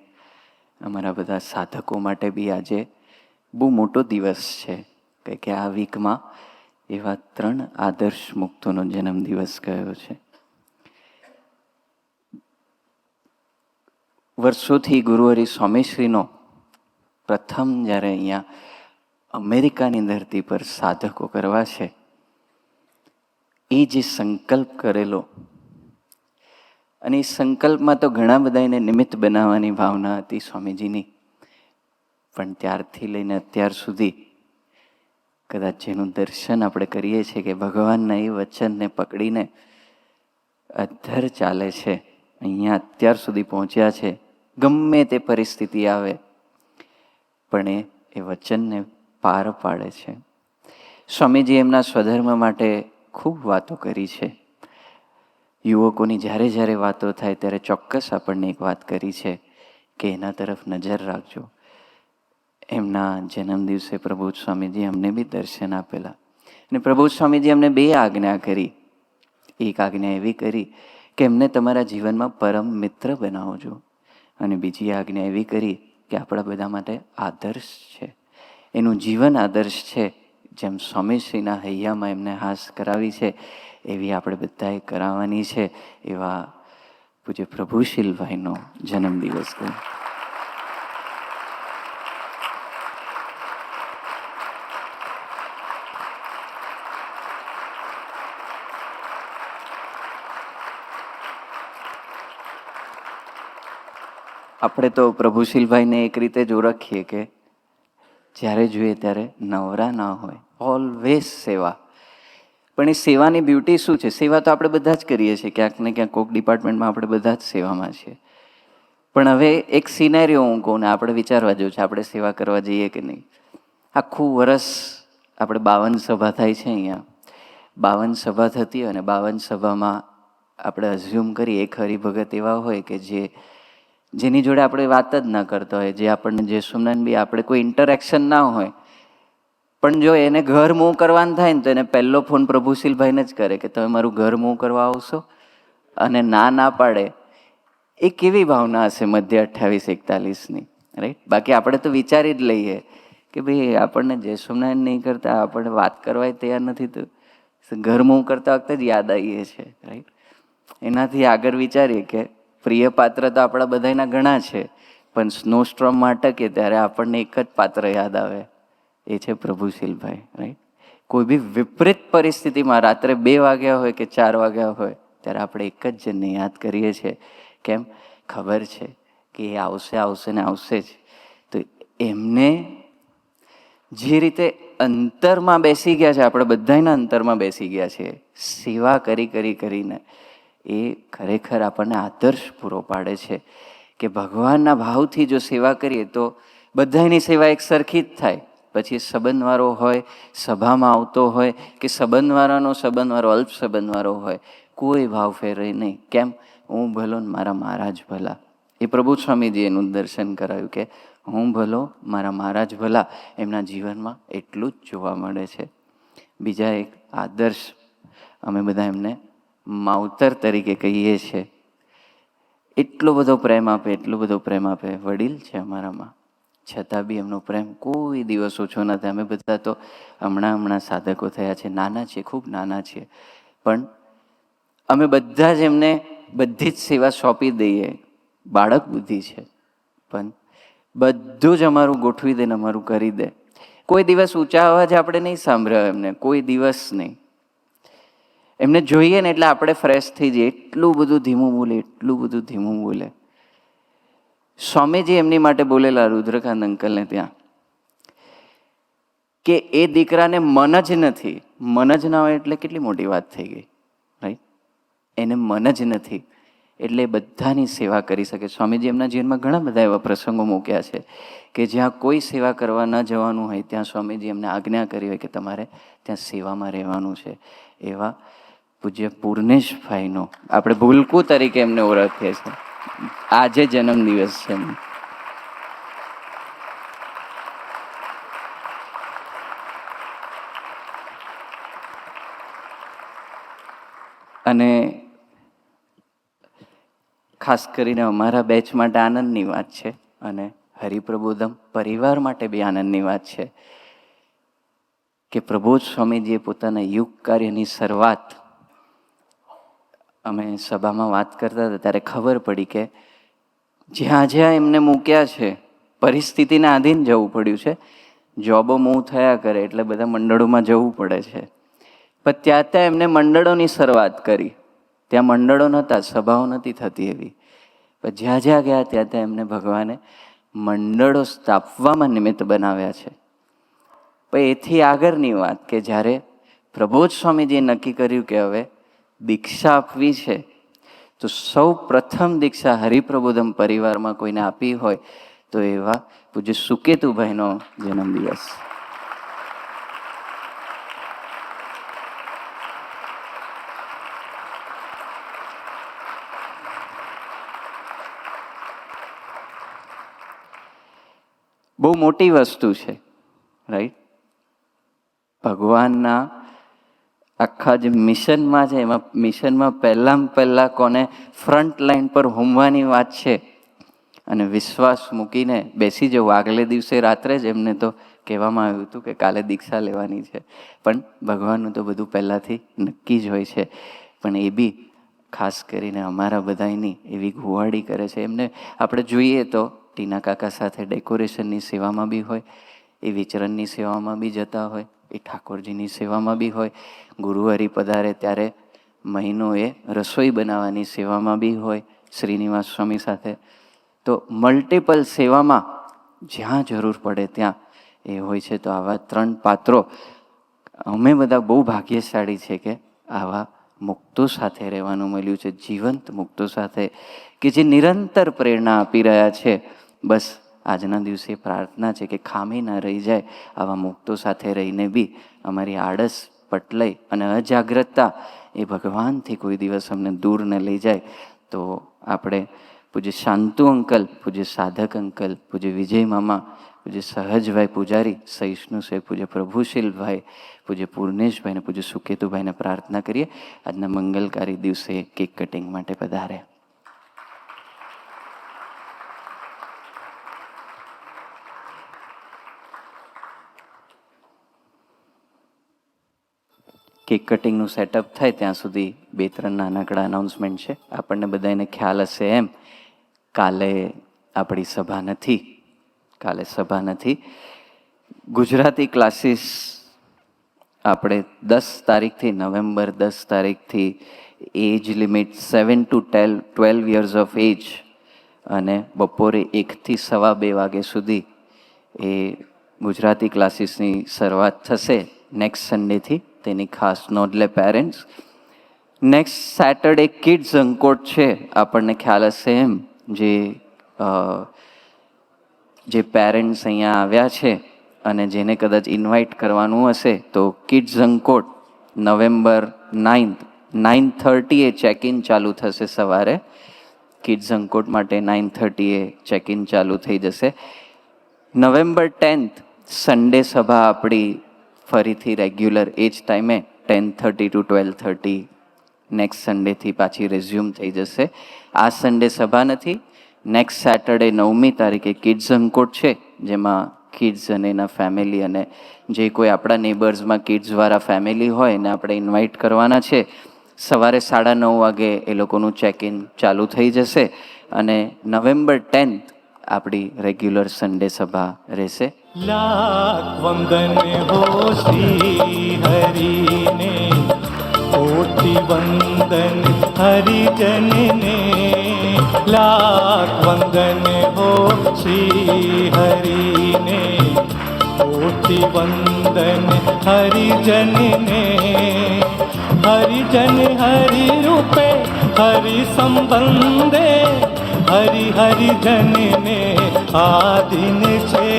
અમારા બધા સાધકો માટે બી આજે બહુ મોટો દિવસ છે. કે આ વીકમાં એવા 3 આદર્શ મુક્તોનો જન્મદિવસ ગયો છે. વર્ષોથી ગુરુહરિ સ્વામીશ્રીનો પ્રથમ જ્યારે અહીંયા અમેરિકાની ધરતી પર સાધકો કરવા છે, એ જે સંકલ્પ કરેલો, અને એ સંકલ્પમાં તો ઘણા બધા એને નિમિત્ત બનાવવાની ભાવના હતી સ્વામીજીની, પણ ત્યારથી લઈને અત્યાર સુધી કદાચ જેનું દર્શન આપણે કરીએ છીએ કે ભગવાનના એ વચનને પકડીને અધ્ધર ચાલે છે, અહીંયા અત્યાર સુધી પહોંચ્યા છે. ગમે તે પરિસ્થિતિ આવે પણ એ વચનને પાર પાડે છે. સ્વામીજી એમના સ્વધર્મ માટે ખૂબ વાતો કરી છે. યુવકોની જ્યારે જ્યારે વાતો થાય ત્યારે ચોક્કસ આપણને એક વાત કરી છે કે એના તરફ નજર રાખજો. એમના જન્મદિવસે પ્રબોધ સ્વામીજી અમને બી દર્શન આપેલા, અને પ્રબોધ સ્વામીજી અમને 2 આજ્ઞા કરી. એક આજ્ઞા એવી કરી કે એમને તમારા જીવનમાં પરમ મિત્ર બનાવજો, અને બીજી આજ્ઞા એવી કરી કે આપણા બધા માટે આદર્શ છે, એનું જીવન આદર્શ છે. જેમ સ્વામીશ્રીના હૈયામાં એમને હાસ કરાવી છે, એવી આપણે બધાએ કરાવવાની છે. એવા પૂજ્ય પ્રભુશીલભાઈનો જન્મદિવસ ગયો. આપણે તો પ્રભુશીલભાઈને એક રીતે જ ઓળખીએ કે જ્યારે જોઈએ ત્યારે નવરા ના હોય, ઓલવેઝ સેવા. પણ એ સેવાની બ્યુટી શું છે? સેવા તો આપણે બધા જ કરીએ છીએ, ક્યાંક ને ક્યાંક કોઈક ડિપાર્ટમેન્ટમાં આપણે બધા જ સેવામાં છીએ. પણ હવે એક સિનેરિયો હું કહું ને આપણે વિચારવા જેવું છે, આપણે સેવા કરવા જઈએ કે નહીં. આખું વર્ષ આપણે 52 સભા થાય છે અહીંયા, 52 સભા થતી હોય, અને 52 સભામાં આપણે અઝ્યુમ કરીએ એક હરિભગત એવા હોય કે જેની જોડે આપણે વાત જ ના કરતા હોય, જે આપણને જે સુમનન બી આપણે કોઈ ઇન્ટરેક્શન ના હોય, પણ જો એને ઘર મૂવ કરવાનું થાય ને તો એને પહેલો ફોન પ્રભુશીલભાઈને જ કરે કે તમે મારું ઘર મૂવ કરવા આવશો, અને ના પાડે. એ કેવી ભાવના હશે મધ્ય 28-41ની, રાઈટ? બાકી આપણે તો વિચારી જ લઈએ કે ભાઈ આપણને જય સ્વામિનારાયણ નહીં કરતા, આપણે વાત કરવા તૈયાર નથી, તો ઘર મૂવ કરતા વખતે જ યાદ આવીએ છીએ, રાઈટ? એનાથી આગળ વિચારીએ કે પ્રિય પાત્ર તો આપણા બધાના ઘણા છે, પણ સ્નો સ્ટ્રોમમાં અટકે ત્યારે આપણને એક જ પાત્ર યાદ આવે, એ છે પ્રભુશીલભાઈ, રાઈટ? કોઈ બી વિપરીત પરિસ્થિતિમાં રાત્રે 2 વાગ્યા હોય કે 4 વાગ્યા હોય ત્યારે આપણે એક જ જણને યાદ કરીએ છીએ. કેમ? ખબર છે કે એ આવશે ને આવશે જ. તો એમને જે રીતે અંતરમાં બેસી ગયા છે, આપણે બધાના અંતરમાં બેસી ગયા છે, સેવા કરીને એ ખરેખર આપણને આદર્શ પૂરો પાડે છે કે ભગવાનના ભાવથી જો સેવા કરીએ તો બધાની સેવા એક સરખી જ થાય. પછી સંબંધવાળો હોય, સભામાં આવતો હોય, કે સંબંધવાળો અલ્પ સંબંધવાળો હોય, કોઈ ભાવ ફેરવે નહીં. કેમ? હું ભલો ને મારા મહારાજ ભલા. એ પ્રભુ સ્વામીજી એનું દર્શન કરાયું કે હું ભલો મારા મહારાજ ભલા. એમના જીવનમાં એટલું જ જોવા મળે છે. બીજા એક આદર્શ અમે બધા એમને માવતર તરીકે કહીએ છીએ. એટલો બધો પ્રેમ આપે, વડીલ છે અમારામાં, છતાં બી એમનો પ્રેમ કોઈ દિવસ ઓછો નથી. અમે બધા તો હમણાં સાધકો થયા છે, નાના છીએ, ખૂબ નાના છીએ, પણ અમે બધા જ એમને બધી જ સેવા સોંપી દઈએ. બાળક બુદ્ધિ છે, પણ બધું જ અમારું ગોઠવી દે ને અમારું કરી દે. કોઈ દિવસ ઊંચા અવાજ આપણે નહીં સાંભળ્યો એમને, કોઈ દિવસ નહીં. એમને જોઈએ ને એટલે આપણે ફ્રેશ થઈ જઈએ. એટલું બધું ધીમું બોલે. સ્વામીજી એમની માટે બોલેલા રુદ્રકાંત અંકલને ત્યાં કે એ દીકરાને મન જ નથી. મન જ ના હોય એટલે કેટલી મોટી વાત થઈ ગઈ, રાઈટ? એને મન જ નથી એટલે બધાની સેવા કરી શકે. સ્વામીજી એમના જીવનમાં ઘણા બધા એવા પ્રસંગો મૂક્યા છે કે જ્યાં કોઈ સેવા કરવા ન જવાનું હોય ત્યાં સ્વામીજી એમને આજ્ઞા કરી હોય કે તમારે ત્યાં સેવામાં રહેવાનું છે. એવા પૂજ્ય પૂર્ણેશભાઈનો આપણે ભૂલકુ તરીકે એમને ઓળખીએ છીએ. આજે જન્મદિવસ છે એમનો. અને ખાસ કરીને અમારા બેચ માટે આનંદની વાત છે, અને હરિપ્રબોધમ પરિવાર માટે બી આનંદની વાત છે કે પ્રબોધ સ્વામીજીએ પોતાના યુગ કાર્યની શરૂઆત, અમે સભામાં વાત કરતા હતા ત્યારે ખબર પડી કે જ્યાં એમને મૂક્યા છે પરિસ્થિતિને આધીન જવું પડ્યું છે. જોબો મૂવ થયા કરે એટલે બધા મંડળોમાં જવું પડે છે, પણ ત્યાં એમને મંડળોની શરૂઆત કરી. ત્યાં મંડળો નહોતા, સભાઓ નથી થતી એવી, પણ જ્યાં ગયા ત્યાં એમને ભગવાને મંડળો સ્થાપવામાં નિમિત્ત બનાવ્યા છે. પણ એથી આગળની વાત કે જ્યારે પ્રબોધ સ્વામીજીએ નક્કી કર્યું કે હવે દીક્ષા આપવી છે, તો સૌ પ્રથમ દીક્ષા હરિપ્રબોધમ પરિવારમાં કોઈને આપી હોય તો એવા પૂજ્ય સુકેતુભાઈનો જન્મદિવસ. બહુ મોટી વસ્તુ છે, રાઈટ? ભગવાનના આખા જે મિશનમાં છે એમાં મિશનમાં પહેલાં કોને ફ્રન્ટ લાઈન પર હોમવાની વાત છે, અને વિશ્વાસ મૂકીને બેસી જવું. આગલે દિવસે રાત્રે જ એમને તો કહેવામાં આવ્યું હતું કે કાલે દીક્ષા લેવાની છે, પણ ભગવાનનું તો બધું પહેલાંથી નક્કી જ હોય છે. પણ એ બી ખાસ કરીને અમારા બધાની એવી ગુવાડી કરે છે. એમને આપણે જોઈએ તો ટીના કાકા સાથે ડેકોરેશનની સેવામાં બી હોય, એ વિચરણની સેવામાં બી જતા હોય, એ ઠાકોરજીની સેવામાં બી હોય, ગુરુહરિ પધારે ત્યારે મહિનો એ રસોઈ બનાવવાની સેવામાં બી હોય શ્રીનિવાસ સ્વામી સાથે. તો મલ્ટિપલ સેવામાં જ્યાં જરૂર પડે ત્યાં એ હોય છે. તો આવા 3 પાત્રો અમે બધા બહુ ભાગ્યશાળી છે કે આવા મુક્તો સાથે રહેવાનું મળ્યું છે, જીવંત મુક્તો સાથે કે જે નિરંતર પ્રેરણા આપી રહ્યા છે. બસ આજના દિવસે પ્રાર્થના છે કે ખામી ના રહી જાય, આવા મુક્તો સાથે રહીને બી અમારી આળસ, પટલઈ અને અજાગ્રતતા એ ભગવાનથી કોઈ દિવસ અમને દૂર ન લઈ જાય. તો આપણે પૂજ્ય શાંતુ અંકલ, પૂજ્ય સાધક અંકલ, પૂજ્ય વિજય મામા, પૂજ્ય સહજભાઈ પૂજારી, સહિષ્ણુ છે પૂજ્ય પ્રભુશીલભાઈ, પૂજ્ય પૂર્ણેશભાઈ અને પૂજ્ય સુકેતુભાઈને પ્રાર્થના કરીએ આજના મંગલકારી દિવસે કેક કટિંગ માટે પધારે. કેક કટિંગનું સેટઅપ થાય ત્યાં સુધી 2-3 નાનકડા અનાઉન્સમેન્ટ છે. આપણને બધાને ખ્યાલ હશે એમ કાલે આપણી સભા નથી. ગુજરાતી ક્લાસીસ આપણે 10 તારીખથી, નવેમ્બર 10 તારીખથી age limit 7 to 12 years of age અને બપોરે 1 થી 2:15 વાગ્યા સુધી એ ગુજરાતી ક્લાસીસની શરૂઆત થશે નેક્સ્ટ સન્ડેથી. તેની ખાસ નોંધ લે પેરેન્ટ્સ. નેક્સ્ટ સેટરડે કિડ્સ અંકોટ છે, આપણને ખ્યાલ હશે એમ જે પેરેન્ટ્સ અહીંયા આવ્યા છે અને જેને કદાચ ઇન્વાઇટ કરવાનું હશે તો કિડ્સ અંકોટ નવેમ્બર 9th 9:30 ચેક ઇન ચાલુ થશે સવારે. કિડ્સ અંકોટ માટે 9:30 ચેક ઇન ચાલુ થઈ જશે. નવેમ્બર 10th સન્ડે સભા આપણી ફરીથી રેગ્યુલર એ જ ટાઈમે 10:30 to 12:30 નેક્સ્ટ સન્ડેથી પાછી રેઝ્યુમ થઈ જશે. આ સન્ડે સભા નથી. નેક્સ્ટ સેટરડે 9મી તારીખે કિડ્સ અંકોટ છે, જેમાં કિડ્સ અને એના ફેમિલી અને જે કોઈ આપણા નેબર્સમાં કિડ્સવાળા ફેમિલી હોય એને આપણે ઇન્વાઇટ કરવાના છે. સવારે 9:30 વાગે એ લોકોનું ચેક ઇન ચાલુ થઈ જશે અને નવેમ્બર 10th આપણી રેગ્યુલર સન્ડે સભા રહેશે. लाख वंदन हो श्री हरि ने, कोटि वंदन हरिजन ने. लाख वंदन हो श्री हरि ने, कोटि वंदन हरिजन ने. हरिजन हरि रूपे हरि संबंधे, हरि हरिजन ने आदिन छे.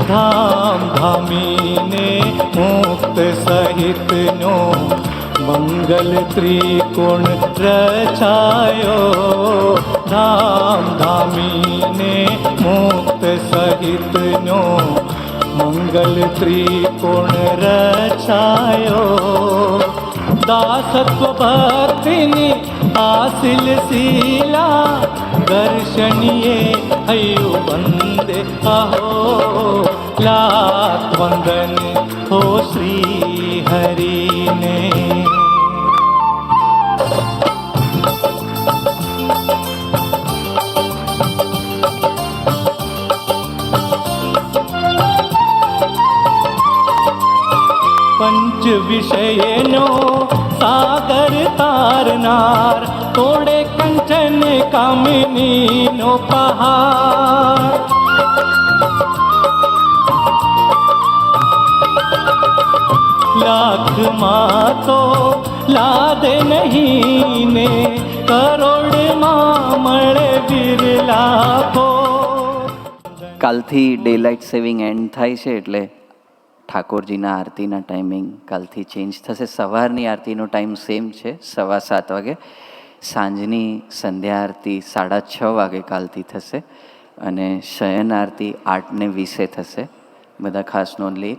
धाम धामी ने मुक्त सहित नो मंगल त्रिकोण रचायो. धाम धामी ने मुक्त सहित नो मंगल त्रिकोण रचायो. दासत्व भक्तिनी आसिल शीला, दर्शनीय हयो वंदे अहो. लाख वंदन हो श्री हरि ने. पंच विषयनो सागर तारनार, तोड़े कंचन कामिनी नो पहाड़. लाख मातो लादे नहीं ने, करोड़ માં મળે બિરલા કો. કાલથી ડે લાઇટ સેવિંગ એન્ડ થાય છે એટલે ઠાકોરજીના આરતીના ટાઈમિંગ કાલથી ચેન્જ થશે. સવારની આરતીનો ટાઈમ સેમ છે 7:15 વાગે. સાંજની સંધ્યા આરતી 6:30 વાગે કાલથી થશે અને શયન આરતી 8:20 થશે. બધા ખાસ નોંધ લઈએ.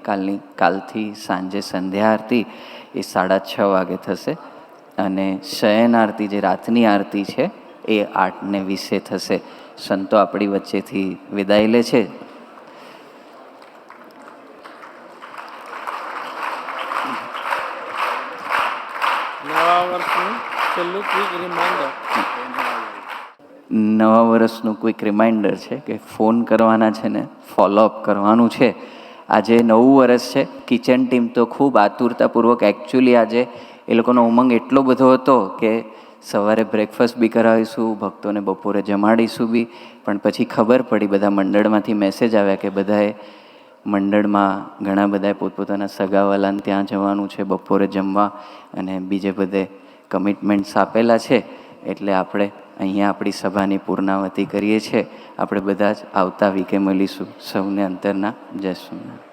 કાલથી સાંજે સંધ્યા આરતી એ 6:30 વાગે થશે અને શયન આરતી જે રાતની આરતી છે એ 8:20 થશે. સંતો આપણી વચ્ચેથી વિદાય લે છે. નવા વર્ષનું ક્વિક રિમાઇન્ડર છે કે ફોન કરવાના છે ને ફોલોઅપ કરવાનું છે. આજે નવું વર્ષ છે. કિચન ટીમ તો ખૂબ આતુરતાપૂર્વક એકચ્યુઅલી આજે એ લોકોનો ઉમંગ એટલો બધો હતો કે સવારે બ્રેકફાસ્ટ બી કરાવીશું, ભક્તોને બપોરે જમાડીશું બી, પણ પછી ખબર પડી બધા મંડળમાંથી મેસેજ આવ્યા કે બધાએ મંડળમાં ઘણા બધાએ પોતપોતાના સગાવાલાને ત્યાં જવાનું છે બપોરે જમવા અને બીજે બધે કમિટમેન્ટ્સ આપેલા છે. એટલે આપણે અહીંયા આપણી સભાની પૂર્ણાવતી કરીએ છીએ. આપણે બધા જ આવતા વીકે મળીશું. સૌને અંતરના જય સોમનાથ.